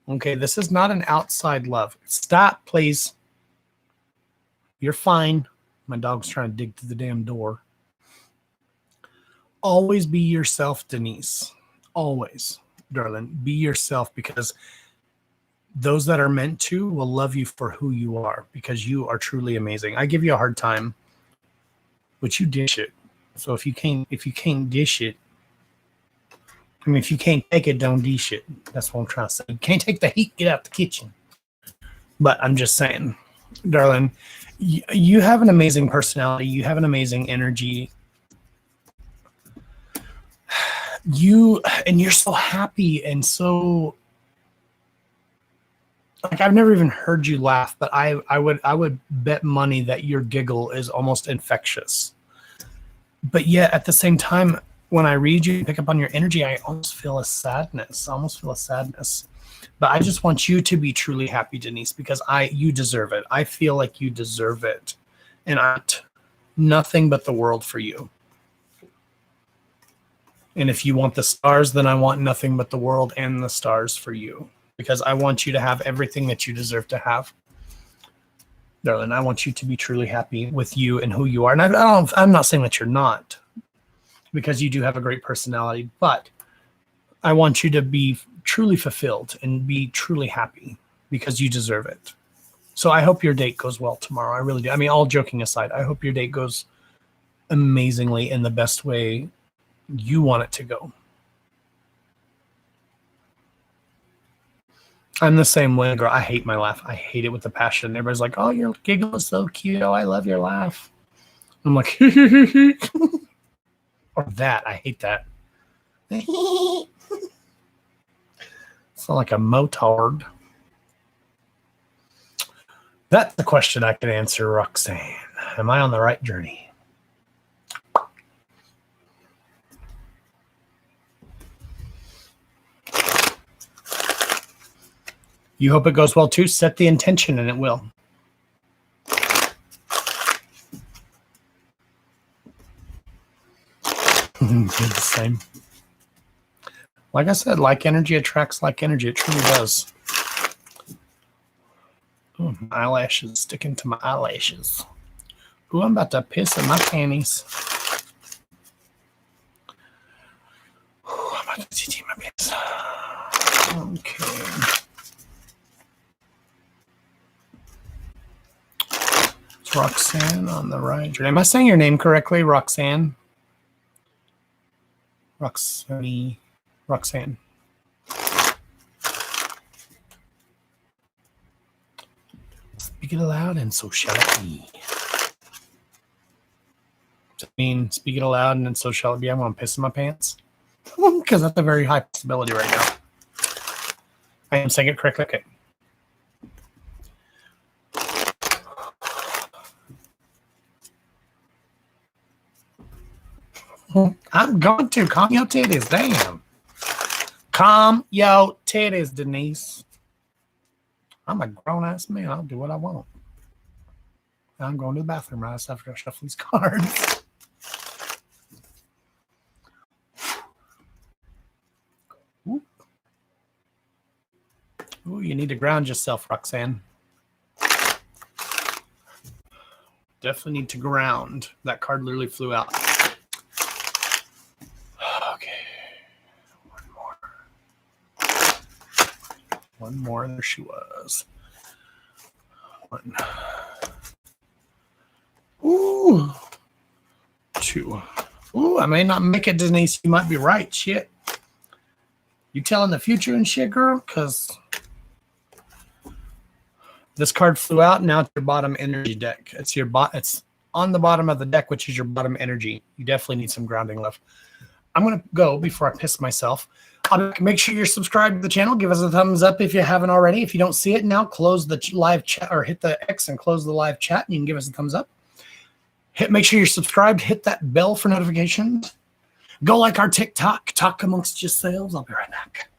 Okay, this is not an outside love. Stop, please. You're fine. My dog's trying to dig through the damn door. Always be yourself, Denise. Always, darling. Be yourself, because those that are meant to will love you for who you are, because you are truly amazing. I give you a hard time, but you dish it. So if you can't dish it, I mean, if you can't take it, don't dish it. That's what I'm trying to say. You can't take the heat, get out the kitchen. But I'm just saying, darling, you have an amazing personality. You have an amazing energy. You're so happy and so, like, I've never even heard you laugh, but I would bet money that your giggle is almost infectious. But yet at the same time, when I read you and pick up on your energy, I almost feel a sadness. But I just want you to be truly happy, Denise, because you deserve it. I feel like you deserve it. And I want nothing but the world for you. And if you want the stars, then I want nothing but the world and the stars for you, because I want you to have everything that you deserve to have. Darling, I want you to be truly happy with you and who you are. And I'm not saying that you're not, because you do have a great personality, but I want you to be truly fulfilled and be truly happy, because you deserve it. So I hope your date goes well tomorrow. I really do. I mean, all joking aside, I hope your date goes amazingly in the best way you want it to go. I'm the same way, girl. I hate my laugh. I hate it with a passion. Everybody's like, oh, your giggle is so cute. Oh, I love your laugh. I'm like, or that. I hate that. It's not like a motard. That's the question I can answer, Roxanne. Am I on the right journey? You hope it goes well too. Set the intention and it will. The same. Like I said, like energy attracts like energy. It truly does. Ooh, my eyelashes sticking to my eyelashes. Ooh, I'm about to piss in my panties. Ooh, I'm about to TT my pants. Okay. It's Roxanne on the right. Am I saying your name correctly, Roxanne? Roxanne. Speak it aloud and so shall it be. Does it mean speak it aloud and then so shall it be? I'm going to piss in my pants? Because that's a very high possibility right now. I am saying it correctly. Okay. I'm going to. Calm your titties. Damn. Calm your titties, Denise. I'm a grown-ass man. I'll do what I want. I'm going to the bathroom right after I shuffle these cards. Ooh, you need to ground yourself, Roxanne. Definitely need to ground. That card literally flew out. Okay. One more. There she was. One. 2. Ooh, I may not make it, Denise. You might be right. Shit. You telling the future and shit, girl? Because this card flew out. Now it's your bottom energy deck. It's your It's on the bottom of the deck, which is your bottom energy. You definitely need some grounding left. I'm going to go before I piss myself. Make sure you're subscribed to the channel. Give us a thumbs up if you haven't already. If you don't see it now, close the live chat or hit the X and close the live chat. And you can give us a thumbs up. Make sure you're subscribed. Hit that bell for notifications. Go like our TikTok. Talk amongst yourselves. I'll be right back.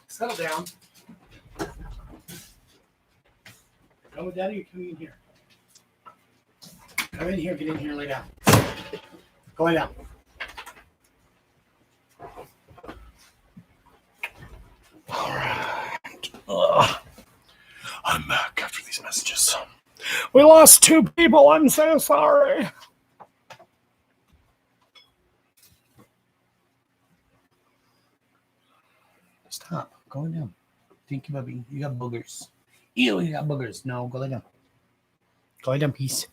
Settle down. Come with Daddy or come in here? Come in here, get in here, lay down. Go lay down. All right. I'm back after these messages. We lost 2 people. I'm so sorry. Stop. Go lay down. Thank you, baby. You got boogers. Ew, you got boogers. No, go lay down. Go lay down, peace.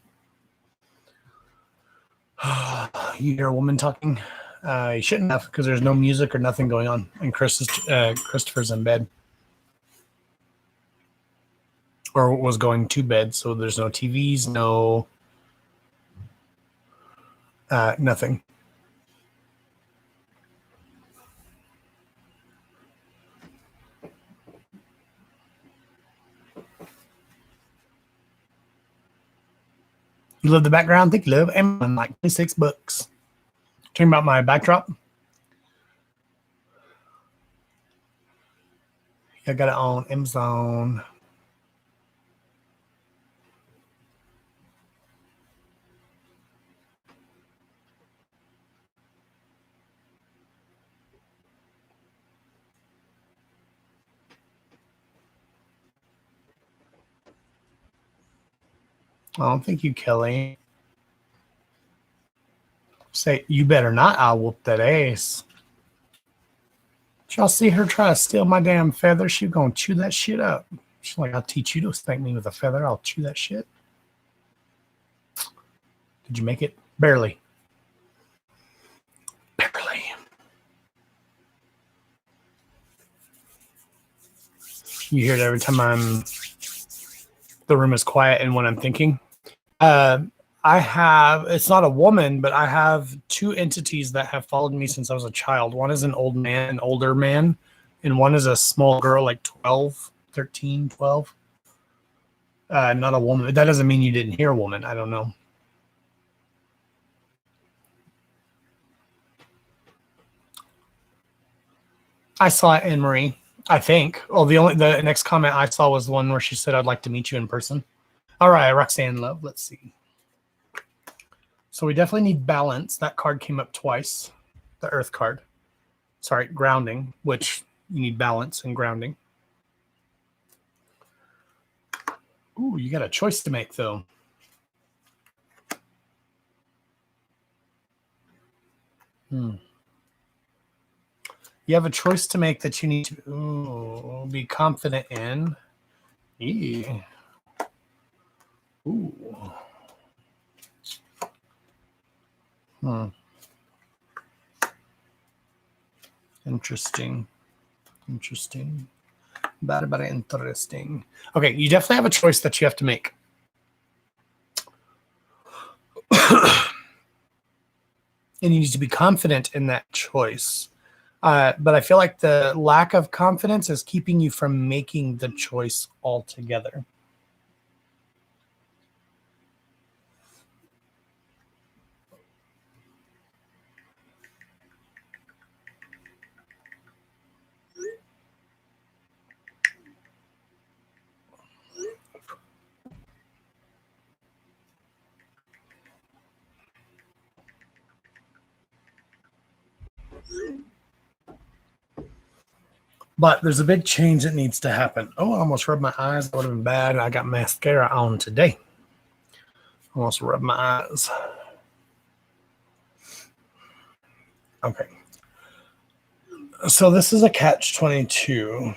You hear a woman talking? You shouldn't have, because there's no music or nothing going on. And Christopher's in bed. Or was going to bed, so there's no TVs, no nothing. You love the background? Think you love Amazon, like $26. Talking about my backdrop. I got it on Amazon. Oh, thank you, Kelly. Say, you better not. I'll whoop that ass. Did y'all see her try to steal my damn feather? She's going to chew that shit up. She's like, I'll teach you to spank me with a feather. I'll chew that shit. Did you make it? Barely. Barely. You hear it every time the room is quiet and when I'm thinking. I have, it's not a woman, but I have 2 entities that have followed me since I was a child. One is an older man, and one is a small girl, like 12, 13, 12. Not a woman. That doesn't mean you didn't hear a woman. I don't know. I saw it, Anne-Marie. I think. Well, the next comment I saw was the one where she said, "I'd like to meet you in person." All right, Roxanne Love. Let's see. So we definitely need balance. That card came up twice. The Earth card. Sorry, grounding, which you need balance and grounding. Ooh, you got a choice to make, though. You have a choice to make that you need to be confident in. Yeah. Ooh. Interesting. Interesting. Very interesting. Okay, you definitely have a choice that you have to make. And you need to be confident in that choice. But I feel like the lack of confidence is keeping you from making the choice altogether. But there's a big change that needs to happen. Oh, I almost rubbed my eyes. That would have been bad. I got mascara on today. Almost rubbed my eyes. Okay. So this is a catch-22.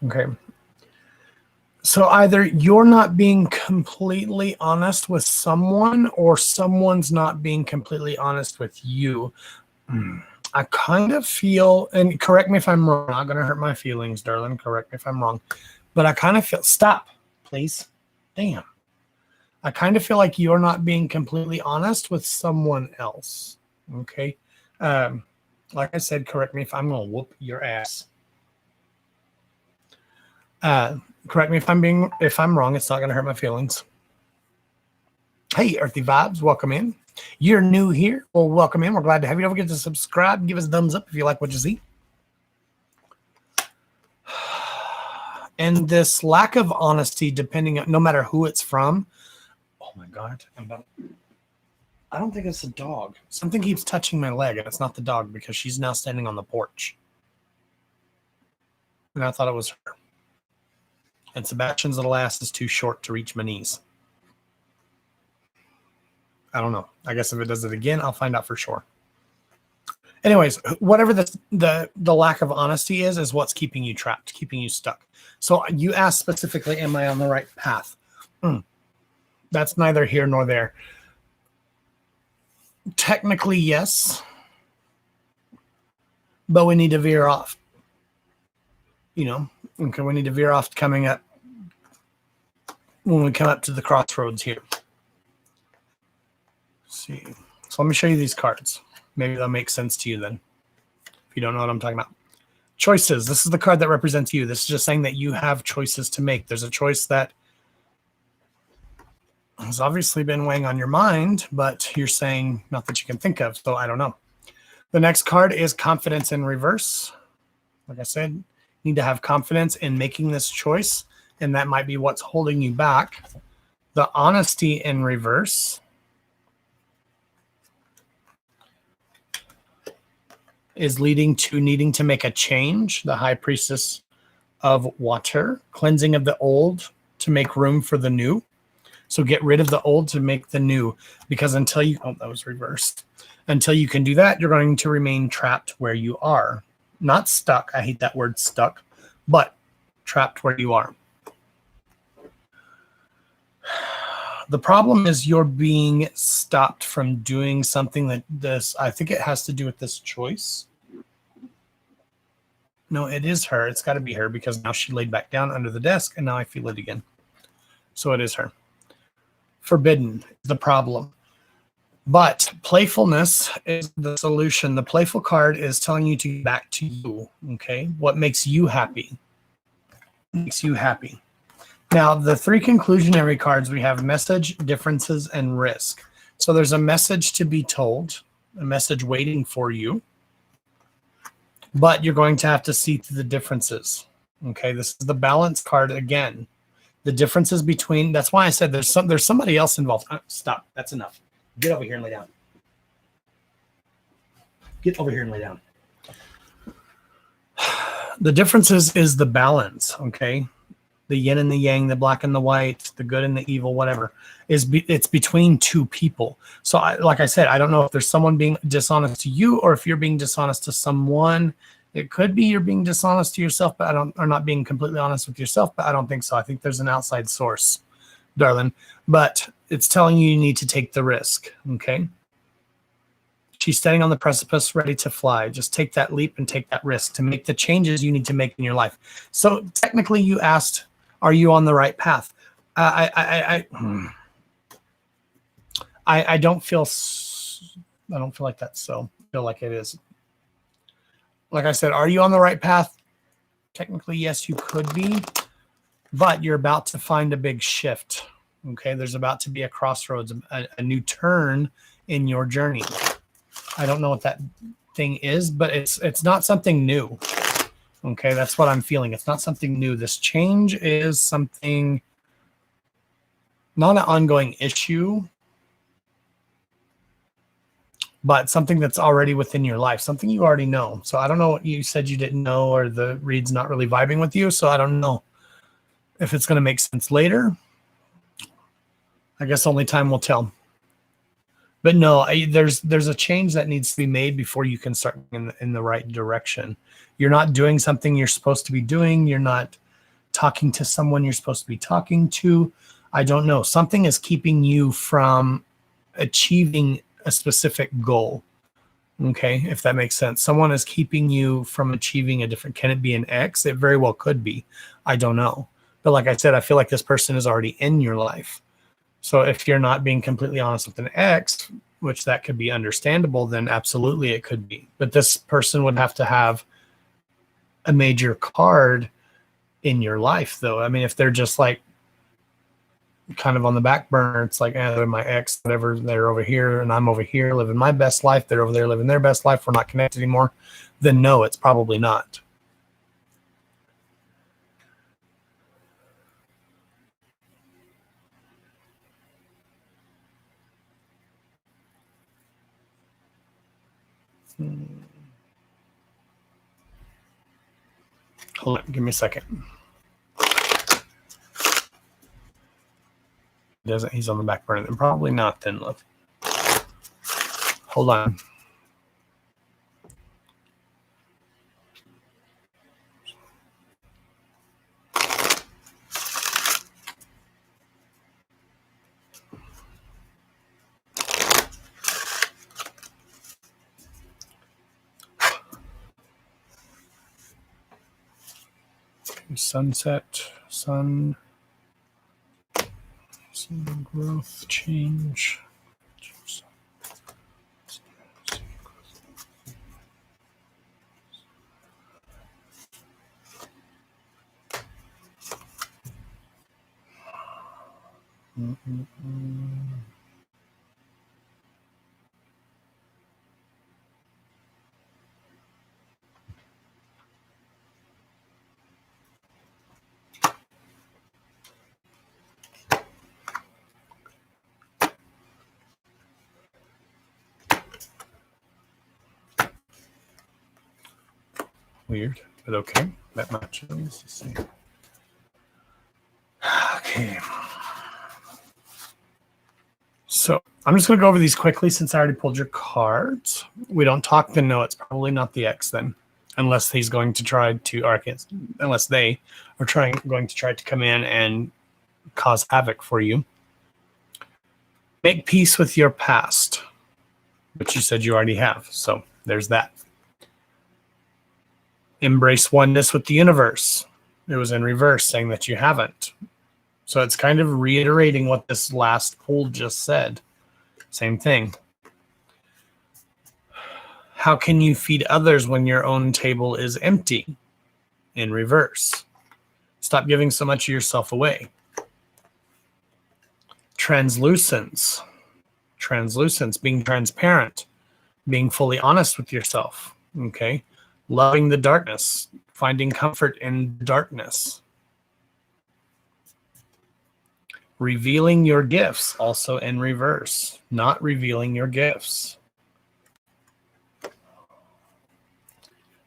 Okay. So either you're not being completely honest with someone or someone's not being completely honest with you. I kind of feel, and correct me if I'm wrong, I'm not going to hurt my feelings, darling. Correct me if I'm wrong. But I kind of feel, stop, please. Damn. I kind of feel like you're not being completely honest with someone else. Okay. Like I said, correct me if I'm going to whoop your ass. Correct me if I'm wrong. It's not going to hurt my feelings. Hey, Earthy Vibes, welcome in. You're new here. Well, welcome in. We're glad to have you. Don't forget to subscribe and give us a thumbs up if you like what you see. And this lack of honesty, depending on no matter who it's from. Oh my God. I don't think it's a dog. Something keeps touching my leg, and it's not the dog because she's now standing on the porch. And I thought it was her. And Sebastian's little ass is too short to reach my knees. I don't know. I guess if it does it again, I'll find out for sure. Anyways, whatever the lack of honesty is what's keeping you trapped, keeping you stuck. So you asked specifically, am I on the right path? That's neither here nor there. Technically, yes. But we need to veer off. You know, okay, we need to veer off coming up when we come up to the crossroads here. Let's see. So let me show you these cards. Maybe that'll make sense to you then, if you don't know what I'm talking about. Choices. This is the card that represents you. This is just saying that you have choices to make. There's a choice that has obviously been weighing on your mind, but you're saying not that you can think of, so I don't know. The next card is confidence in reverse. Like I said, you need to have confidence in making this choice, and that might be what's holding you back. The honesty in reverse is leading to needing to make a change. The High Priestess of Water, cleansing of the old to make room for the new. So get rid of the old to make the new, because until you, oh, that was reversed. Until you can do that, you're going to remain trapped where you are. Not stuck. I hate that word stuck, but trapped where you are. The problem is you're being stopped from doing something that I think it has to do with this choice. No, it is her. It's got to be her because now she laid back down under the desk and now I feel it again. So it is her. Forbidden is the problem. But playfulness is the solution. The playful card is telling you to get back to you. Okay. What makes you happy? Makes you happy. Now, the three conclusionary cards, we have message, differences, and risk. So there's a message to be told, a message waiting for you, but you're going to have to see through the differences. Okay, this is the balance card again. The differences between, that's why I said there's somebody else involved. Stop, that's enough. Get over here and lay down. Get over here and lay down. The differences is the balance, okay? The yin and the yang, the black and the white, the good and the evil, whatever. It's between two people. So like I said, I don't know if there's someone being dishonest to you or if you're being dishonest to someone. It could be you're being dishonest to yourself, but or not being completely honest with yourself, but I don't think so. I think there's an outside source, darling. But it's telling you need to take the risk, okay? She's standing on the precipice, ready to fly. Just take that leap and take that risk to make the changes you need to make in your life. So technically you asked, are you on the right path? I don't feel like that's so. I feel like it is. Like I said, are you on the right path? Technically, yes, you could be, but you're about to find a big shift. Okay, there's about to be a crossroads, a new turn in your journey. I don't know what that thing is, but it's not something new. Okay, that's what I'm feeling. It's not something new. This change is something, not an ongoing issue, but something that's already within your life, something you already know. So I don't know what you said you didn't know, or the read's not really vibing with you. So I don't know if it's going to make sense later. I guess only time will tell. But no, there's a change that needs to be made before you can start in the right direction. You're not doing something you're supposed to be doing. You're not talking to someone you're supposed to be talking to. I don't know. Something is keeping you from achieving a specific goal. Okay, if that makes sense. Someone is keeping you from achieving a different, can it be an ex? It very well could be. I don't know. But like I said, I feel like this person is already in your life. So if you're not being completely honest with an ex, which that could be understandable, then absolutely it could be. But this person would have to have a major card in your life, though. I mean, if they're just like kind of on the back burner, it's like, they're my ex, whatever, they're over here and I'm over here living my best life. They're over there living their best life. We're not connected anymore. Then no, it's probably not. Hold on, give me a second. Doesn't, he's on the back burner. Then probably not then, love. Hold on. Sunset, sun growth, change. Weird, but okay. That matches. Okay. So I'm just going to go over these quickly since I already pulled your cards. We don't talk, then no, it's probably not the ex then. Unless he's going to try to, or unless they are going to try to come in and cause havoc for you. Make peace with your past, which you said you already have. So there's that. Embrace oneness with the universe. It was in reverse, saying that you haven't. So it's kind of reiterating what this last pull just said. Same thing. How can you feed others when your own table is empty? In reverse. Stop giving so much of yourself away. Translucence. Translucence, being transparent, being fully honest with yourself. Okay. Loving the darkness, finding comfort in darkness. Revealing your gifts, also in reverse, not revealing your gifts.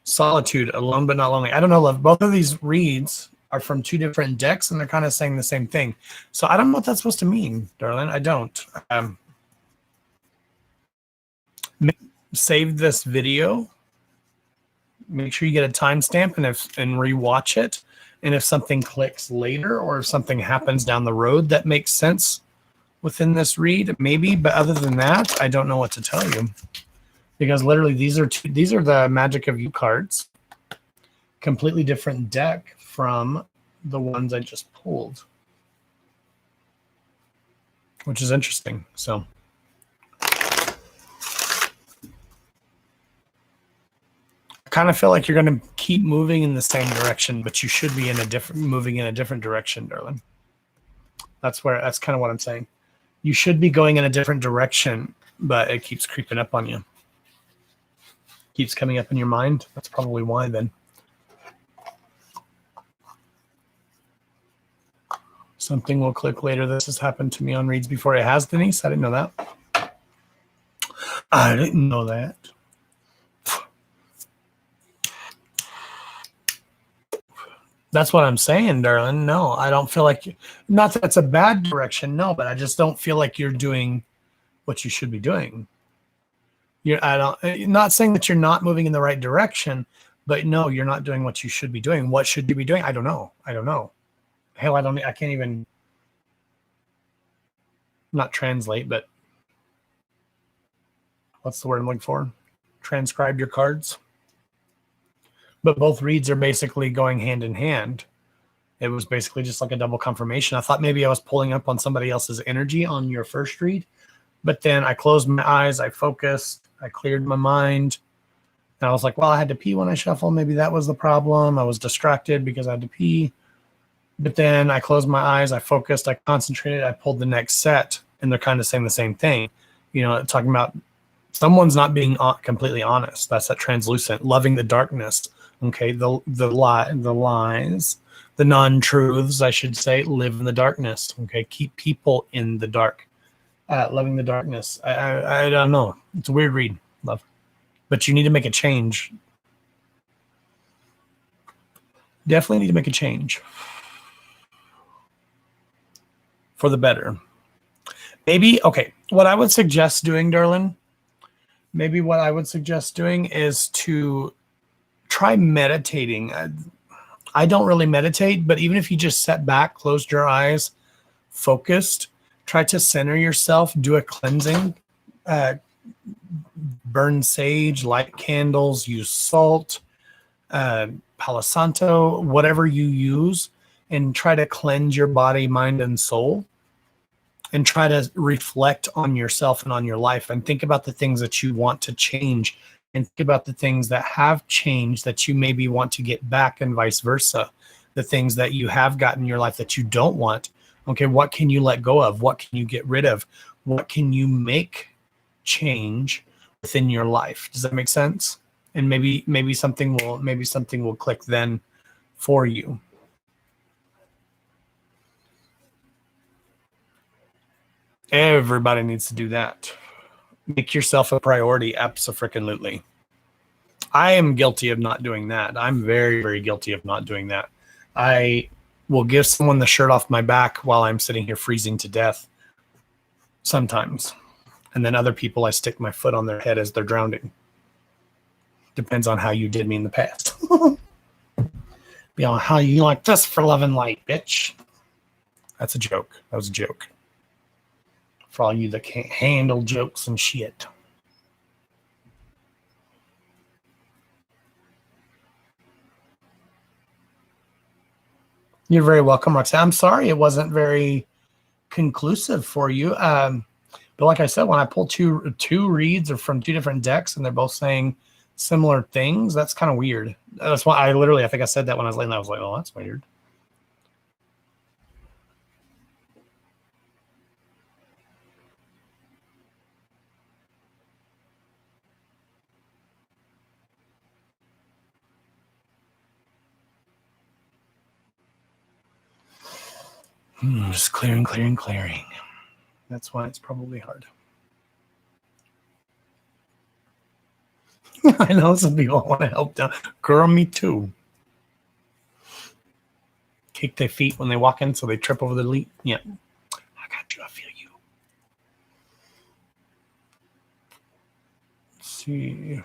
Solitude, alone but not lonely. I don't know, love. Both of these reads are from two different decks, and they're kind of saying the same thing. So I don't know what that's supposed to mean, darling. I don't. Save this video. Make sure you get a timestamp and rewatch it. And if something clicks later or if something happens down the road that makes sense within this read, maybe. But other than that, I don't know what to tell you. Because literally these are the Magic of You cards. Completely different deck from the ones I just pulled. Which is interesting. So kind of feel like you're going to keep moving in the same direction, but you should be moving in a different direction, darling. That's kind of what I'm saying. You should be going in a different direction, but it keeps creeping up on you. Keeps coming up in your mind. That's probably why then. Something will click later. This has happened to me on reads before. It has, Denise? I didn't know that. I didn't know that. That's what I'm saying, darling. No, I don't feel like, not that it's a bad direction, no, but I just don't feel like you're doing what you should be doing. Not saying that you're not moving in the right direction, but no, you're not doing what you should be doing. What should you be doing? I don't know. Hell, I can't even, not translate, but what's the word I'm looking for? Transcribe your cards. But both reads are basically going hand in hand. It was basically just like a double confirmation. I thought maybe I was pulling up on somebody else's energy on your first read, but then I closed my eyes, I focused, I cleared my mind, and I was like, well, I had to pee when I shuffled. Maybe that was the problem. I was distracted because I had to pee. But then I closed my eyes, I focused, I concentrated, I pulled the next set, and they're kind of saying the same thing. You know, talking about someone's not being completely honest. That's that translucent, loving the darkness. Okay, the lies, the non-truths, I should say, live in the darkness. Okay, keep people in the dark, loving the darkness. I don't know. It's a weird read, love, but you need to make a change. Definitely need to make a change for the better. Maybe, okay, what I would suggest doing, darling, maybe what I would suggest doing is to try meditating. I don't really meditate, but even if you just sat back, closed your eyes, focused, try to center yourself, do a cleansing, burn sage, light candles, use salt, Palo Santo, whatever you use, and try to cleanse your body, mind, and soul, and try to reflect on yourself and on your life and think about the things that you want to change and think about the things that have changed that you maybe want to get back and vice versa. The things that you have gotten in your life that you don't want. Okay, what can you let go of? What can you get rid of? What can you make change within your life? Does that make sense? And maybe something will click then for you. Everybody needs to do that. Make yourself a priority, abso-freaking-lutely. I am guilty of not doing that. I'm very, very guilty of not doing that. I will give someone the shirt off my back while I'm sitting here freezing to death sometimes. And then other people, I stick my foot on their head as they're drowning. Depends on how you did me in the past. You know, how you like this for love and light, bitch. That's a joke. That was a joke. For all you that can't handle jokes and shit. You're very welcome, Roxanne. I'm sorry it wasn't very conclusive for you. But like I said, when I pull two reads or from two different decks and they're both saying similar things, that's kind of weird. That's why I think I said that when I was laying there. I was like, oh, that's weird. Just clearing, clearing, clearing. That's why it's probably hard. I know some people want to help down. Girl, me too. Kick their feet when they walk in so they trip over the leaf. Yeah. I got you. I feel you. Let's see.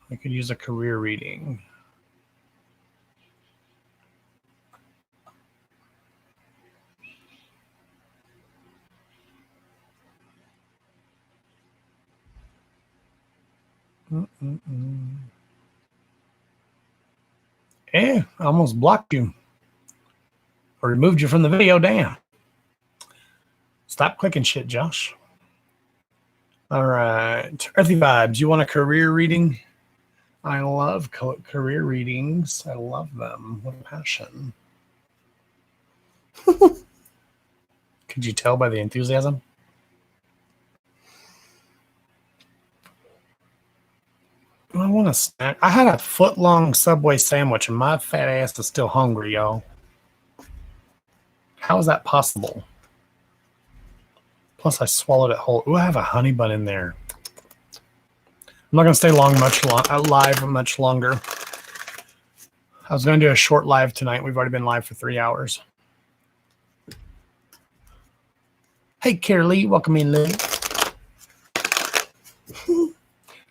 I could use a career reading. I almost blocked you. Or removed you from the video. Damn. Stop clicking shit, Josh. All right. Earthy Vibes, you want a career reading? I love career readings. I love them. What a passion. Could you tell by the enthusiasm? I want a snack. I had a foot-long Subway sandwich, and my fat ass is still hungry, y'all. How is that possible? Plus, I swallowed it whole. Ooh, I have a honey bun in there. I'm not going to stay live much longer. I was going to do a short live tonight. We've already been live for 3 hours. Hey, Carolee, welcome in, Lily.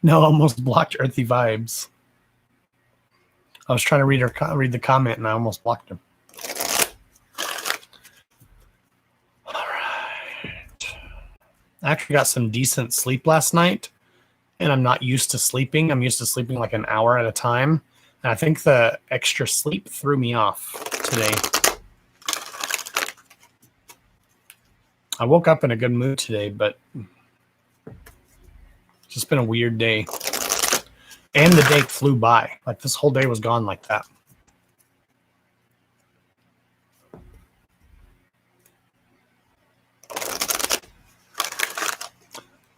No, almost blocked Earthy Vibes. I was trying to read the comment, and I almost blocked him. All right. I actually got some decent sleep last night, and I'm not used to sleeping. I'm used to sleeping like an hour at a time, and I think the extra sleep threw me off today. I woke up in a good mood today, but it's just been a weird day. And the day flew by. Like this whole day was gone like that.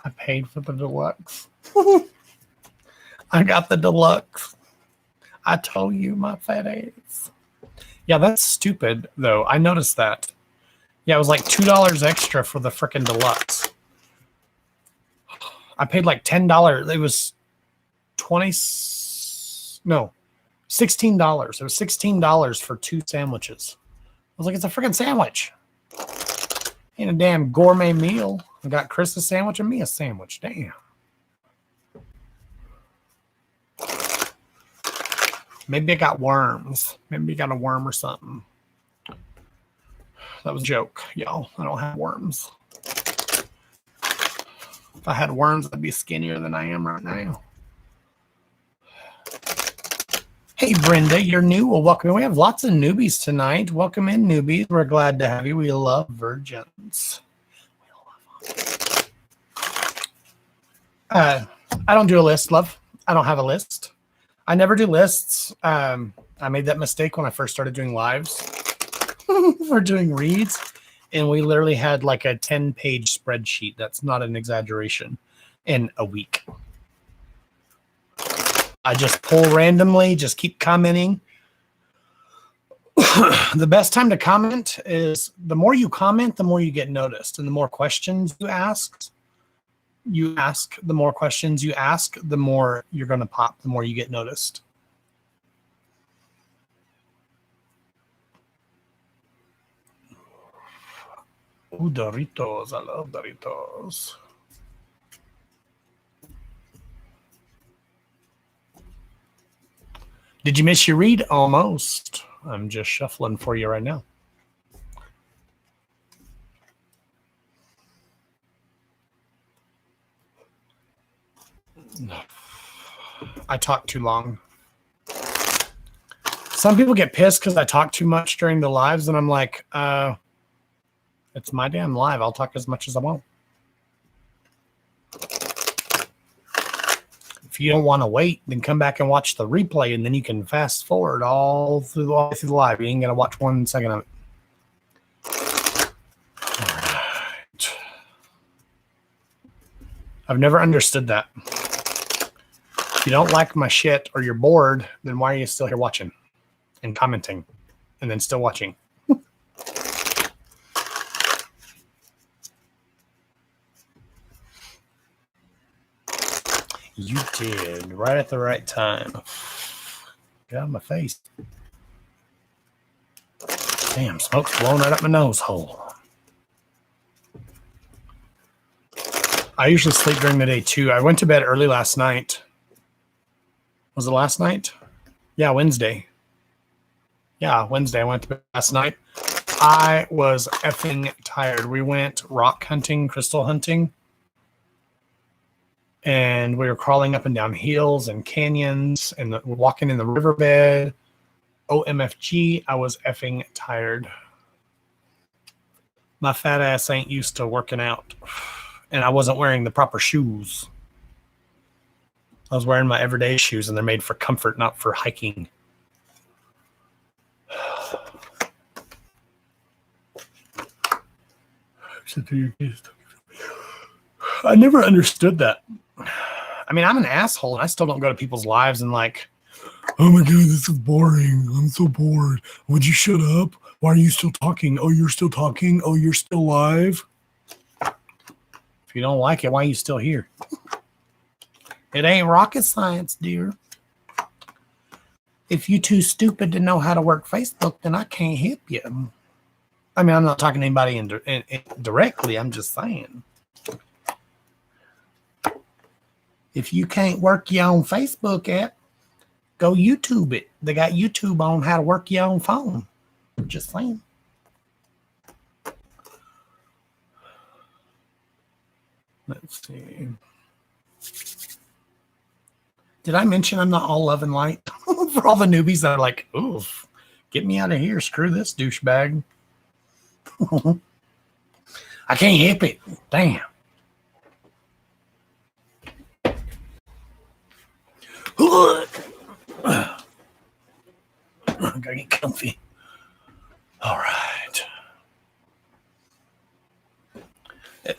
I paid for the deluxe. I got the deluxe. I told you, my fat ass. Yeah, that's stupid, though. I noticed that. Yeah, it was like $2 extra for the freaking deluxe. I paid like $10. It was $16. It was $16 for 2 sandwiches. I was like, it's a freaking sandwich. Ain't a damn gourmet meal. I got Chris a sandwich and me a sandwich. Damn. Maybe I got worms. Maybe I got a worm or something. That was a joke, y'all. I don't have worms. If I had worms, I'd be skinnier than I am right now. Hey, Brenda, you're new. Well, welcome. We have lots of newbies tonight. Welcome in, newbies. We're glad to have you. We love virgins. I don't do a list, love. I don't have a list. I never do lists. I made that mistake when I first started doing lives. We're doing reads, and we literally had like a 10-page spreadsheet. That's not an exaggeration. In a week, I just pull randomly, just keep commenting. The best time to comment is the more you comment, the more you get noticed, and the more questions you ask, the more questions you ask, the more you're going to pop, the more you get noticed. Ooh, Doritos. I love Doritos. Did you miss your read? Almost. I'm just shuffling for you right now. I talk too long. Some people get pissed because I talk too much during the lives, and I'm like, it's my damn live. I'll talk as much as I want. If you don't want to wait, then come back and watch the replay, and then you can fast forward all through the live. You ain't gonna watch 1 second of it. All right. I've never understood that. If you don't like my shit or you're bored, then why are you still here watching and commenting and then still watching? You did. Right at the right time. Get out of my face. Damn, smoke's blowing right up my nose hole. I usually sleep during the day too. I went to bed early last night. Was it last night? Yeah, Wednesday. Yeah, Wednesday. I went to bed last night. I was effing tired. We went rock hunting, crystal hunting. And we were crawling up and down hills and canyons and walking in the riverbed. OMFG, I was effing tired. My fat ass ain't used to working out. And I wasn't wearing the proper shoes. I was wearing my everyday shoes, and they're made for comfort, not for hiking. I never understood that. I mean, I'm an asshole, and I still don't go to people's lives and like, oh my God, this is boring. I'm so bored. Would you shut up? Why are you still talking? Oh, you're still talking? Oh, you're still live? If you don't like it, why are you still here? It ain't rocket science, dear. If you're too stupid to know how to work Facebook, then I can't help you. I mean, I'm not talking to anybody directly. I'm just saying. If you can't work your own Facebook app, go YouTube it. They got YouTube on how to work your own phone. Just saying. Let's see. Did I mention I'm not all love and light? For all the newbies that are like, oof, get me out of here. Screw this douchebag. I can't help it. Damn. Gotta get comfy. All right.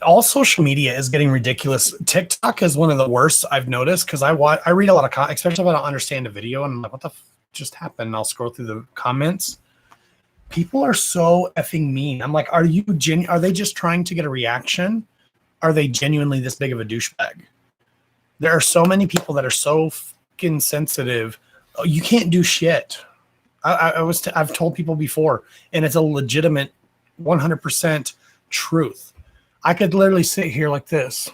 All social media is getting ridiculous. TikTok is one of the worst I've noticed because I read a lot of especially if I don't understand a video and I'm like, what the just happened? And I'll scroll through the comments. People are so effing mean. I'm like, are they just trying to get a reaction? Are they genuinely this big of a douchebag? There are so many people that are so fucking sensitive. Oh, you can't do shit. I've told people before, and it's a legitimate 100% truth. I could literally sit here like this.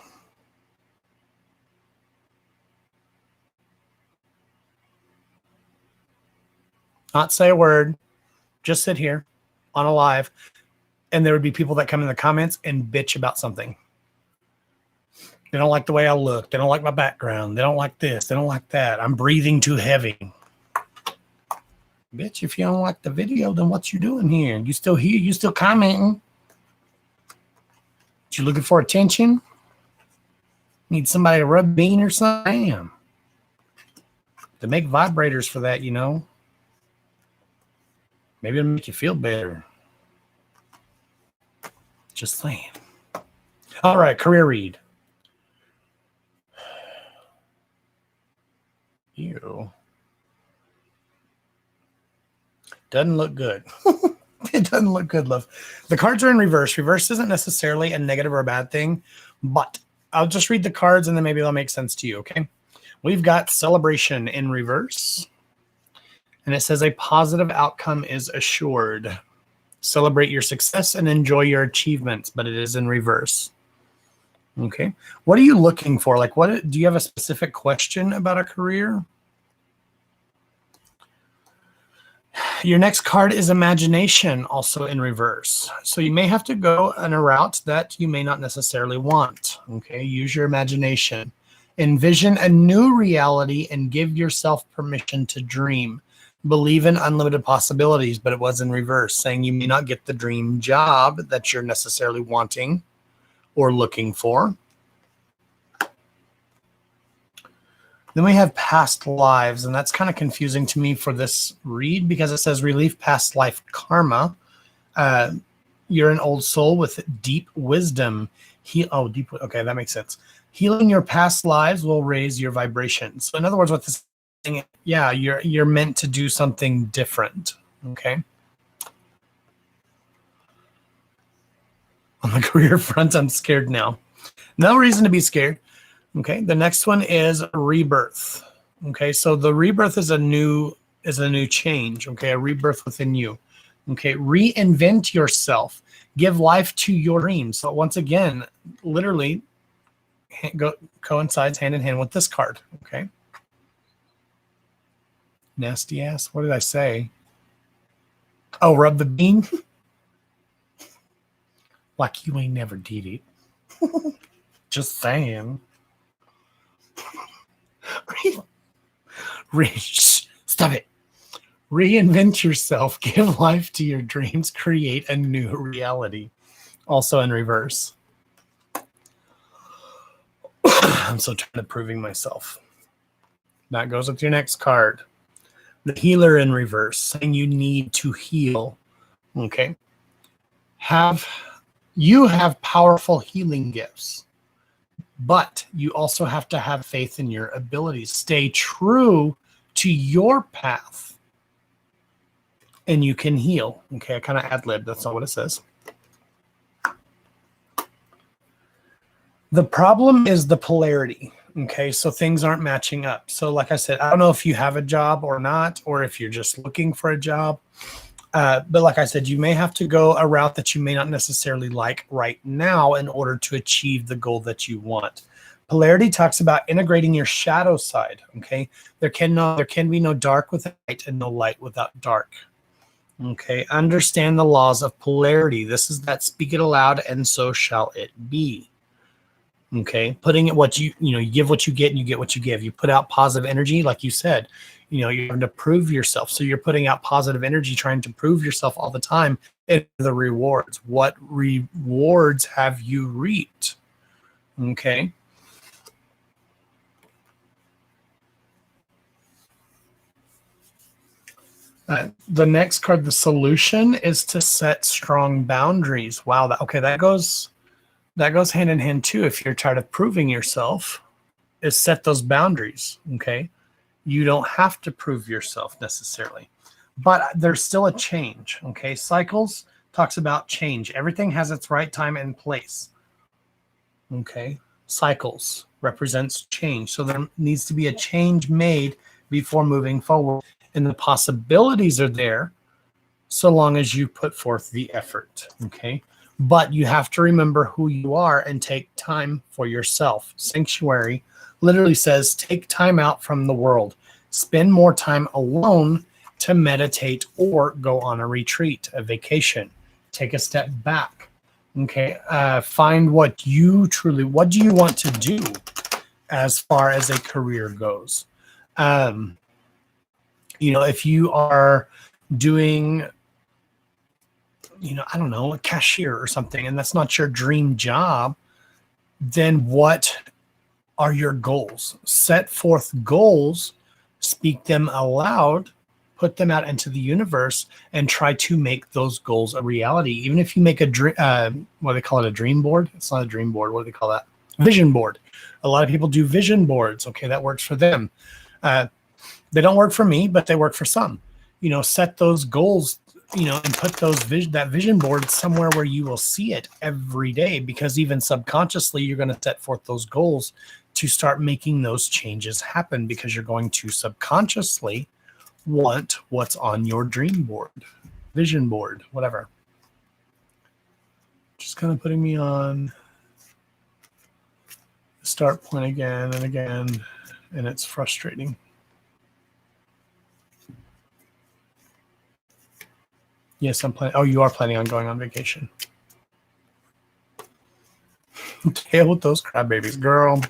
Not say a word. Just sit here on a live. And there would be people that come in the comments and bitch about something. They don't like the way I look. They don't like my background. They don't like this. They don't like that. I'm breathing too heavy. Bitch, if you don't like the video, then what you doing here? You still here? You still commenting? You looking for attention? Need somebody to rub bean or something? Damn. They make vibrators for that, you know. Maybe it'll make you feel better. Just saying. All right, career read. Ew. Doesn't look good. It doesn't look good, love. The cards are in reverse. Reverse isn't necessarily a negative or a bad thing, but I'll just read the cards and then maybe they'll make sense to you, okay? We've got celebration in reverse. And it says a positive outcome is assured. Celebrate your success and enjoy your achievements, but it is in reverse. Okay. What are you looking for? Like, do you have a specific question about a career? Your next card is imagination, also in reverse. So you may have to go on a route that you may not necessarily want. Okay. Use your imagination. Envision a new reality and give yourself permission to dream. Believe in unlimited possibilities, but it was in reverse, saying you may not get the dream job that you're necessarily wanting or looking for. Then we have past lives, and that's kind of confusing to me for this read because it says relieve past life karma. You're an old soul with deep wisdom. Okay, that makes sense. Healing your past lives will raise your vibration. So in other words, what this thing, yeah, you're meant to do something different. Okay. On the career front, I'm scared now. No reason to be scared. Okay, the next one is rebirth. Okay, so the rebirth is a new change. Okay, a rebirth within you. Okay, reinvent yourself. Give life to your dreams. So once again, literally coincides hand in hand with this card. Okay. Nasty ass. What did I say? Oh, rub the bean. Like you ain't never did it. Just saying. Stop it. Reinvent yourself. Give life to your dreams. Create a new reality. Also in reverse. I'm so tired of proving myself. That goes with your next card. The healer in reverse, saying you need to heal. Okay. You have powerful healing gifts, but you also have to have faith in your abilities. Stay true to your path, and you can heal. Okay, I kind of ad-libbed. That's not what it says. The problem is the polarity. Okay, so things aren't matching up. So like I said, I don't know if you have a job or not, or if you're just looking for a job. But like I said, you may have to go a route that you may not necessarily like right now in order to achieve the goal that you want. Polarity talks about integrating your shadow side. Okay, there can be no dark without light and no light without dark. Okay, understand the laws of polarity. This is that speak it aloud and so shall it be. Okay, putting it what you give what you get and you get what you give. You put out positive energy, like you said, you're having to prove yourself. So you're putting out positive energy, trying to prove yourself all the time. And the rewards. What rewards have you reaped? Okay. The next card, the solution, is to set strong boundaries. Wow. That goes hand in hand too. If you're tired of proving yourself, is set those boundaries. Okay. You don't have to prove yourself necessarily, but there's still a change. Okay. Cycles talks about change. Everything has its right time and place. Okay. Cycles represents change. So there needs to be a change made before moving forward. And the possibilities are there so long as you put forth the effort. Okay. But you have to remember who you are and take time for yourself. Sanctuary literally says, take time out from the world. Spend more time alone to meditate or go on a retreat, a vacation. Take a step back. Okay. Find what do you want to do as far as a career goes? If you are doing I don't know, a cashier or something, and that's not your dream job, then what are your goals? Set forth goals, speak them aloud, put them out into the universe, and try to make those goals a reality. Even if you make a dream, what do they call it, a dream board? It's not a dream board. What do they call that? Vision board. A lot of people do vision boards. Okay, that works for them. They don't work for me, but they work for some. Set those goals, and put that vision board somewhere where you will see it every day, because even subconsciously, you're going to set forth those goals to start making those changes happen, because you're going to subconsciously want what's on your dream board, vision board, whatever. Just kind of putting me on the start point again and again, and it's frustrating. Yes, I'm planning. Oh, you are planning on going on vacation. Tail with those crybabies, girl.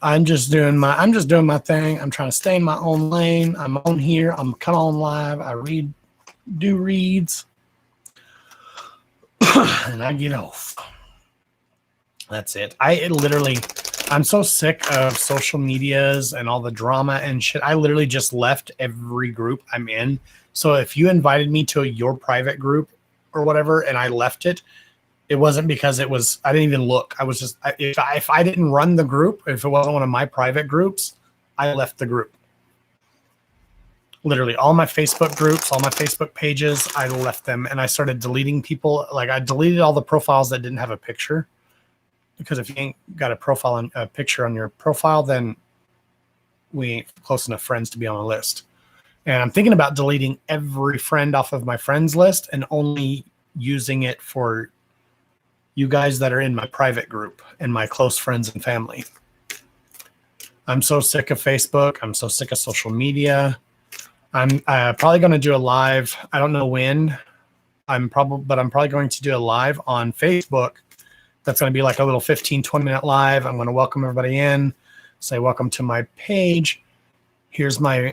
I'm just doing my thing. I'm trying to stay in my own lane. I'm on here. I'm kind of on live. I do reads, and I get off. That's it. I'm so sick of social medias and all the drama and shit. I literally just left every group I'm in. So if you invited me to your private group or whatever, and I left it, it wasn't because I didn't even look. I was just, if I didn't run the group, if it wasn't one of my private groups, I left the group. Literally all my Facebook groups, all my Facebook pages, I left them, and I started deleting people. Like I deleted all the profiles that didn't have a picture. because if you ain't got a profile and a picture on your profile, then we ain't close enough friends to be on a list. And I'm thinking about deleting every friend off of my friends list and only using it for you guys that are in my private group and my close friends and family. I'm so sick of Facebook. I'm so sick of social media. I'm probably going to do a live. I don't know when. But I'm probably going to do a live on Facebook. That's going to be like a little 15, 20-minute live. I'm going to welcome everybody in, say welcome to my page. Here's my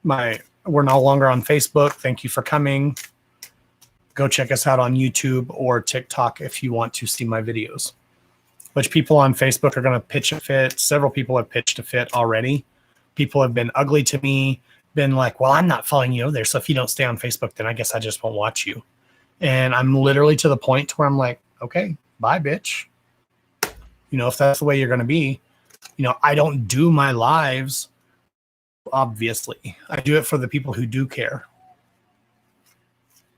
we're no longer on Facebook. Thank you for coming. Go check us out on YouTube or TikTok if you want to see my videos. Which people on Facebook are going to pitch a fit. Several people have pitched a fit already. People have been ugly to me, been like, well, I'm not following you there. So if you don't stay on Facebook, then I guess I just won't watch you. And I'm literally to the point where I'm like, okay, bye, bitch. You know, if that's the way you're going to be, you know, I don't do my lives, obviously. I do it for the people who do care.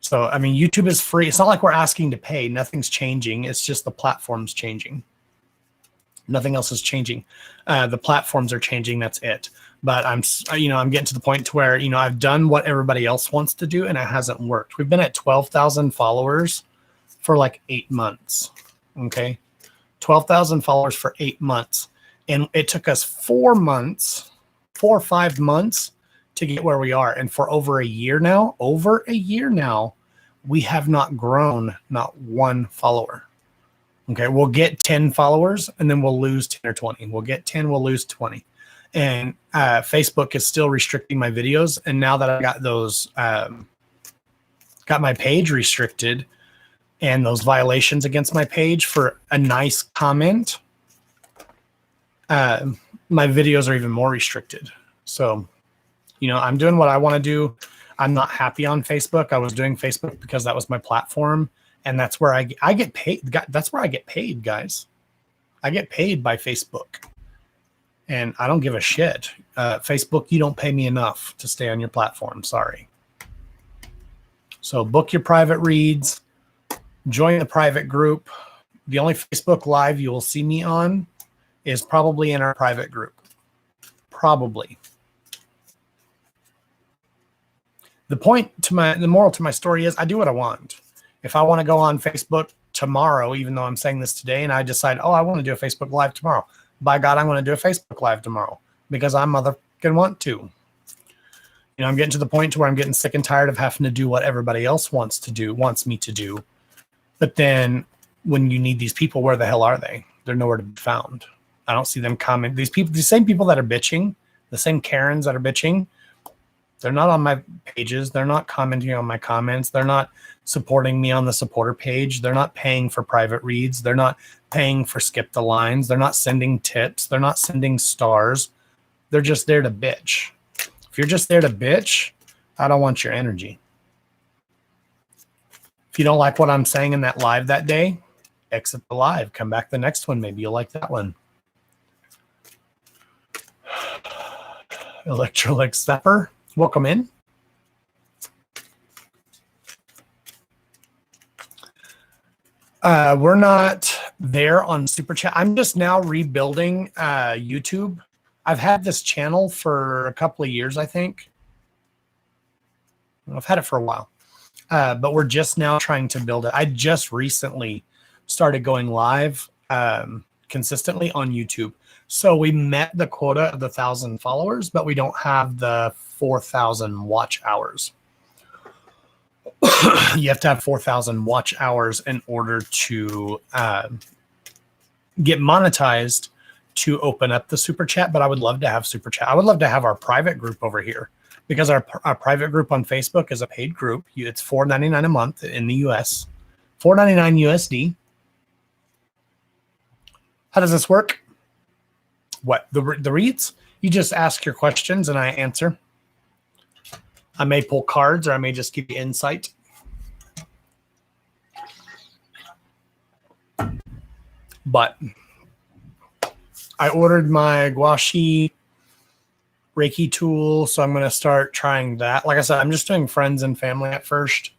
So, I mean, YouTube is free. It's not like we're asking to pay. Nothing's changing. It's just the platform's changing. Nothing else is changing. The platforms are changing. That's it. But I'm getting to the point to where, you know, I've done what everybody else wants to do and it hasn't worked. We've been at 12,000 followers for like 8 months. Okay. 12,000 followers for 8 months. And it took us 4 or 5 months to get where we are. And for over a year now, we have not grown, not one follower. Okay, we'll get 10 followers and then we'll lose 10 or 20. We'll get 10, we'll lose 20. And Facebook is still restricting my videos. And now that I got those, got my page restricted and those violations against my page for a nice comment, my videos are even more restricted. So, you know, I'm doing what I want to do. I'm not happy on Facebook. I was doing Facebook because that was my platform. And that's where I get paid. That's where I get paid, guys. I get paid by Facebook. And I don't give a shit. Facebook, you don't pay me enough to stay on your platform. Sorry. So book your private reads. Join the private group. The only Facebook Live you will see me on is probably in our private group. Probably. The moral to my story is I do what I want. If I want to go on Facebook tomorrow, even though I'm saying this today, and I decide, oh, I want to do a Facebook Live tomorrow. By God, I'm going to do a Facebook Live tomorrow because I motherfucking want to. You know, I'm getting to the point to where I'm getting sick and tired of having to do what everybody else wants me to do. But then when you need these people, where the hell are they? They're nowhere to be found. I don't see them comment. These same people that are bitching, the same Karens that are bitching, they're not on my pages. They're not commenting on my comments. They're not supporting me on the supporter page. They're not paying for private reads. They're not paying for skip the lines. They're not sending tips. They're not sending stars. They're just there to bitch. If you're just there to bitch, I don't want your energy. If you don't like what I'm saying in that live that day, exit the live. Come back the next one. Maybe you'll like that one. Electrolyte Stepper, welcome in. We're not there on Super Chat. I'm just now rebuilding YouTube. I've had this channel for a couple of years, I think. I've had it for a while. But we're just now trying to build it. I just recently started going live consistently on YouTube. So we met the quota of the 1,000 followers, but we don't have the 4,000 watch hours. You have to have 4,000 watch hours in order to get monetized to open up the Super Chat. But I would love to have Super Chat. I would love to have our private group over here, because our private group on Facebook is a paid group. It's $4.99 a month in the US, $4.99 USD. How does this work? What, the reads? You just ask your questions and I answer. I may pull cards or I may just give you insight. But I ordered my gouache Reiki tool, so I'm going to start trying that. Like I said, I'm just doing friends and family at first,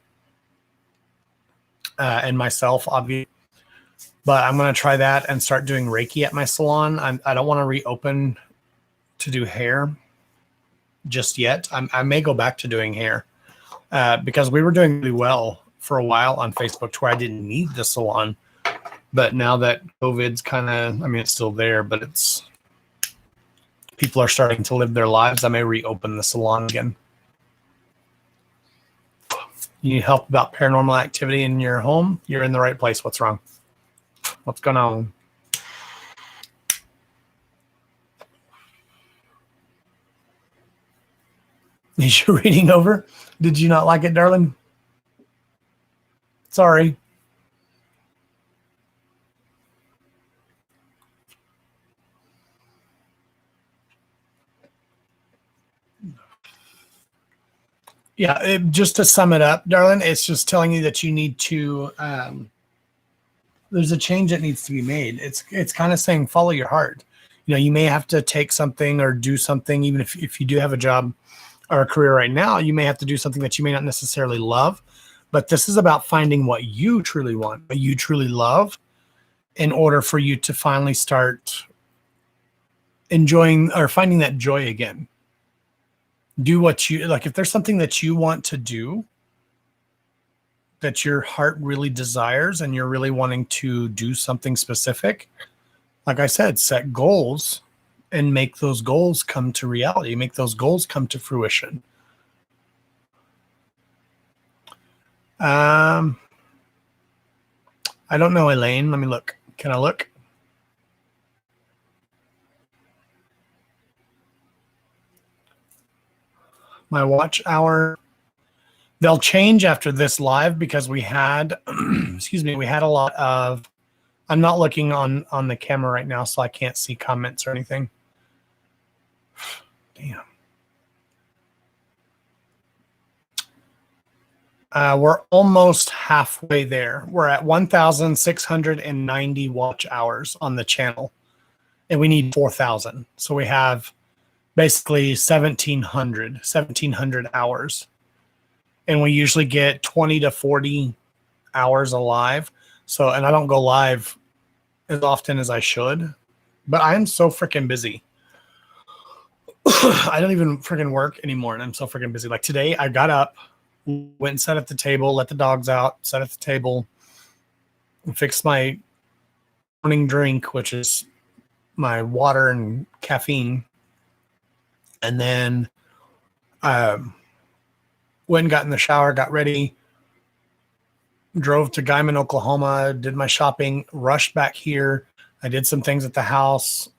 and myself, obviously. But I'm going to try that and start doing Reiki at my salon. I don't want to reopen to do hair just yet. I may go back to doing hair because we were doing really well for a while on Facebook to where I didn't need the salon. But now that COVID's kind of, I mean, it's still there, but it's, people are starting to live their lives. I may reopen the salon again. You need help about paranormal activity in your home? You're in the right place. What's wrong? What's going on? Is your reading over? Did you not like it, darling? Sorry. Yeah, just to sum it up, darling, it's just telling you that you need to, there's a change that needs to be made. It's kind of saying follow your heart. You know, you may have to take something or do something, even if you do have a job or a career right now, you may have to do something that you may not necessarily love. But this is about finding what you truly want, what you truly love, in order for you to finally start enjoying or finding that joy again. Do what you like. If there's something that you want to do that your heart really desires and you're really wanting to do something specific, like I said, set goals and make those goals come to reality, make those goals come to fruition. I don't know, Elaine. Let me look. Can I look? My watch hour. They'll change after this live because we had, excuse me, we had a lot of, I'm not looking on the camera right now, so I can't see comments or anything. Damn. We're almost halfway there. We're at 1,690 watch hours on the channel, and we need 4,000. So we have basically 1,700 hours. And we usually get 20 to 40 hours alive. So, and I don't go live as often as I should, but I am so freaking busy. I don't even freaking work anymore, and I'm so freaking busy. Like today, I got up, went and sat at the table, let the dogs out, sat at the table, and fixed my morning drink, which is my water and caffeine. And then went and got in the shower, got ready, drove to Guyman, Oklahoma, did my shopping, rushed back here. I did some things at the house,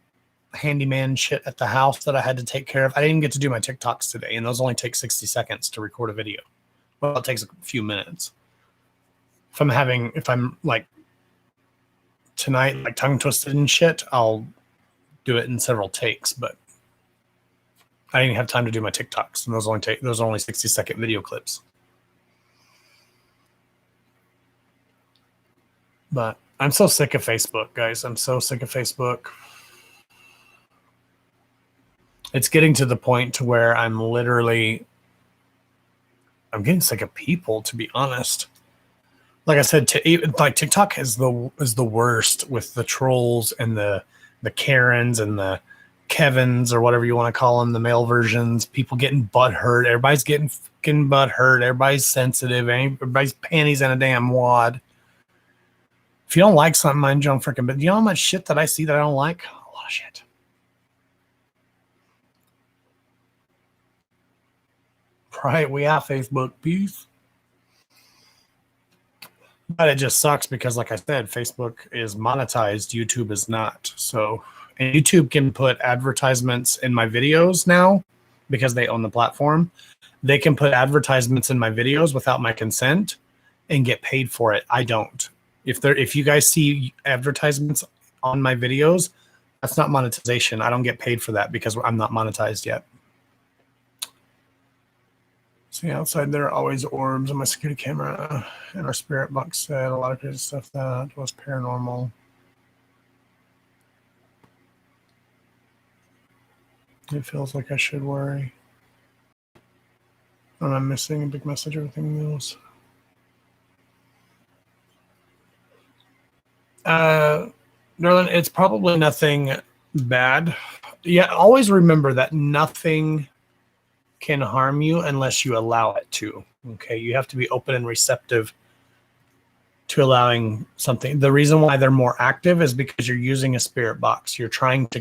handyman shit at the house that I had to take care of. I didn't get to do my TikToks today, and those only take 60 seconds to record a video. Well, it takes a few minutes. If I'm like tonight, like tongue twisted and shit, I'll do it in several takes, but I didn't have time to do my TikToks, and those are only 60-second video clips. But I'm so sick of Facebook, guys. I'm so sick of Facebook. It's getting to the point to where I'm getting sick of people, to be honest. Like I said, like TikTok is the worst with the trolls and the Karens and the Kevins or whatever you want to call them, the male versions. People getting butthurt. Everybody's getting fucking butthurt. Everybody's sensitive. Everybody's panties in a damn wad. If you don't like something, mind your own freaking. But you know how much shit that I see that I don't like? A lot of shit. Right, we have Facebook. Peace. But it just sucks because, like I said, Facebook is monetized. YouTube is not. So, and YouTube can put advertisements in my videos now because they own the platform. They can put advertisements in my videos without my consent and get paid for it. I don't. If you guys see advertisements on my videos, that's not monetization. I don't get paid for that because I'm not monetized yet. See, outside there are always orbs on my security camera, and our spirit box said a lot of crazy stuff that was paranormal. It feels like I should worry. And I'm missing a big message, everything else. Darlin, it's probably nothing bad. Yeah, always remember that nothing can harm you unless you allow it to. Okay, you have to be open and receptive to allowing something. The reason why they're more active is because you're using a spirit box. You're trying to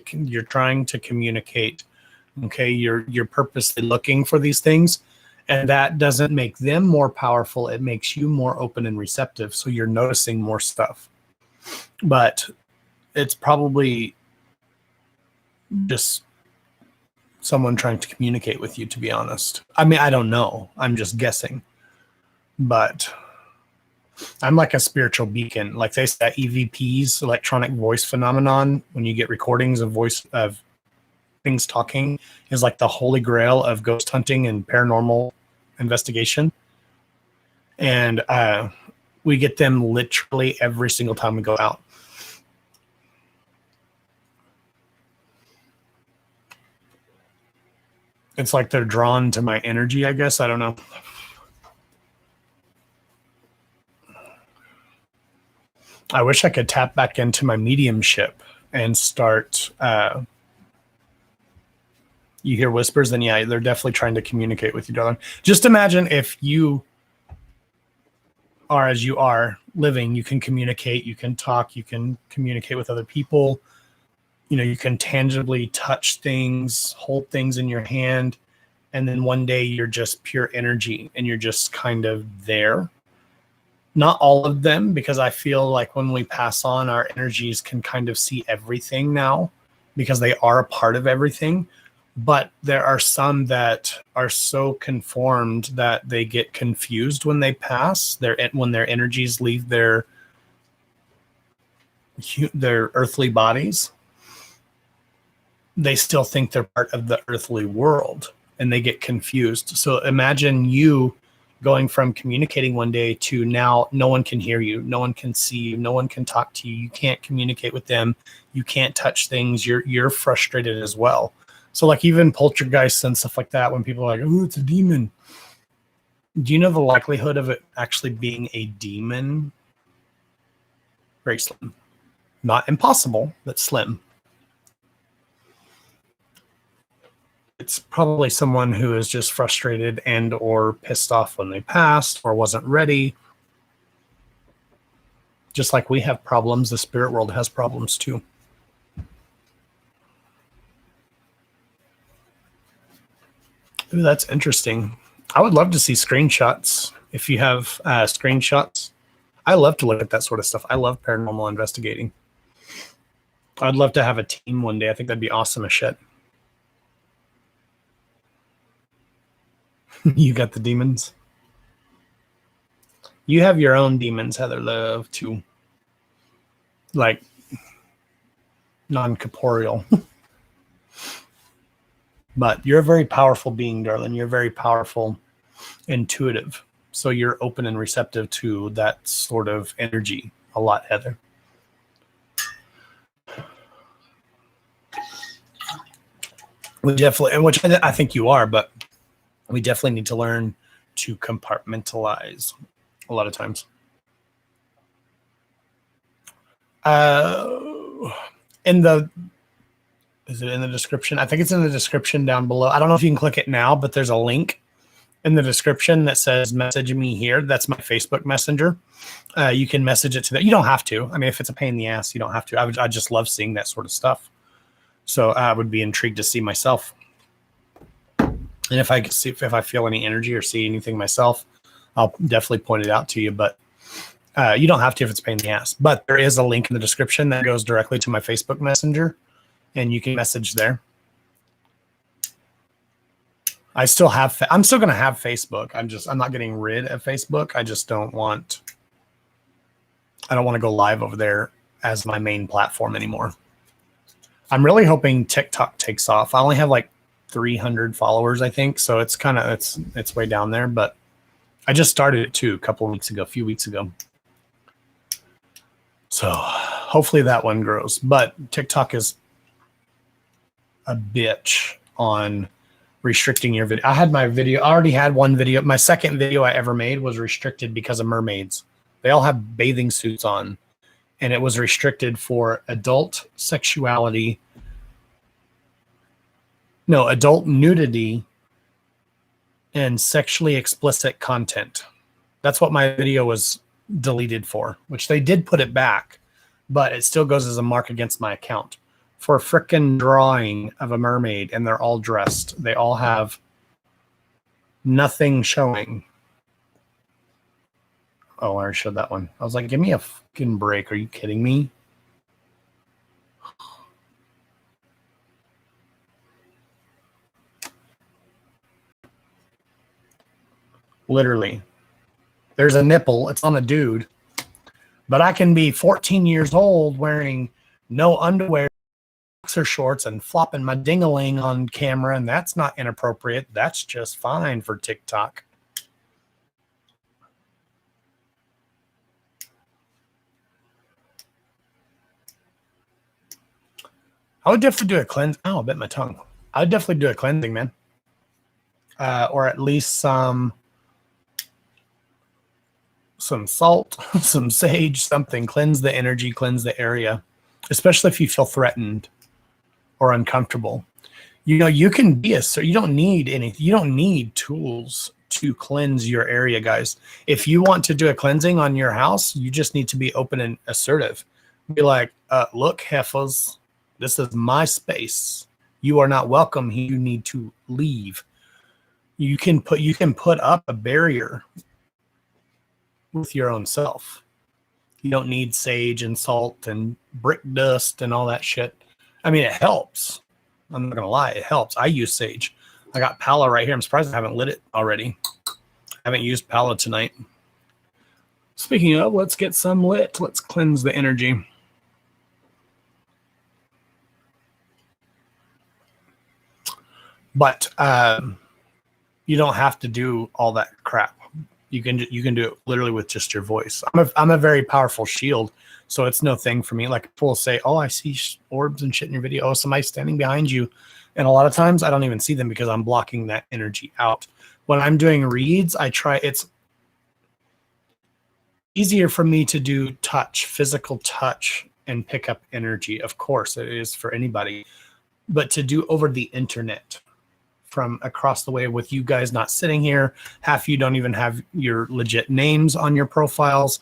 communicate. Okay, you're purposely looking for these things, and that doesn't make them more powerful. It makes you more open and receptive, so you're noticing more stuff. But it's probably just someone trying to communicate with you, to be honest. I mean, I don't know. I'm just guessing. But I'm like a spiritual beacon. Like they say that EVPs, electronic voice phenomenon, when you get recordings of voice of things talking, is like the holy grail of ghost hunting and paranormal investigation. And we get them literally every single time we go out. It's like they're drawn to my energy, I guess. I don't know. I wish I could tap back into my mediumship and start. You hear whispers, then yeah, they're definitely trying to communicate with you, darling. Just imagine if you are as you are living, you can communicate, you can talk, you can communicate with other people. You know, you can tangibly touch things, hold things in your hand, and then one day you're just pure energy and you're just kind of there. Not all of them, because I feel like when we pass on, our energies can kind of see everything now because they are a part of everything. But there are some that are so conformed that they get confused when they pass. When their energies leave their earthly bodies, they still think they're part of the earthly world and they get confused. So imagine you going from communicating one day to now no one can hear you, no one can see you, no one can talk to you, you can't communicate with them, you can't touch things, you're frustrated as well. So like even poltergeists and stuff like that, when people are like, oh, it's a demon. Do you know the likelihood of it actually being a demon? Very slim. Not impossible, but slim. It's probably someone who is just frustrated and or pissed off when they passed or wasn't ready. Just like we have problems, the spirit world has problems too. Ooh, that's interesting. I would love to see screenshots. If you have screenshots, I love to look at that sort of stuff. I love paranormal investigating. I'd love to have a team one day. I think that'd be awesome as shit. You got the demons. You have your own demons, Heather Love, too. Like non-corporeal. But you're a very powerful being, darling. You're very powerful, intuitive. So you're open and receptive to that sort of energy a lot, Heather. We definitely, and which I think you are, but we definitely need to learn to compartmentalize a lot of times. Is it in the description? I think it's in the description down below. I don't know if you can click it now, but there's a link in the description that says message me here. That's my Facebook Messenger. You can message it to that. You don't have to. I mean, if it's a pain in the ass, you don't have to. I just love seeing that sort of stuff. So I would be intrigued to see myself. And if I feel any energy or see anything myself, I'll definitely point it out to you. But you don't have to if it's a pain in the ass. But there is a link in the description that goes directly to my Facebook Messenger, and you can message there. I'm still going to have Facebook. I'm not getting rid of Facebook. I just don't want to go live over there as my main platform anymore. I'm really hoping TikTok takes off. I only have like 300 followers, I think. So it's it's way down there, but I just started it too a few weeks ago. So hopefully that one grows, but TikTok is a bitch on restricting your video. I already had one video. My second video I ever made was restricted because of mermaids. They all have bathing suits on and it was restricted for adult nudity and sexually explicit content. That's what my video was deleted for, which they did put it back, but it still goes as a mark against my account for a frickin' drawing of a mermaid, and they're all dressed. They all have nothing showing. Oh, I already showed that one. I was like, give me a fucking break. Are you kidding me? Literally. There's a nipple. It's on a dude. But I can be 14 years old wearing no underwear, boxer shorts, and flopping my ding-a-ling on camera, and that's not inappropriate. That's just fine for TikTok. I would definitely do a cleanse. Oh, I bit my tongue. I would definitely do a cleansing, man. Or at least some salt, some sage, something. Cleanse the energy, cleanse the area, especially if you feel threatened or uncomfortable. You know, you can be you don't need anything. You don't need tools to cleanse your area, guys. If you want to do a cleansing on your house, you just need to be open and assertive. Be like, look, heifers, this is my space. You are not welcome. You need to leave. You can put up a barrier with your own self. You don't need sage and salt and brick dust and all that shit. I mean, it helps. I'm not gonna lie, it helps. I use sage. I got palo right here. I'm surprised I haven't lit it already. I haven't used palo tonight. Speaking of, let's get some lit. Let's cleanse the energy. But you don't have to do all that crap. You can do it literally with just your voice. I'm a very powerful shield, so it's no thing for me. Like people will say, "Oh, I see orbs and shit in your video. Oh, somebody's standing behind you," and a lot of times I don't even see them because I'm blocking that energy out. When I'm doing reads, it's easier for me to do touch, physical touch, and pick up energy. Of course, it is for anybody, but to do over the internet from across the way with you guys not sitting here, half you don't even have your legit names on your profiles.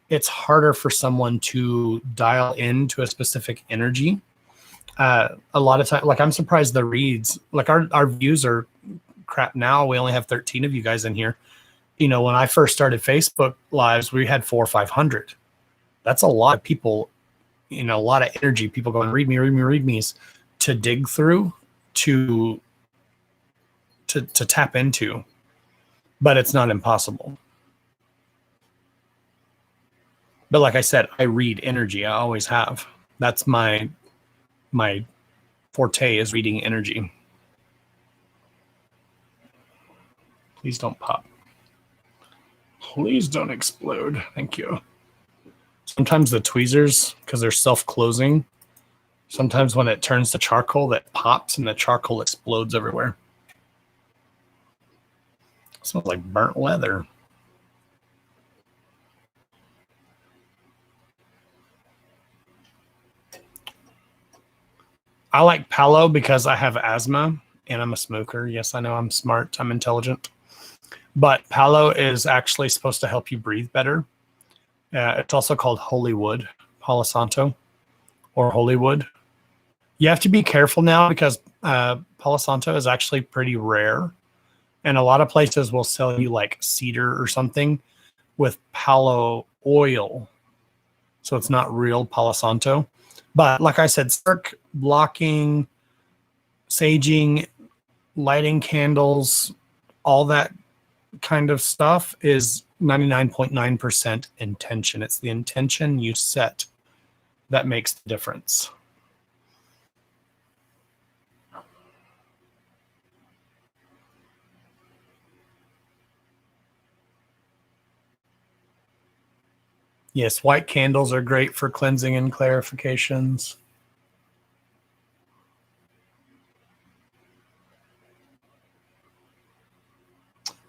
It's harder for someone to dial into a specific energy. A lot of time, like I'm surprised the reads, like our views are crap now. We only have 13 of you guys in here. You know, when I first started Facebook lives, we had 400 or 500. That's a lot of people, you know, a lot of energy. People going, read me's to dig through, to tap into, but it's not impossible. But like I said, I read energy. I always have. That's my forte, is reading energy. Please don't pop. Please don't explode. Thank you. Sometimes the tweezers, because they're self-closing, sometimes when it turns to charcoal, that pops and the charcoal explodes everywhere. It smells like burnt leather. I like palo because I have asthma and I'm a smoker. Yes, I know I'm smart. I'm intelligent. But palo is actually supposed to help you breathe better. It's also called holy wood, Palo Santo, or holy wood. You have to be careful now because Palo Santo is actually pretty rare. And a lot of places will sell you like cedar or something with palo oil. So it's not real Palo Santo. But like I said, circ, blocking, saging, lighting candles, all that kind of stuff is 99.9% intention. It's the intention you set that makes the difference. Yes, white candles are great for cleansing and clarifications.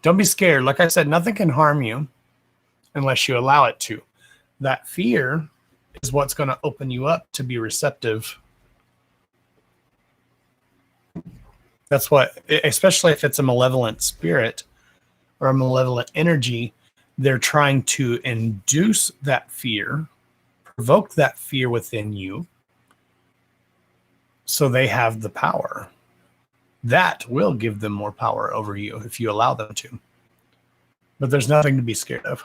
Don't be scared. Like I said, nothing can harm you unless you allow it to. That fear is what's going to open you up to be receptive. That's what, especially if it's a malevolent spirit or a malevolent energy, they're trying to induce that fear, provoke that fear within you, so they have the power. That will give them more power over you if you allow them to. But there's nothing to be scared of.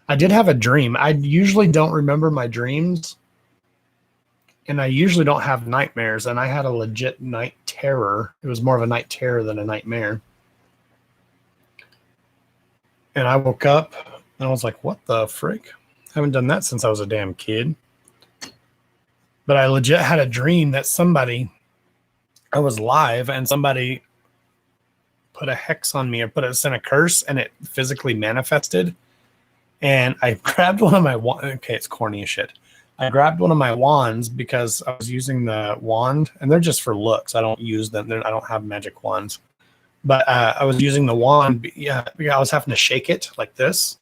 I did have a dream. I usually don't remember my dreams, and I usually don't have nightmares, and I had a legit night terror. It was more of a night terror than a nightmare. And I woke up, and I was like, what the frick? I haven't done that since I was a damn kid. But I legit had a dream that I was live, and somebody put a hex on me, or sent a curse, and it physically manifested. And I grabbed one of my wands. Okay, it's corny as shit. I grabbed one of my wands because I was using the wand, and they're just for looks. I don't use them. I don't have magic wands. But I was using the wand. Yeah, I was having to shake it like this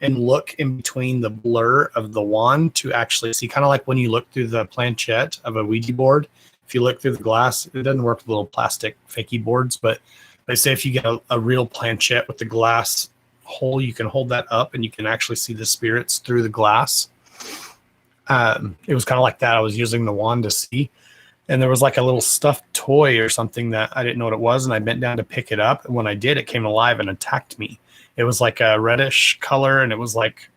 and look in between the blur of the wand to actually see, kind of like when you look through the planchette of a Ouija board. If you look through the glass, it doesn't work with little plastic fakey boards, but they say if you get a real planchette with the glass hole, you can hold that up and you can actually see the spirits through the glass. It was kind of like that. I was using the wand to see, and there was like a little stuffed toy or something that I didn't know what it was, and I bent down to pick it up, and when I did, it came alive and attacked me. It was like a reddish color, and it was like,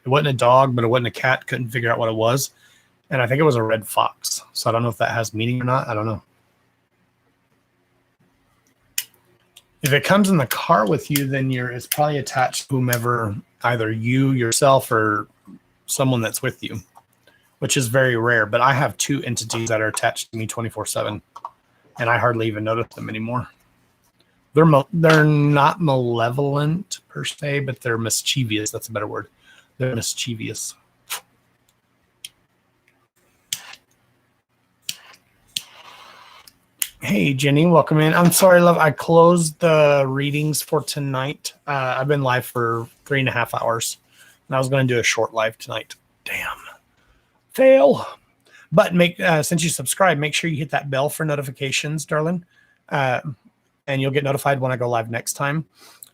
it wasn't a dog, but it wasn't a cat. Couldn't figure out what it was, and I think it was a red fox. So I don't know if that has meaning or not. I don't know. If it comes in the car with you, then it's probably attached to whomever, either you yourself or someone that's with you, which is very rare. But I have two entities that are attached to me 24/7, and I hardly even notice them anymore. They're not malevolent per se, but they're mischievous. That's a better word. They're mischievous. Hey, Jenny, welcome in. I'm sorry, love. I closed the readings for tonight. I've been live for 3.5 hours, and I was going to do a short live tonight. Damn. Fail. But since you subscribe, make sure you hit that bell for notifications, darling, and you'll get notified when I go live next time.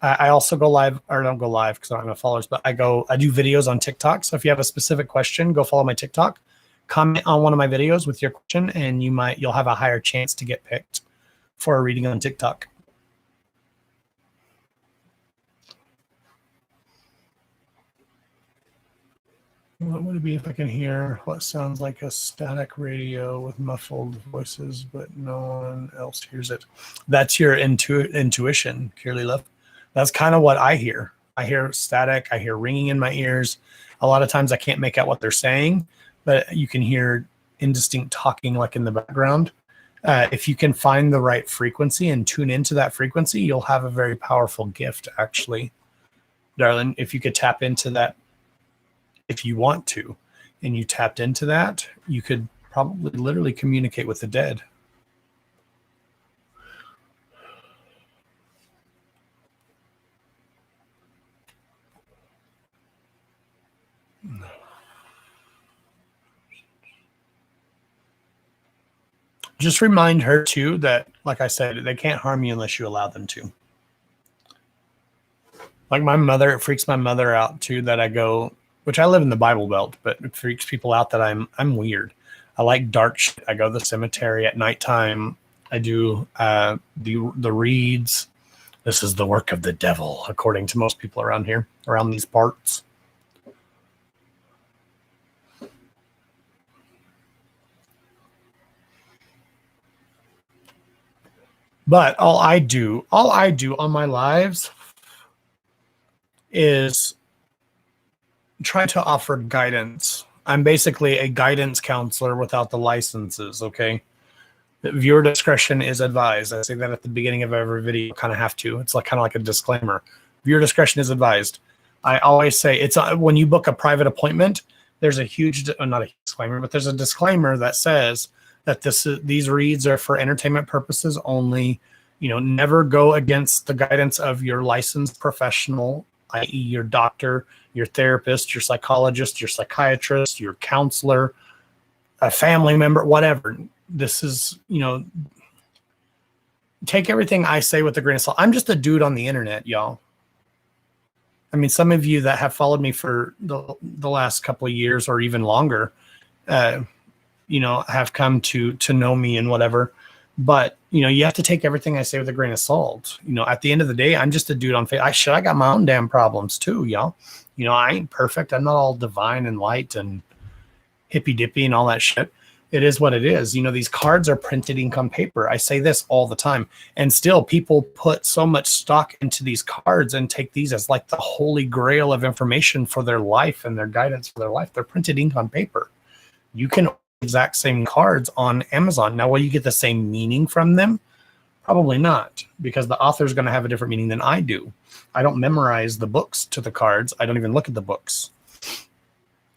I also go live, or don't go live because I don't have enough followers, but I do videos on TikTok. So if you have a specific question, go follow my TikTok. Comment on one of my videos with your question, and you'll have a higher chance to get picked for a reading on TikTok. What would it be if I can hear what sounds like a static radio with muffled voices, but no one else hears it? That's your intuition, Kirly Love. That's kind of what I hear. I hear static. I hear ringing in my ears. A lot of times I can't make out what they're saying, but you can hear indistinct talking like in the background. If you can find the right frequency and tune into that frequency, you'll have a very powerful gift, actually, darling. If you could tap into that, if you want to, and you tapped into that, you could probably literally communicate with the dead. Just remind her, too, that, like I said, they can't harm you unless you allow them to. Like my mother, it freaks my mother out, too, that I go, which I live in the Bible Belt, but it freaks people out that I'm weird. I like dark shit. I go to the cemetery at nighttime. I do the reads. This is the work of the devil, according to most people around here, around these parts. But all I do on my lives is try to offer guidance. I'm basically a guidance counselor without the licenses, okay? Viewer discretion is advised. I say that at the beginning of every video, kind of have to. It's like kind of like a disclaimer. Viewer discretion is advised. I always say it's when you book a private appointment, there's a huge, not a disclaimer, but there's a disclaimer that says that these reads are for entertainment purposes only. Never go against the guidance of your licensed professional, i.e. your doctor, your therapist, your psychologist, your psychiatrist, your counselor, a family member, whatever. This is, take everything I say with a grain of salt. I'm just a dude on the internet, y'all. I mean, some of you that have followed me for the last couple of years or even longer, have come to know me and whatever. But, you have to take everything I say with a grain of salt. At the end of the day, I'm just a dude on Facebook. I got my own damn problems too, y'all. I ain't perfect. I'm not all divine and light and hippy dippy and all that shit. It is what it is. These cards are printed ink on paper. I say this all the time. And still people put so much stock into these cards and take these as like the holy grail of information for their life and their guidance for their life. They're printed ink on paper. You can order the exact same cards on Amazon. Now, will you get the same meaning from them? Probably not, because the author is going to have a different meaning than I do. I don't memorize the books to the cards. I don't even look at the books.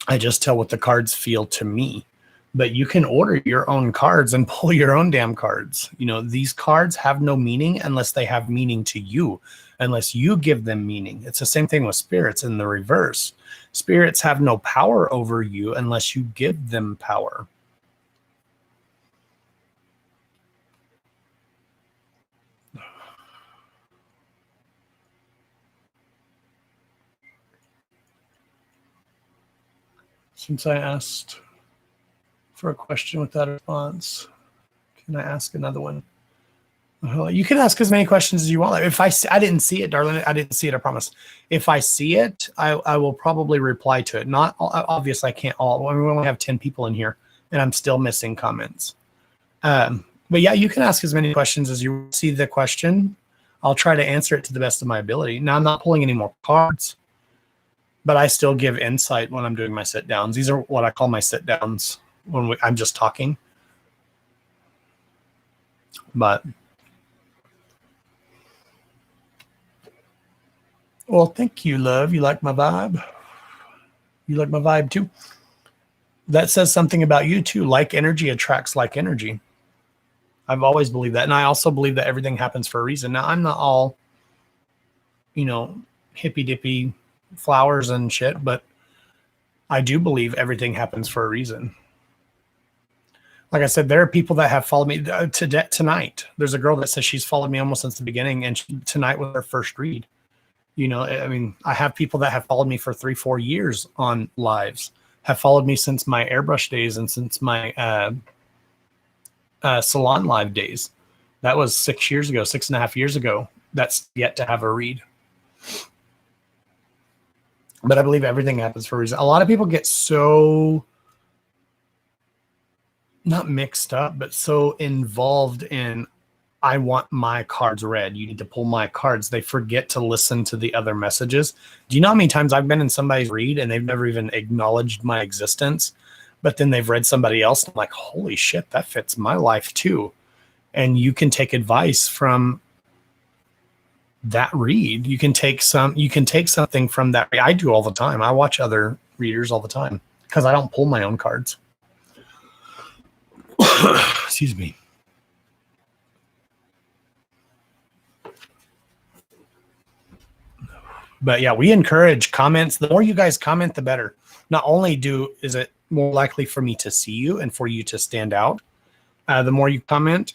I just tell what the cards feel to me. But you can order your own cards and pull your own damn cards. These cards have no meaning unless they have meaning to you, unless you give them meaning. It's the same thing with spirits in the reverse. Spirits have no power over you unless you give them power. Since I asked for a question without a response, can I ask another one? You can ask as many questions as you want. If I didn't see it, darling, I didn't see it, I promise. If I see it, I will probably reply to it. Not obviously I can't all. We only have 10 people in here and I'm still missing comments. But yeah, you can ask as many questions as you see the question. I'll try to answer it to the best of my ability. Now I'm not pulling any more cards, but I still give insight when I'm doing my sit downs. These are what I call my sit downs when I'm just talking. But well, thank you, love. You like my vibe? You like my vibe too? That says something about you too. Like energy attracts like energy. I've always believed that. And I also believe that everything happens for a reason. Now, I'm not all, hippy dippy flowers and shit, but I do believe everything happens for a reason. Like I said, there are people that have followed me tonight. There's a girl that says she's followed me almost since the beginning, and tonight was her first read. I have people that have followed me for 3-4 years on lives, have followed me since my airbrush days and since my salon live days. That was 6.5 years ago. That's yet to have a read. But I believe everything happens for a reason. A lot of people get so not mixed up, but so involved in, I want my cards read. You need to pull my cards. They forget to listen to the other messages. Do you know how many times I've been in somebody's read and they've never even acknowledged my existence, but then they've read somebody else? And I'm like, holy shit, that fits my life too. And you can take advice from that read. You can take something from that. I do all the time. I watch other readers all the time because I don't pull my own cards. Excuse me. But yeah, we encourage comments. The more you guys comment, the better. Not only is it more likely for me to see you and for you to stand out, the more you comment,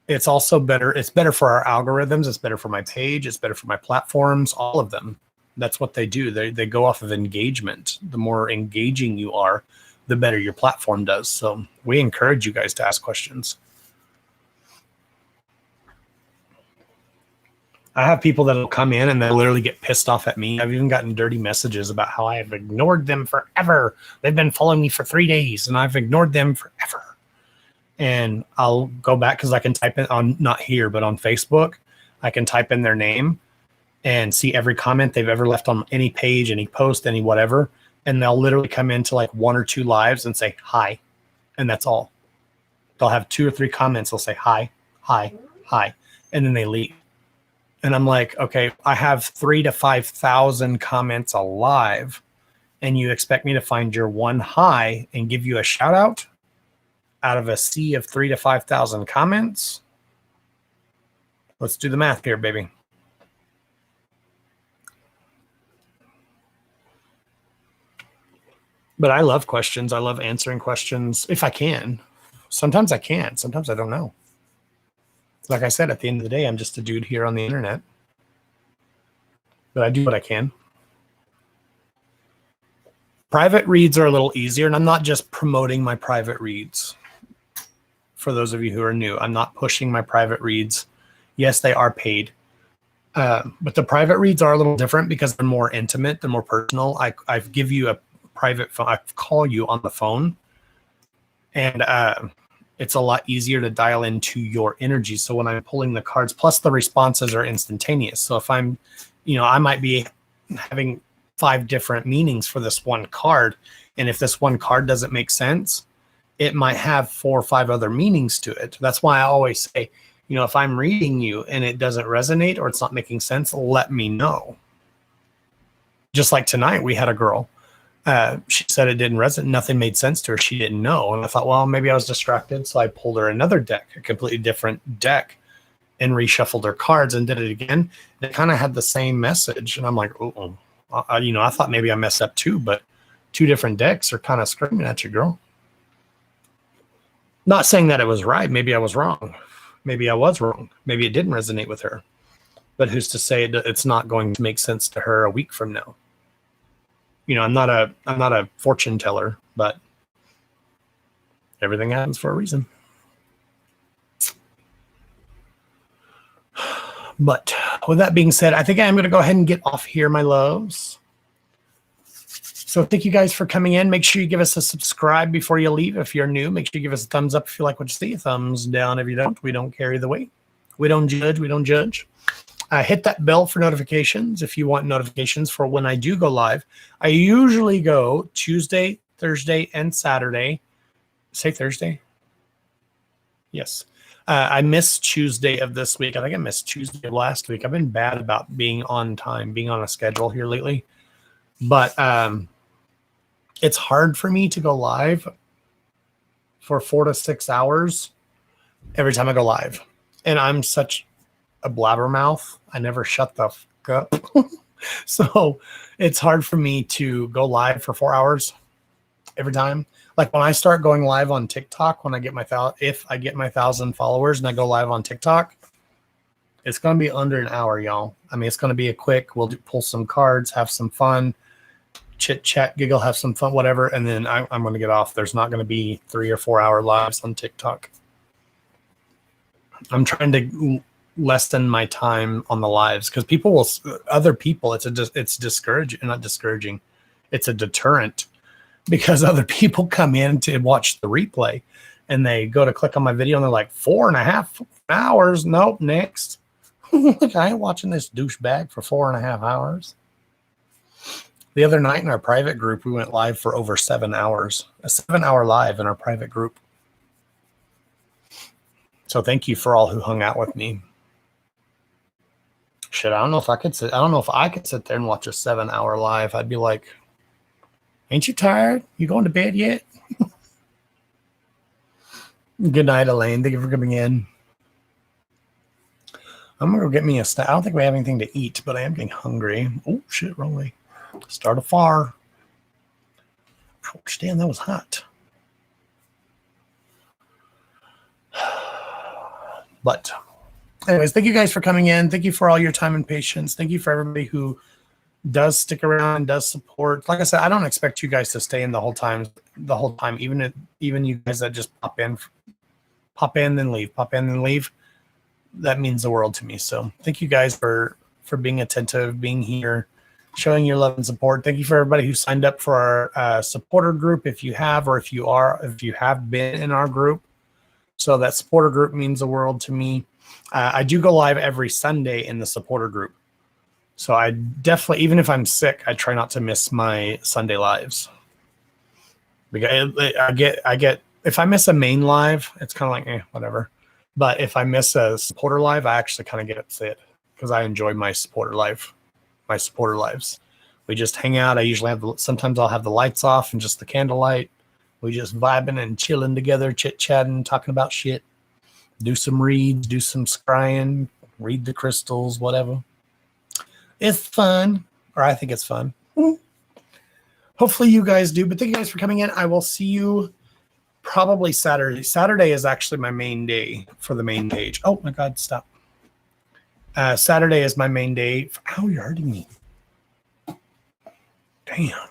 it's also better. It's better for our algorithms. It's better for my page. It's better for my platforms, all of them. That's what they do. They go off of engagement. The more engaging you are, the better your platform does. So we encourage you guys to ask questions. I have people that will come in and they'll literally get pissed off at me. I've even gotten dirty messages about how I have ignored them forever. They've been following me for 3 days and I've ignored them forever. And I'll go back because I can type in on, not here, but on Facebook, I can type in their name and see every comment they've ever left on any page, any post, any whatever. And they'll literally come into like 1 or 2 lives and say, hi. And that's all. They'll have 2 or 3 comments. They'll say, hi, hi, hi. And then they leave. And I'm like, okay, I have 3,000 to 5,000 comments alive. And you expect me to find your one hi and give you a shout out of a sea of 3,000 to 5,000 comments? Let's do the math here, baby. But I love questions. I love answering questions if I can. Sometimes I can't. Sometimes I don't know. Like I said, at the end of the day, I'm just a dude here on the internet. But I do what I can. Private reads are a little easier, and I'm not just promoting my private reads. For those of you who are new, I'm not pushing my private reads. Yes, they are paid. But the private reads are a little different because they're more intimate, they're more personal. I give you a private phone. I call you on the phone, and it's a lot easier to dial into your energy. So when I'm pulling the cards, plus the responses are instantaneous. So if I'm, I might be having 5 different meanings for this one card, and if this one card doesn't make sense, it might have 4 or 5 other meanings to it. That's why I always say, if I'm reading you and it doesn't resonate or it's not making sense, let me know. Just like tonight, we had a girl. She said it didn't resonate. Nothing made sense to her. She didn't know. And I thought, well, maybe I was distracted. So I pulled her another deck, a completely different deck, and reshuffled her cards and did it again. It kind of had the same message. And I'm like, oh, I thought maybe I messed up too, but 2 different decks are kind of screaming at you, girl. Not saying that it was right. Maybe I was wrong. Maybe I was wrong. Maybe it didn't resonate with her. But who's to say it's not going to make sense to her a week from now? I'm not a fortune teller, but everything happens for a reason. But with that being said, I think I'm going to go ahead and get off here, my loves. So thank you guys for coming in. Make sure you give us a subscribe before you leave. If you're new, make sure you give us a thumbs up if you like what you see. Thumbs down if you don't. We don't carry the weight. We don't judge. We don't judge. Hit that bell for notifications if you want notifications for when I do go live. I usually go Tuesday, Thursday, and Saturday. Say Thursday? Yes. I missed Tuesday of this week. I think I missed Tuesday of last week. I've been bad about being on time, being on a schedule here lately. But it's hard for me to go live for 4 to 6 hours every time I go live. And I'm such a blabbermouth. I never shut the fuck up. So it's hard for me to go live for 4 hours every time. Like when I start going live on TikTok, when I get if I get my 1,000 followers and I go live on TikTok, it's going to be under an hour, y'all. I mean, it's going to be a quick, we'll pull some cards, have some fun, chit chat, giggle, have some fun, whatever. And then I'm going to get off. There's not going to be 3 or 4 hour lives on TikTok. I'm trying to lessen my time on the lives because other people, it's discouraging, not discouraging. It's a deterrent because other people come in to watch the replay and they go to click on my video and they're like 4.5 hours. Nope. Next. Like I ain't watching this douchebag for 4.5 hours. The other night in our private group, we went live for over 7 hours, a 7-hour live in our private group. So thank you for all who hung out with me. Shit, I don't know if I could sit there and watch a 7-hour live. I'd be like, ain't you tired? You going to bed yet? Good night, Elaine. Thank you for coming in. I'm going to go get me a snack. I don't think we have anything to eat, but I am getting hungry. Oh, shit, wrong way. Start a fire. Ouch, damn, that was hot. But anyways, thank you guys for coming in. Thank you for all your time and patience. Thank you for everybody who does stick around, does support. Like I said, I don't expect you guys to stay in the whole time. Even you guys that just pop in, then leave, pop in, then leave. That means the world to me. So thank you guys for being attentive, being here, showing your love and support. Thank you for everybody who signed up for our supporter group. If you have, or if you have been in our group. So that supporter group means the world to me. I do go live every Sunday in the supporter group. So I definitely, even if I'm sick, I try not to miss my Sunday lives. Because I get, if I miss a main live, it's kind of like, whatever. But if I miss a supporter live, I actually kind of get upset because I enjoy my supporter lives. We just hang out. I usually sometimes I'll have the lights off and just the candlelight. We just vibing and chilling together, chit-chatting, talking about shit. Do some reads, do some scrying, read the crystals, whatever. It's fun, or I think it's fun. Hopefully you guys do, but thank you guys for coming in. I will see you probably Saturday. Saturday is actually my main day for the main page. Oh my God, stop. Saturday is my main day. Ow, you're hurting me. Damn.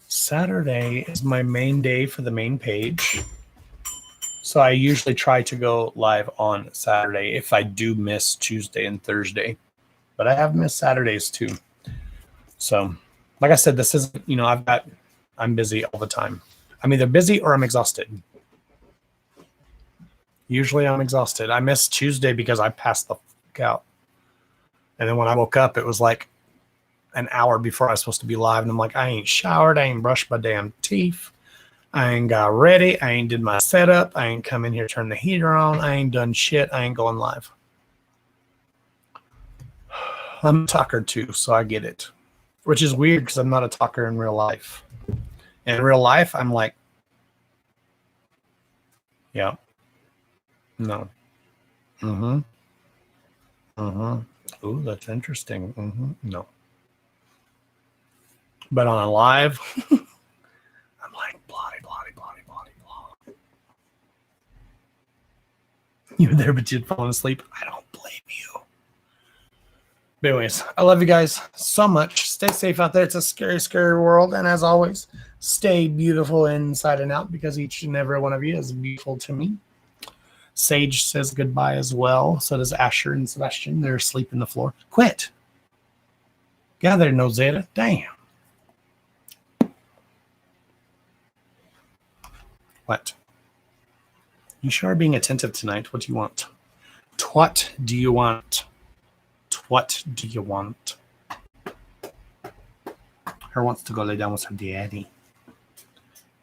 Saturday is my main day for the main page. So I usually try to go live on Saturday if I do miss Tuesday and Thursday. But I have missed Saturdays too. So, like I said, this isn't, you know, I'm busy all the time. I'm either busy or I'm exhausted. Usually I'm exhausted. I missed Tuesday because I passed the fuck out. And then when I woke up, it was like an hour before I was supposed to be live. And I'm like, I ain't showered. I ain't brushed my damn teeth. I ain't got ready. I ain't did my setup. I ain't come in here, turn the heater on. I ain't done shit. I ain't going live. I'm a talker too, so I get it. Which is weird because I'm not a talker in real life. In real life, I'm like, yeah, no. Mm-hmm. Mm-hmm. Ooh, that's interesting. Mm-hmm. No. But on a live, I'm like, blah, blah, blah, blah, blah. You were there, but you'd fallen asleep. I don't blame you. But anyways, I love you guys so much. Stay safe out there. It's a scary, scary world. And as always, stay beautiful inside and out because each and every one of you is beautiful to me. Sage says goodbye as well. So does Asher and Sebastian. They're asleep in the floor. Quit. Get out there, Nozeta. Damn. What? You sure are being attentive tonight. What do you want? What do you want? What do you want? Her wants to go lay down with her daddy.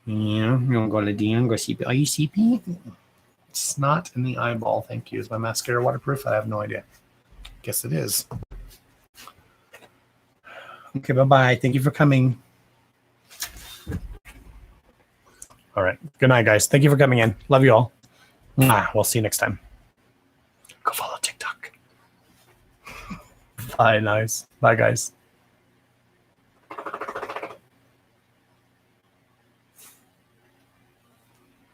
Yeah, you want to go lay down, go sleepy. Are you sleepy? It's not in the eyeball. Thank you. Is my mascara waterproof? I have no idea. Guess it is. Okay, bye-bye. Thank you for coming. All right. Good night, guys. Thank you for coming in. Love you all. We'll see you next time. Go follow TikTok. Bye, nice. Bye, guys.